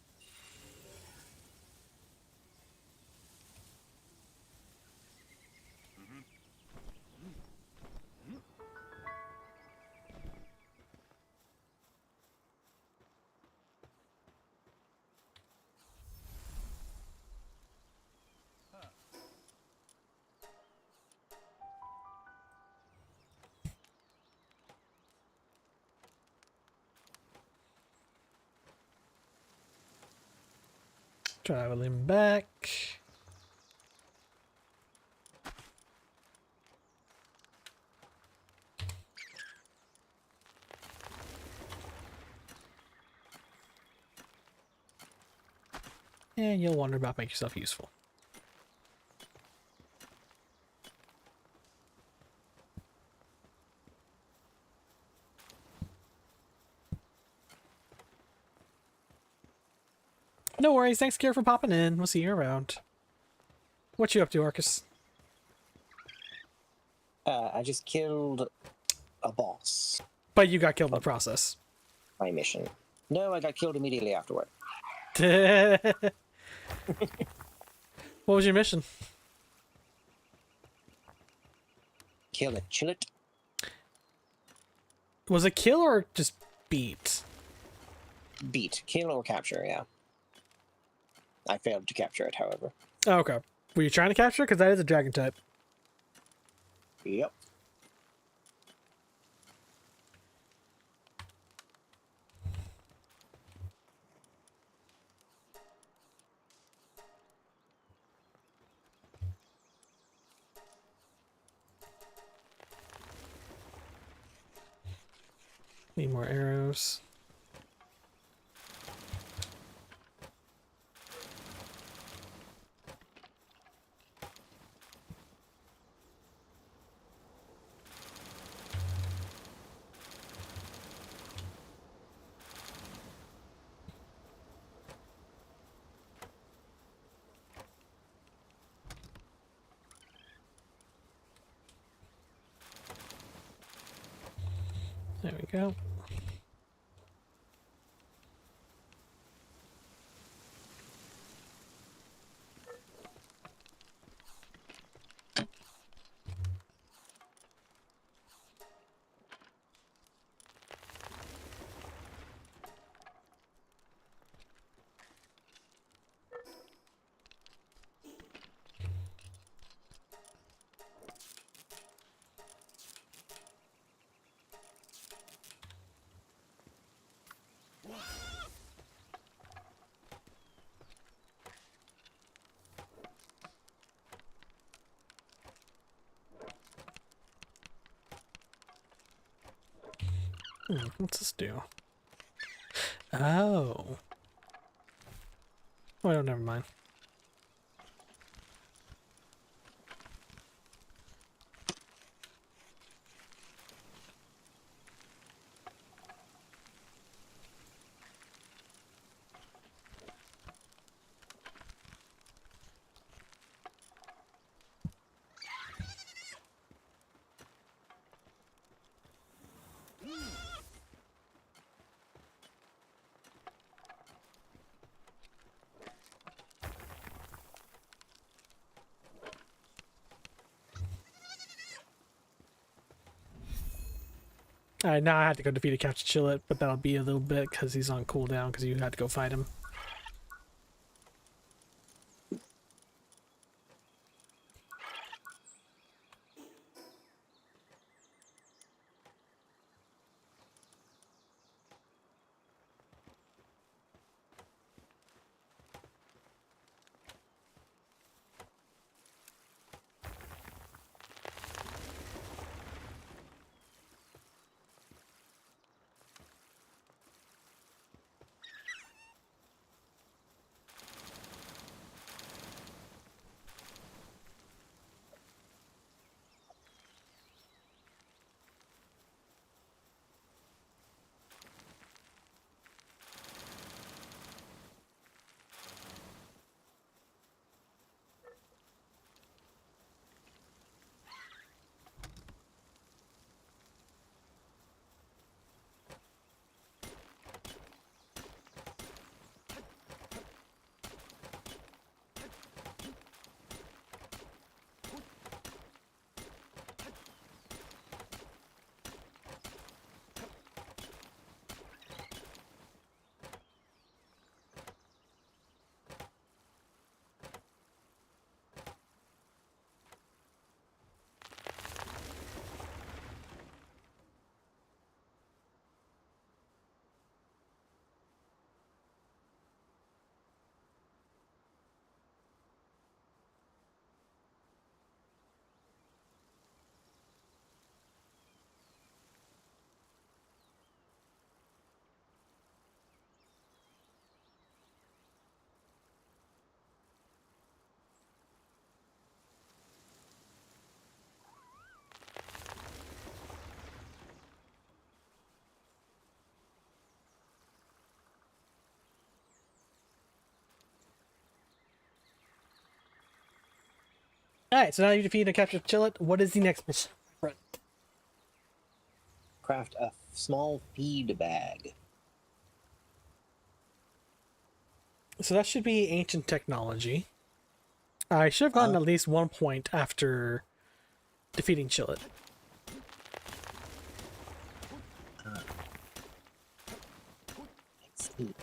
Travel him back. And you'll wander about, make yourself useful. No worries, thanks, Kira, for popping in. We'll see you around. What you up to, Arcus? I just killed a boss. But you got killed in the process. My mission. No, I got killed immediately afterward. What was your mission? Kill it, chill it. Was it kill or just beat? Beat. Kill or capture, yeah. I failed to capture it, however. Oh, okay. Were you trying to capture it? Because that is a dragon type. Yep. Need more arrows. There we go. What's this do? Oh. Oh, never mind. Alright, now I have to go defeat a Capture Chillet, but that'll be a little bit because he's on cooldown because you had to go fight him. Alright, so now you defeat a Capture Chillet. What is the next mission? Right. Craft a small feed bag. So that should be ancient technology. I should have gotten at least 1 point after defeating Chillet. Let's see.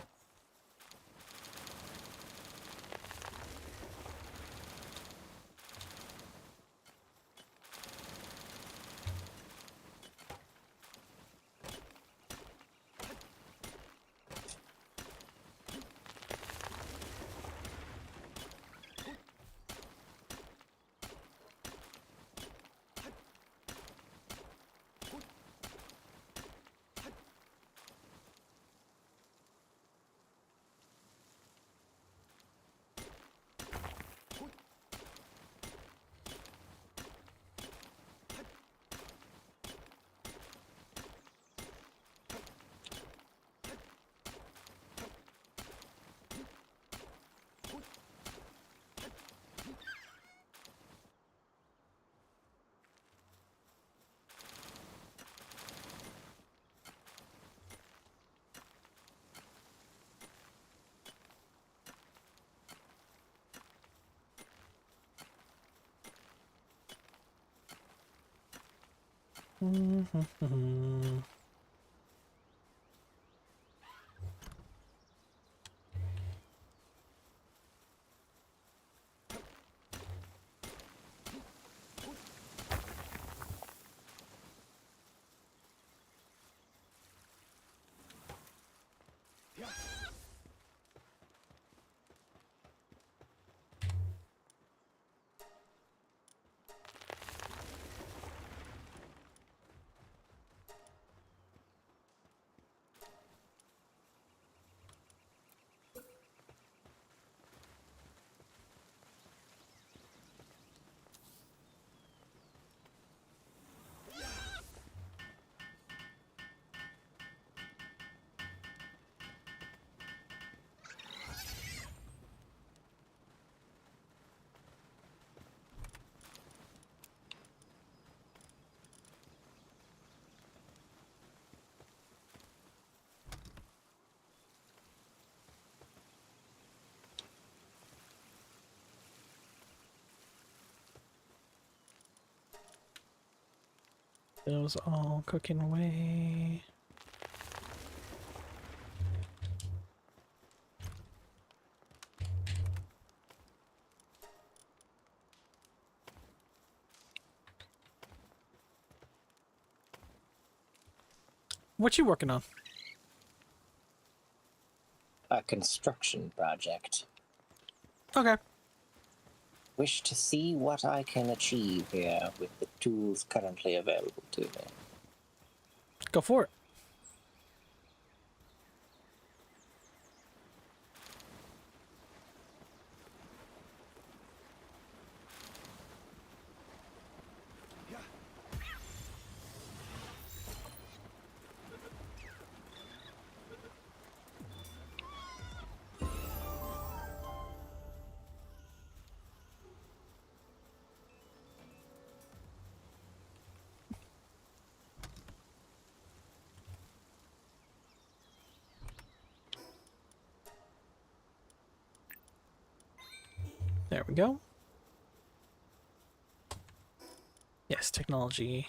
Those all cooking away. What you working on? A construction project. Okay. Wish to see what I can achieve here with the tools currently available to me. Go for it. There we go. Yes, technology.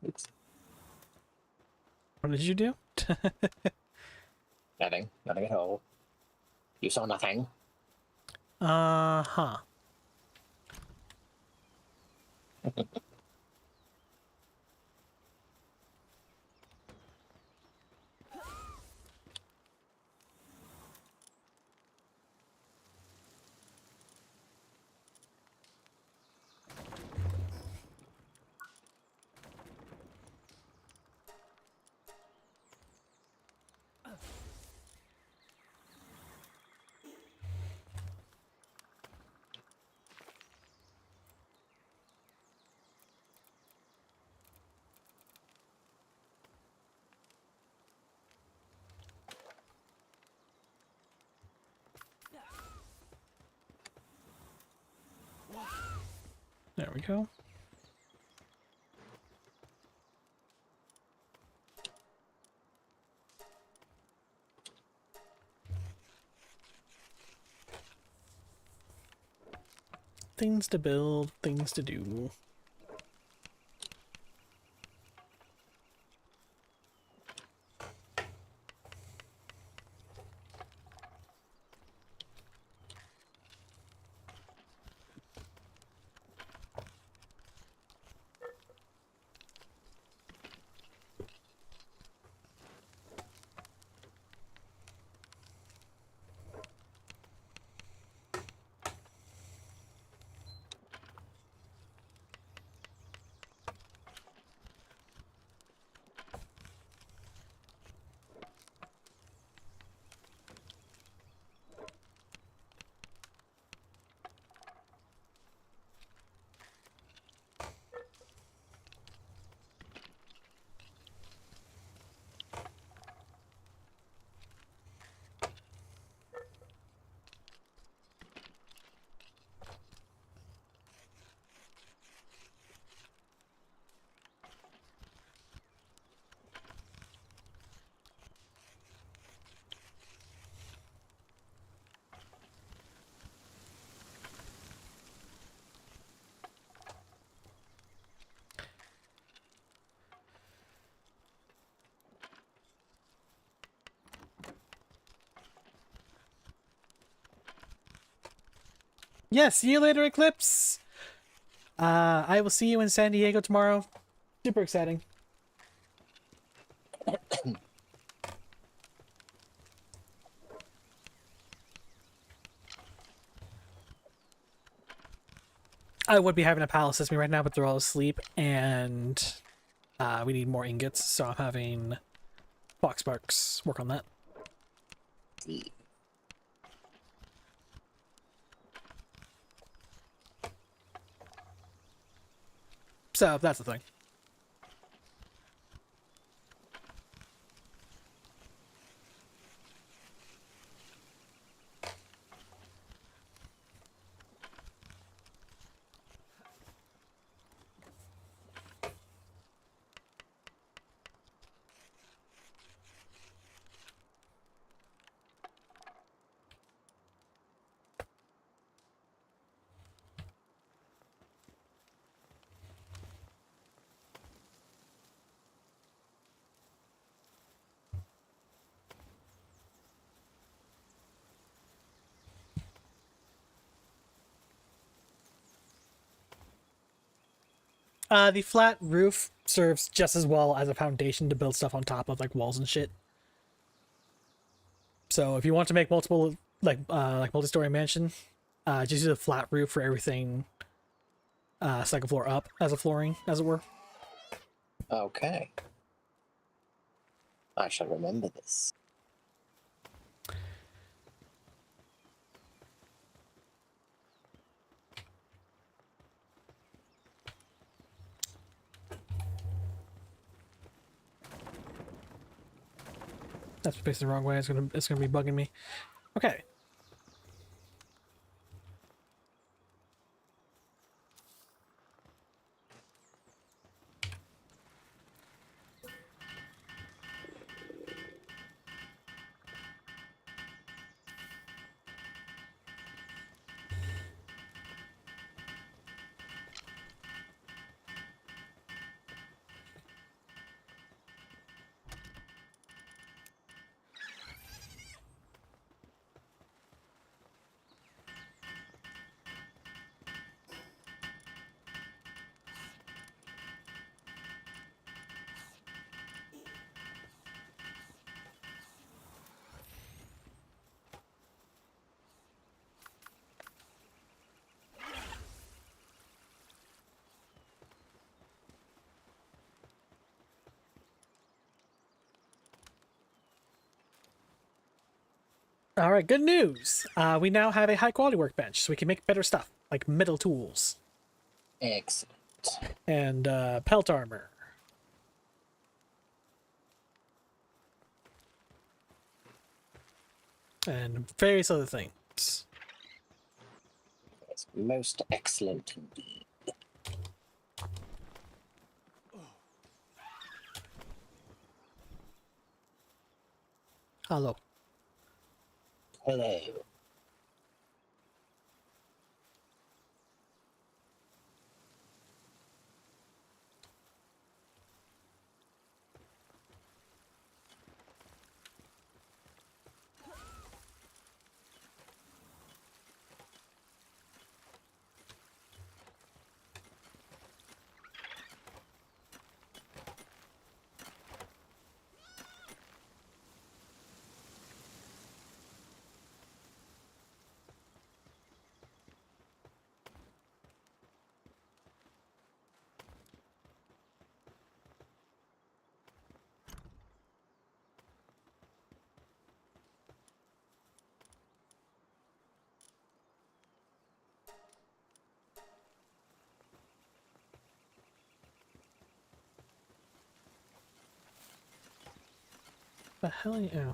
Oops. What did you do? Nothing. Nothing at all. You saw nothing? Uh-huh. There we go. Things to build, things to do. Yes, see you later, Eclipse. I will see you in San Diego tomorrow. Super exciting. I would be having a pal assist me right now, but they're all asleep, and we need more ingots, so I'm having Foxbarks work on that. So that's the thing. The flat roof serves just as well as a foundation to build stuff on top of, like walls and shit. So if you want to make multiple, like multi-story mansion, just use a flat roof for everything, second floor up as a flooring, as it were. Okay. I shall remember this. That's faced the wrong way. It's gonna be bugging me. Okay. All right, good news. We now have a high quality workbench, so we can make better stuff, like metal tools Excellent. and pelt armor. And various other things. It's most excellent indeed. Hello. Hello. The hell yeah.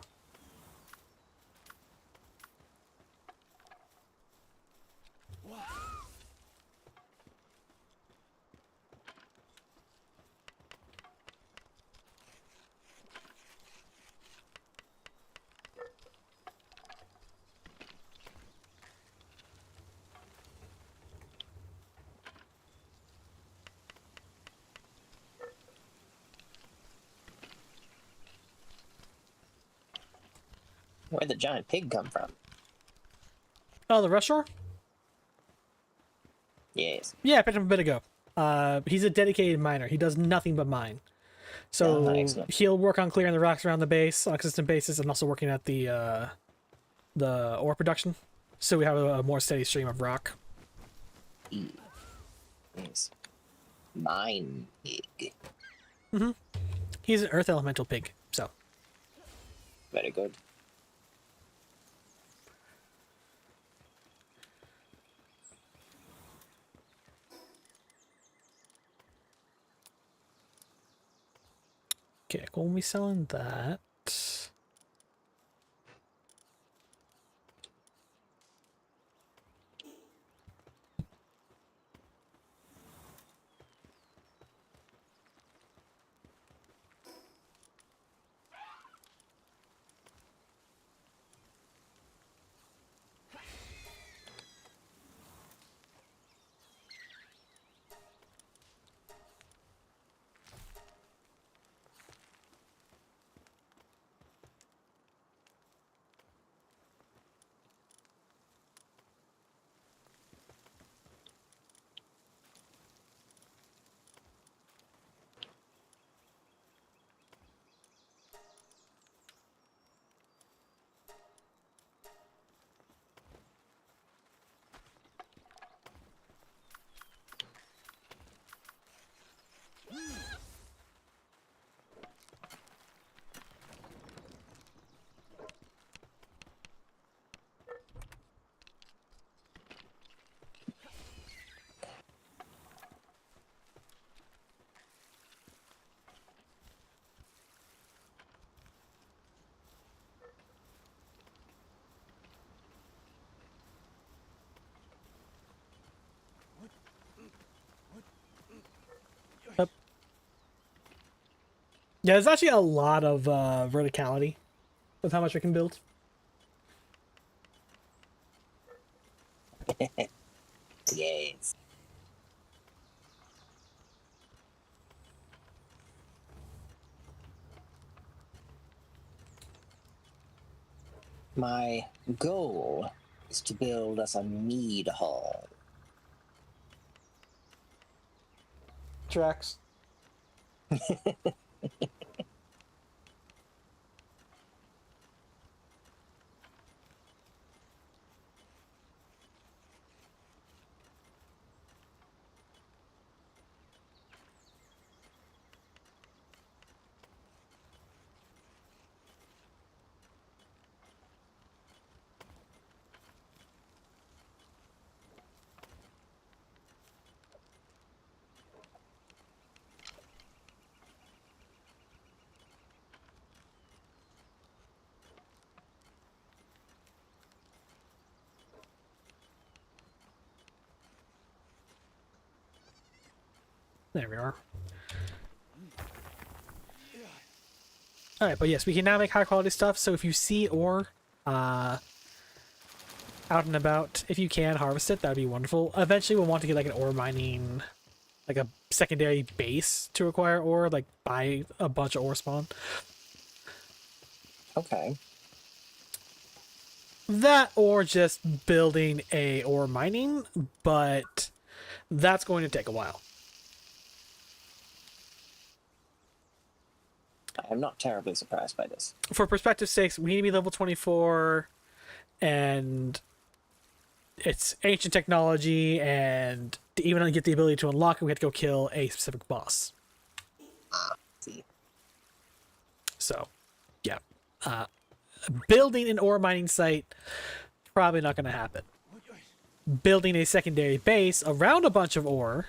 Where'd the giant pig come from? Oh, the Rushor? Yes. Yeah, I picked him a bit ago. He's a dedicated miner. He does nothing but mine. So excellent. he'll work on clearing the rocks around the base on a consistent basis, and also working at the ore production. So we have a more steady stream of rock. Yes. Mine pig. He's an earth elemental pig, so. Very good. Okay, we'll be selling that. Yep. Yeah, there's actually a lot of verticality with how much we can build. Yes. My goal is to build us a mead hall. Tracks. There we are. Alright, but yes, we can now make high quality stuff, so if you see ore out and about, if you can harvest it, that would be wonderful. Eventually we'll want to get like an ore mining, like a secondary base to acquire ore, like buy a bunch of ore spawn. Okay. That or just building a ore mining, but that's going to take a while. I'm not terribly surprised by this. For perspective sakes, we need to be level 24, and it's ancient technology, and to even get the ability to unlock it, we have to go kill a specific boss. See. So, yeah. Building an ore mining site, probably not going to happen. Building a secondary base around a bunch of ore,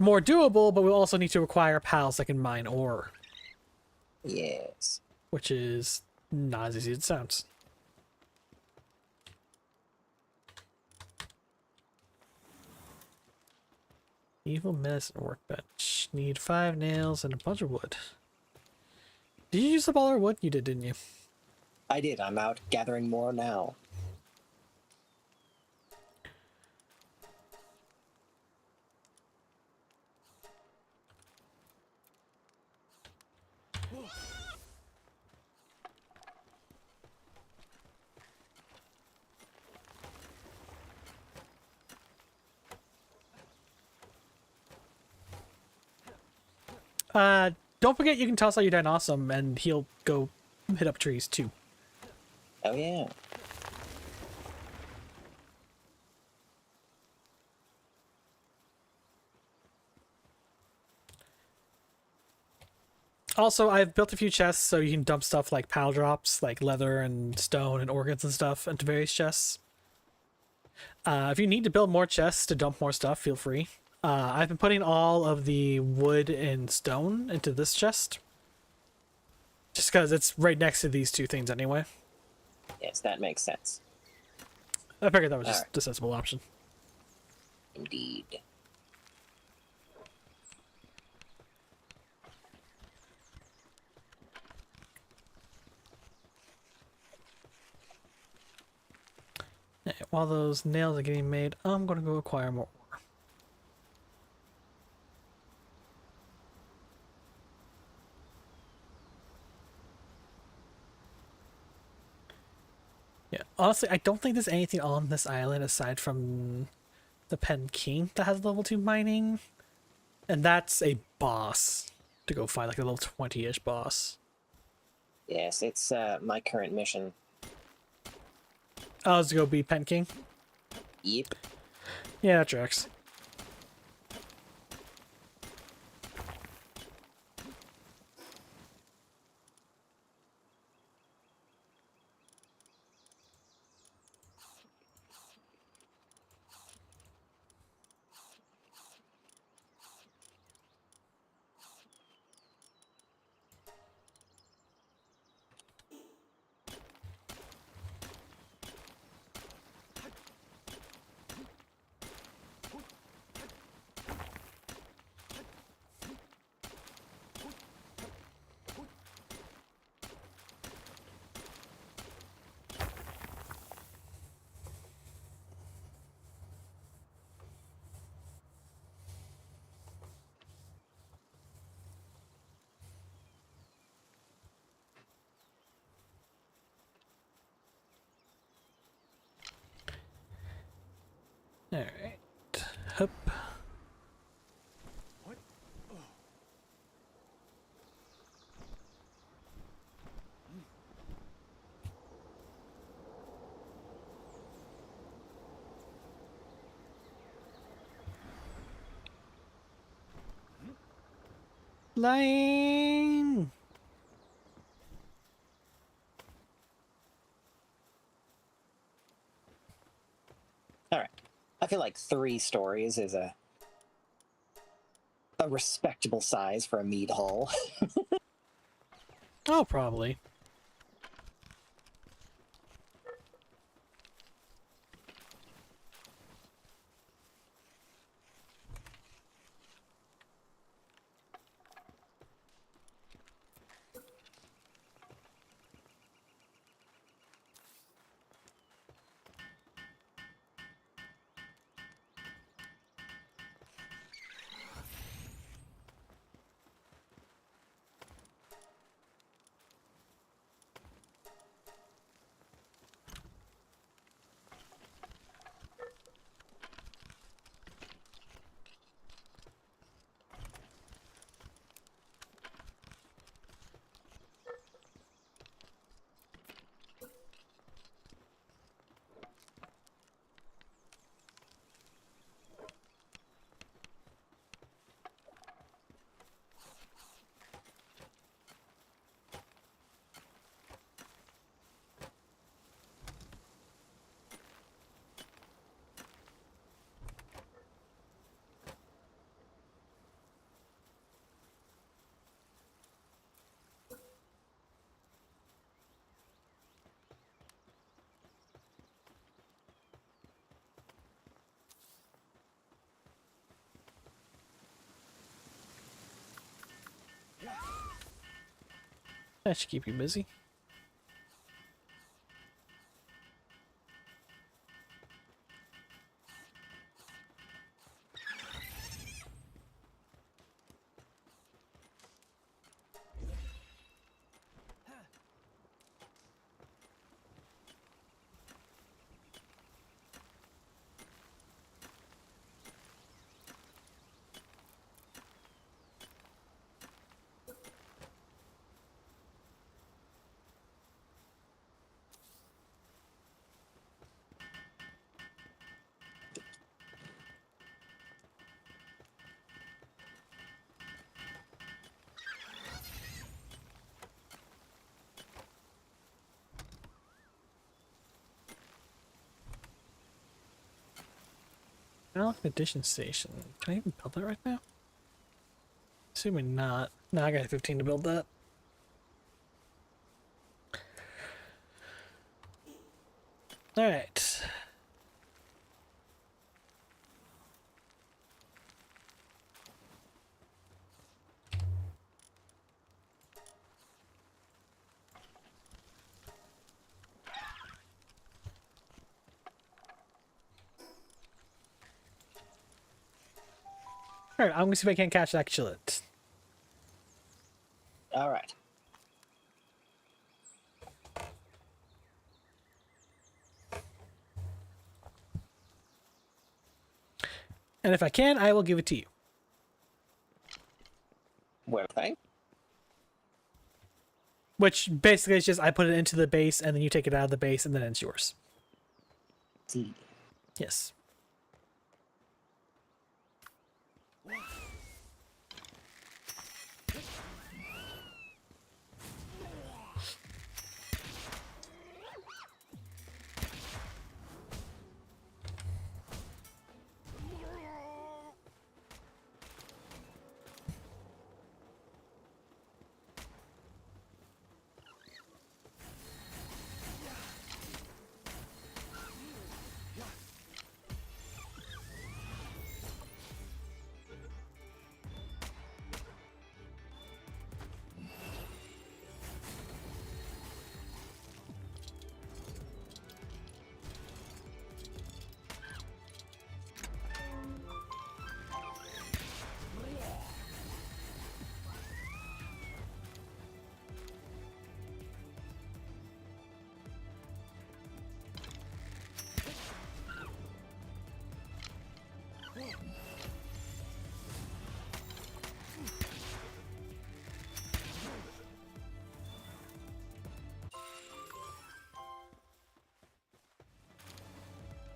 more doable, but we'll also need to acquire pals that can mine ore. Yes. Which is not as easy as it sounds. Evil medicine workbench. Need 5 nails and a bunch of wood. Did you use up all our wood? You did, didn't you? I did. I'm out gathering more now. Don't forget you can toss out your Dinossum and he'll go hit up trees too. Oh, yeah. Also, I've built a few chests so you can dump stuff like pal drops, like leather and stone and organs and stuff into various chests. If you need to build more chests to dump more stuff, feel free. I've been putting all of the wood and stone into this chest. Just because it's right next to these two things anyway. Yes, that makes sense. I figured that was All just right. the sensible option. Indeed. Alright, while those nails are getting made, I'm going to go acquire more ore. Yeah, honestly, I don't think there's anything on this island aside from the Pen King that has level 2 mining. And that's a boss to go fight, like a level 20-ish boss. Yes, it's my current mission. Oh, let's go beat Pen King? Yep. Yeah, that tracks. Alright. Hup. Line! All right. I feel like 3 stories is a respectable size for a mead hall. Oh, probably. That should keep you busy. Alec addition station. Can I even build that right now? Assuming not. No, I got 15 to build that. Alright. Alright, I'm gonna see if I can catch that chillet. All right. And if I can, I will give it to you. Well, okay. Which basically is just I put it into the base and then you take it out of the base and then it's yours. See. Yes.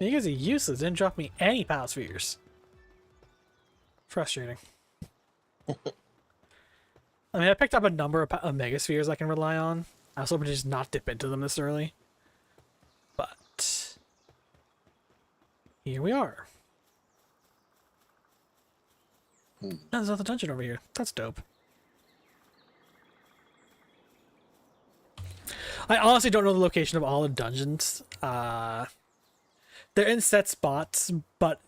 You guys are useless. Didn't drop me any pal spheres. Frustrating. I mean, I picked up a number of mega spheres I can rely on. I was hoping to just not dip into them this early. But here we are. Oh, there's another dungeon over here. That's dope. I honestly don't know the location of all the dungeons. They're in set spots, but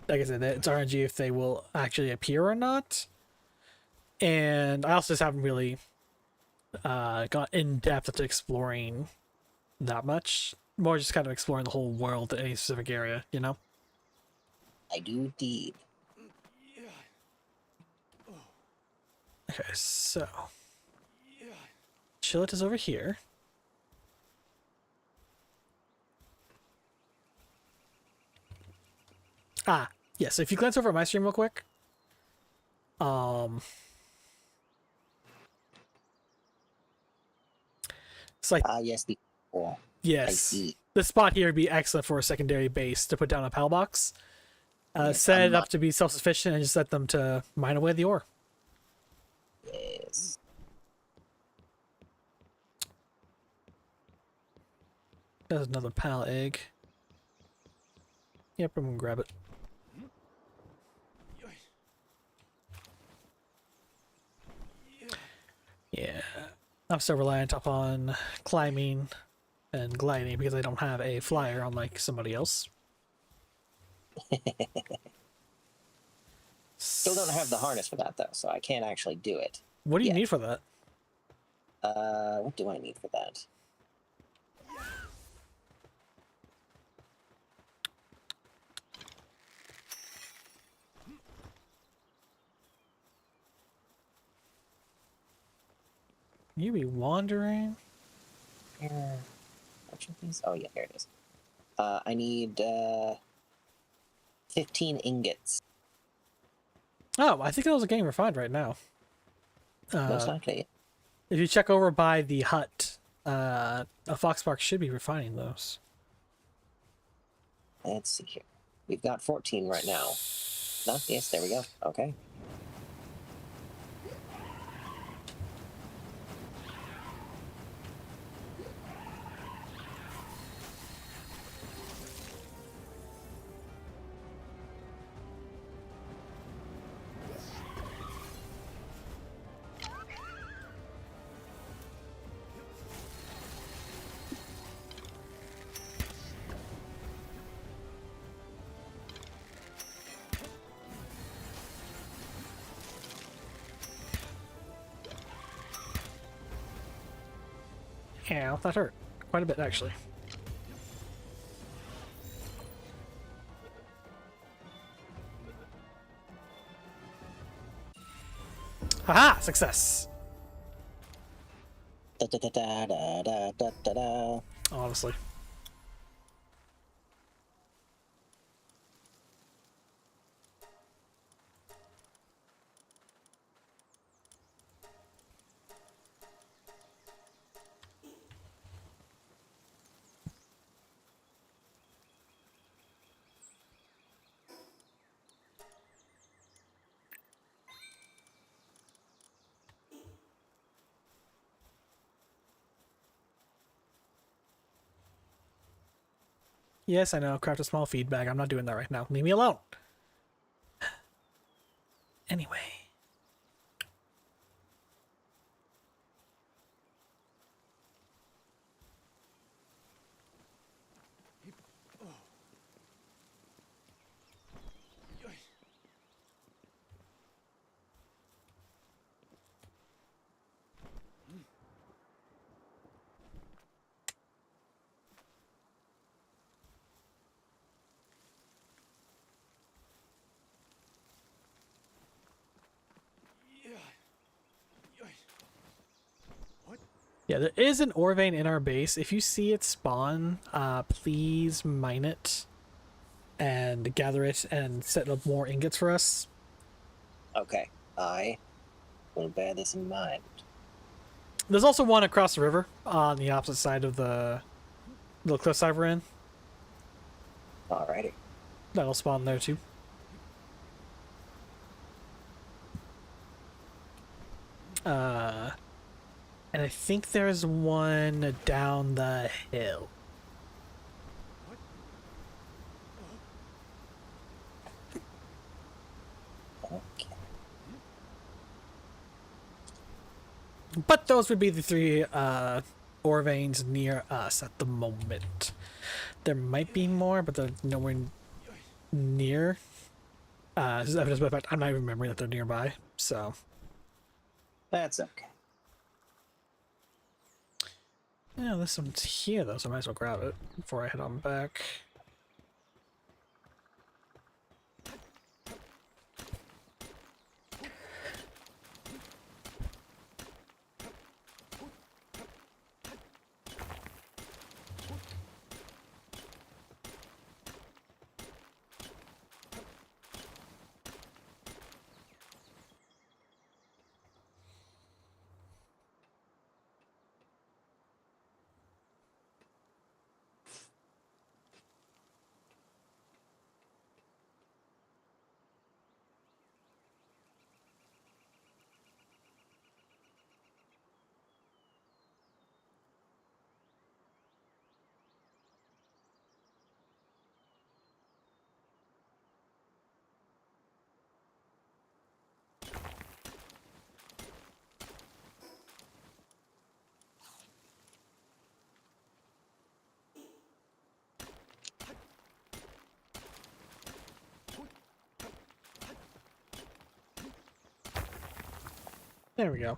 like I said, it's RNG if they will actually appear or not. And I also just haven't really got in depth into exploring that much. More just kind of exploring the whole world in any specific area, you know? I do indeed. Okay, so Chillet is over here. Ah, yeah, so if you glance over at my stream real quick. It's like Yes, the I yes. see. The spot here would be excellent for a secondary base to put down a PAL box. Yes, Set it I'm up to be self-sufficient and just let them to mine away the ore. Yes. There's another PAL egg. Yep, I'm gonna grab it. Yeah, I'm still reliant upon climbing and gliding because I don't have a flyer unlike somebody else. Still don't have the harness for that though, so I can't actually do it. What do you Yeah. need for that? What do I need for that? You be wandering? Please? Oh yeah, here it is. I need 15 ingots. Oh, I think those are getting refined right now. Most likely. If you check over by the hut, a Foxpark should be refining those. Let's see here. We've got 14 right now. No? Yes, there we go. Okay. Ow, that hurt. Quite a bit, actually. Haha! Success! Da, da, da, da, da, da, da, da, da. Honestly. Yes, I know. Craft a small feed bag. I'm not doing that right now. Leave me alone. Anyway. Yeah, there is an ore vein in our base. If you see it spawn, please mine it and gather it and set up more ingots for us. Okay, I will bear this in mind. There's also one across the river on the opposite side of the little cliffside we're in. Alrighty. That'll spawn there too. And I think there's one down the hill. Okay. But those would be the three ore veins near us at the moment. There might be more, but they're nowhere near. This is evidence by the fact I'm not even remembering that they're nearby. So That's okay. yeah, this one's here though, so I might as well grab it before I head on back. There we go.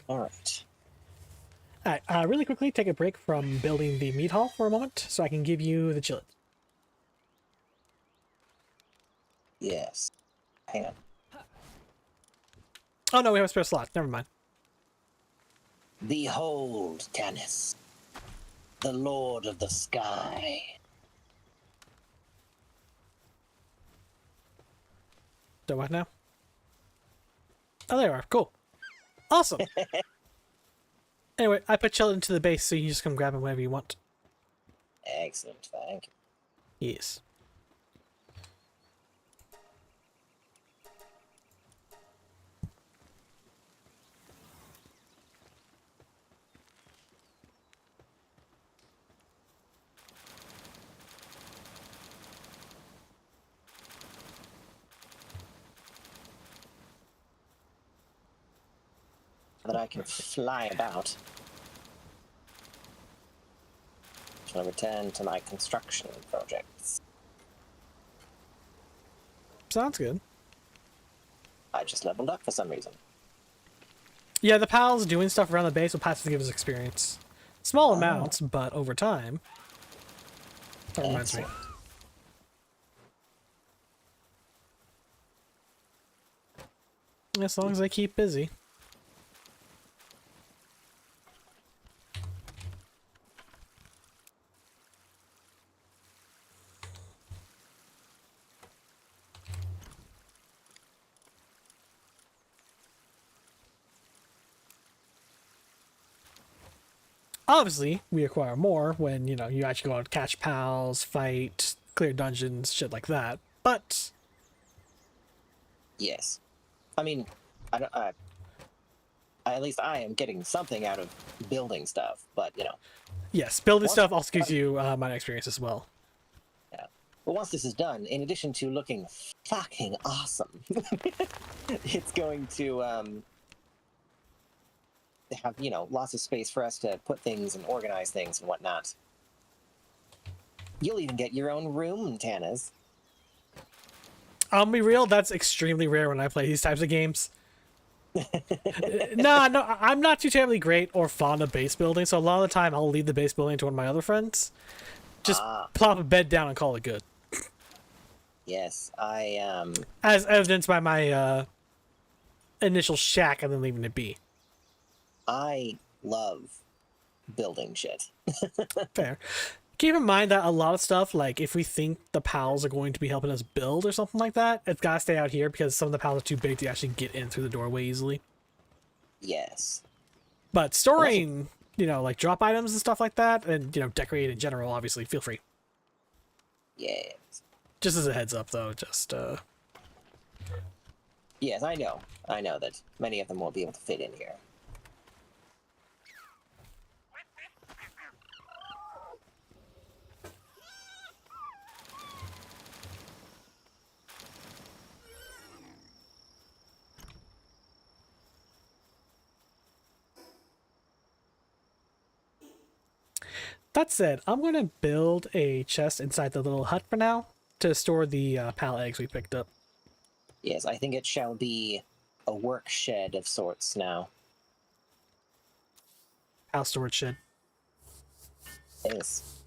Alright. Alright, really quickly take a break from building the meat hall for a moment so I can give you the chillets. Yes. Hang on. Oh no, we have a spare slot. Never mind. Behold, Tanis, the Lord of the Sky. So what now? Oh, there you are. Cool. Awesome. Anyway, I put chillet into the base so you can just come grab him whenever you want. Excellent, thank you. Yes. that I can fly about. Shall I return to my construction projects? Sounds good. I just leveled up for some reason. Yeah, the pals doing stuff around the base will passively give us experience. Small amounts, but over time. That reminds me. Excellent. As long as they keep busy. Obviously, we acquire more when, you know, you actually go out, catch pals, fight, clear dungeons, shit like that. But Yes. I mean, at least I am getting something out of building stuff, but, you know. yes, building Once- stuff also gives you minor experience as well. Yeah. But once this is done, in addition to looking fucking awesome, it's going to have, you know, lots of space for us to put things and organize things and whatnot. You'll even get your own room, Tanas. I'll be real, that's extremely rare when I play these types of games. No, I'm not too terribly great or fond of base building, so a lot of the time I'll leave the base building to one of my other friends. Just plop a bed down and call it good. Yes, As evidenced by my initial shack and then leaving it be. I love building shit. Fair. Keep in mind that a lot of stuff, like if we think the pals are going to be helping us build or something like that, it's gotta stay out here because some of the pals are too big to actually get in through the doorway easily. Yes. But storing, you know, like drop items and stuff like that, and, you know, decorate in general, obviously, feel free. Yes. Just as a heads up, though, just, Yes, I know. I know that many of them won't be able to fit in here. That said, I'm going to build a chest inside the little hut for now to store the pal eggs we picked up. Yes, I think it shall be a work shed of sorts now. Pal storage shed. Yes.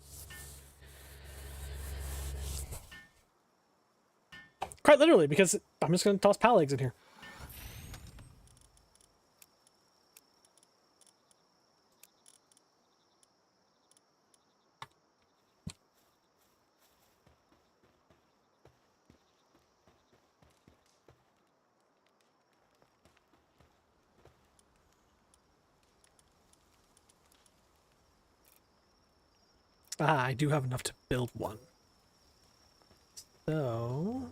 Quite literally, because I'm just going to toss pal eggs in here. Ah, I do have enough to build one. So...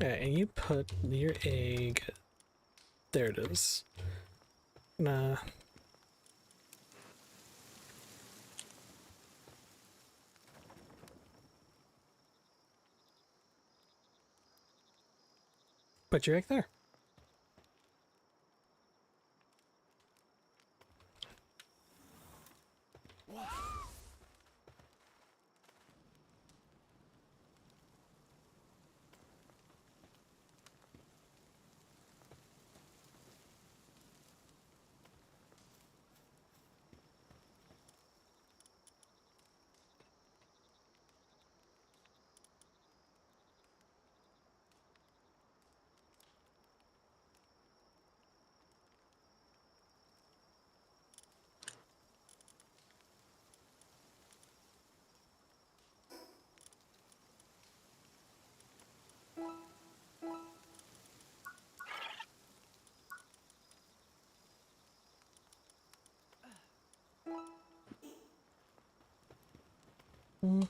yeah, and you put your egg... There it is. Nah. Put your egg there. All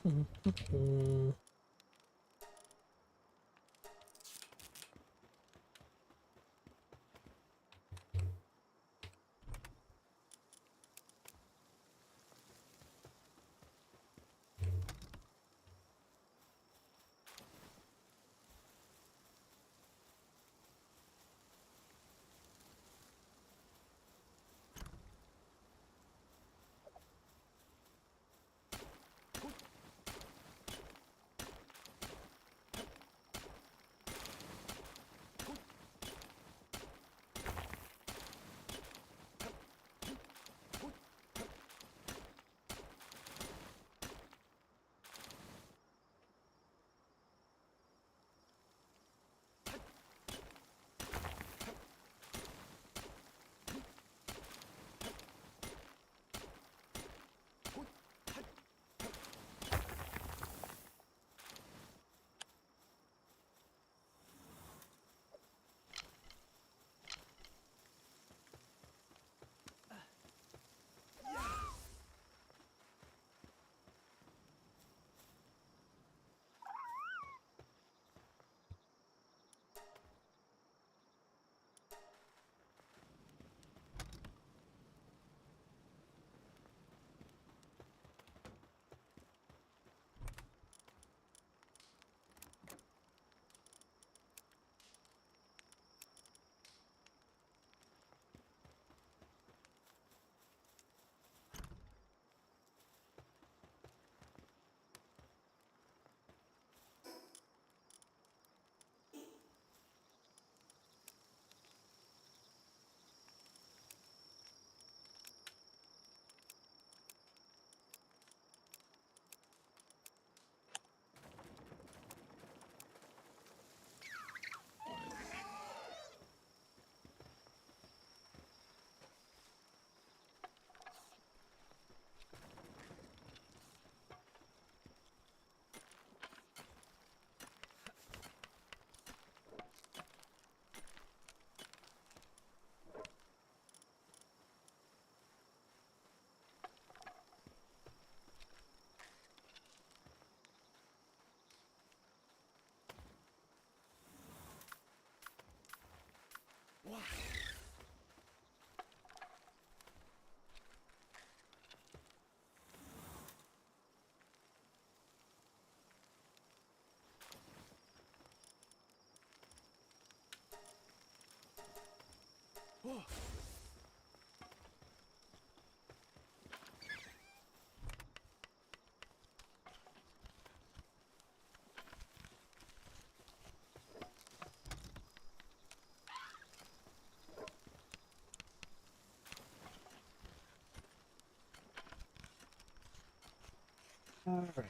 right,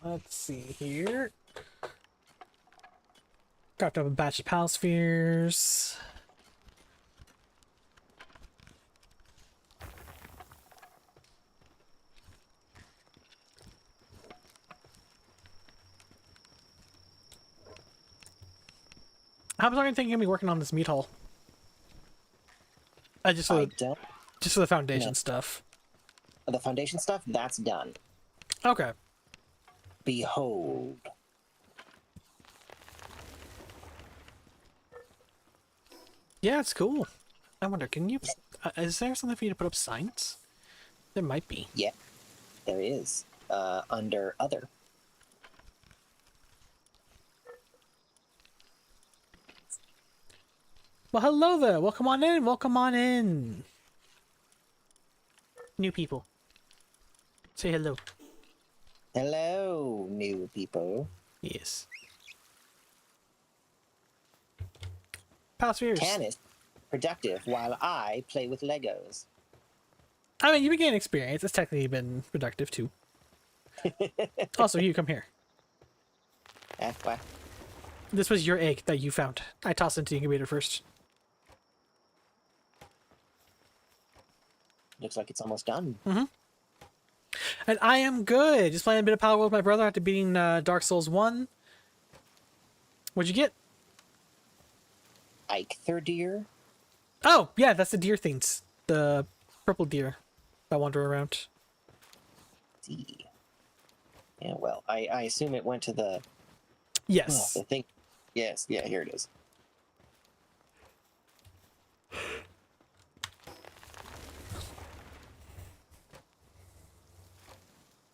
let's see here. Dropped up a batch of pal spheres. How long do you think you're gonna be working on this meat hole? Just for the foundation stuff. The foundation stuff, that's done. Okay. Behold. Yeah, it's cool. I wonder, can you... is there something for you to put up signs? There might be. Yeah, there is. Under Other. Well, hello there. Welcome on in. Welcome on in. New people. Say hello. Hello, new people. Yes. Pal spheres. Canis, productive while I play with Legos. I mean, you've been getting experience. It's technically been productive, too. Also, you come here. What? This was your egg that you found. I tossed it into the incubator first. Looks like it's almost done. Mm-hmm. And I am good. Just playing a bit of Power with my brother after beating Dark Souls 1. What'd you get? Eikther deer? Oh, yeah, that's the deer things. The purple deer that wander around. See. Yeah, well, I assume it went to the Yes. the thing. Yes, yeah, here it is.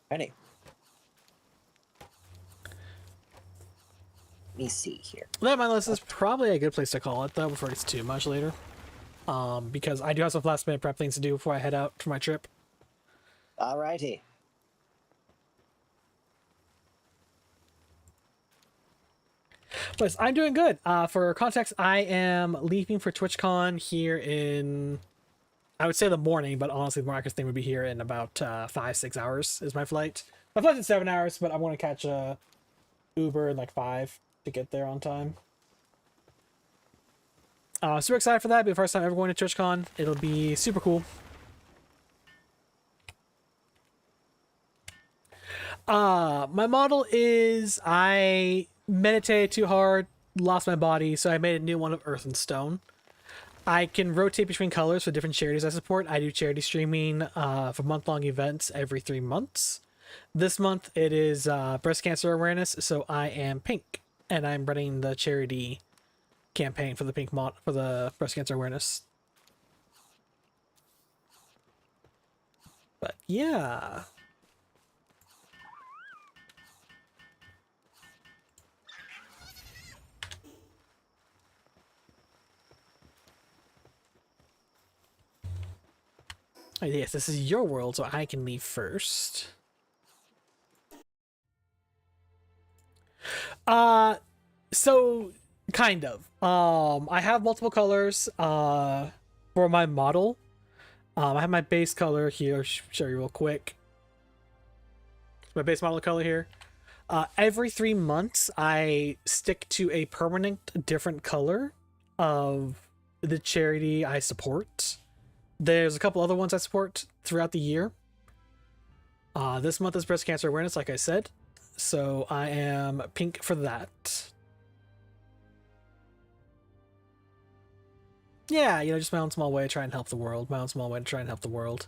Ready. Let me see here. That my list is probably a good place to call it though before it gets too much later. Because I do have some last minute prep things to do before I head out for my trip. Alrighty. But I'm doing good. For context, I am leaving for TwitchCon here in, I would say the morning, but honestly, the more accurate thing would be here in about 5-6 hours is my flight. My flight's in 7 hours, but I'm going to catch a Uber in like 5 to get there on time. Super excited for that. It'll be the first time ever going to TwitchCon. It'll be super cool. My model is I meditated too hard, lost my body, so I made a new one of Earth and Stone. I can rotate between colors for different charities I support. I do charity streaming for month-long events every 3 months. This month it is breast cancer awareness, so I am pink, and I'm running the charity campaign for the for the breast cancer awareness. But yeah. Oh, yes, this is your world, so I can leave first. So kind of. I have multiple colors for my model. I have my base color here. Show you real quick. My base model color here. Every 3 months, I stick to a permanent different color of the charity I support. There's a couple other ones I support throughout the year. This month is breast cancer awareness, like I said. So I am pink for that. Yeah, you know, just my own small way to try and help the world. My own small way to try and help the world.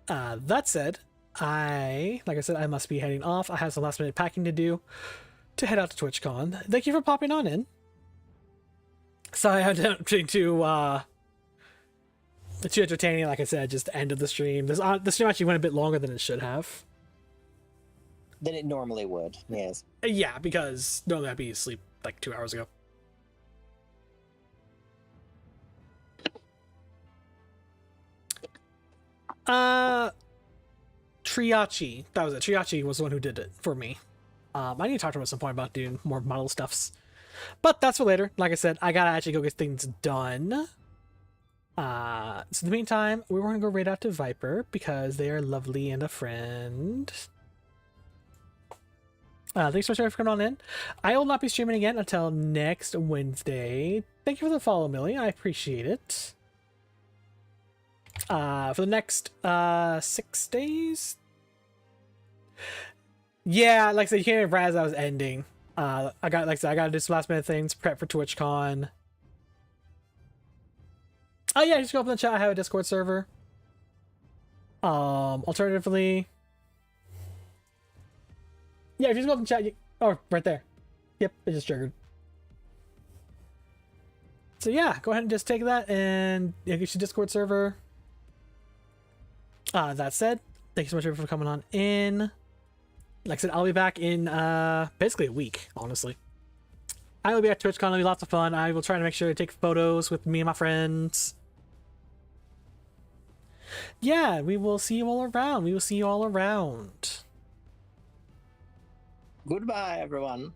That said, like I said, I must be heading off. I have some last minute packing to do to head out to TwitchCon. Thank you for popping on in. Sorry, I'm attempting to too entertaining, like I said, just ended the stream. The stream actually went a bit longer than it should have. Than it normally would, yes. Yeah, because normally I'd be asleep like 2 hours ago. Triachi. That was it. Triachi was the one who did it for me. I need to talk to him at some point about doing more model stuffs. But that's for later. Like I said, I gotta actually go get things done. So in the meantime, we're going to go raid out to Viper because they are lovely and a friend. Thanks so much for coming on in. I will not be streaming again until next Wednesday. Thank you for the follow, Millie. I appreciate it. For the next 6 days. Yeah, like I said, you can't even Raz I was ending. I gotta do some last minute things, prep for TwitchCon. Oh yeah, just go up in the chat. I have a Discord server. Alternatively, yeah, if you just go up in the chat, oh, right there. Yep, it just triggered. So yeah, go ahead and just take that and get your Discord server. That said, thank you so much for coming on in. Like I said, I'll be back in basically a week, honestly. I will be at TwitchCon. It'll be lots of fun. I will try to make sure to take photos with me and my friends. Yeah, we will see you all around. We will see you all around. Goodbye, everyone.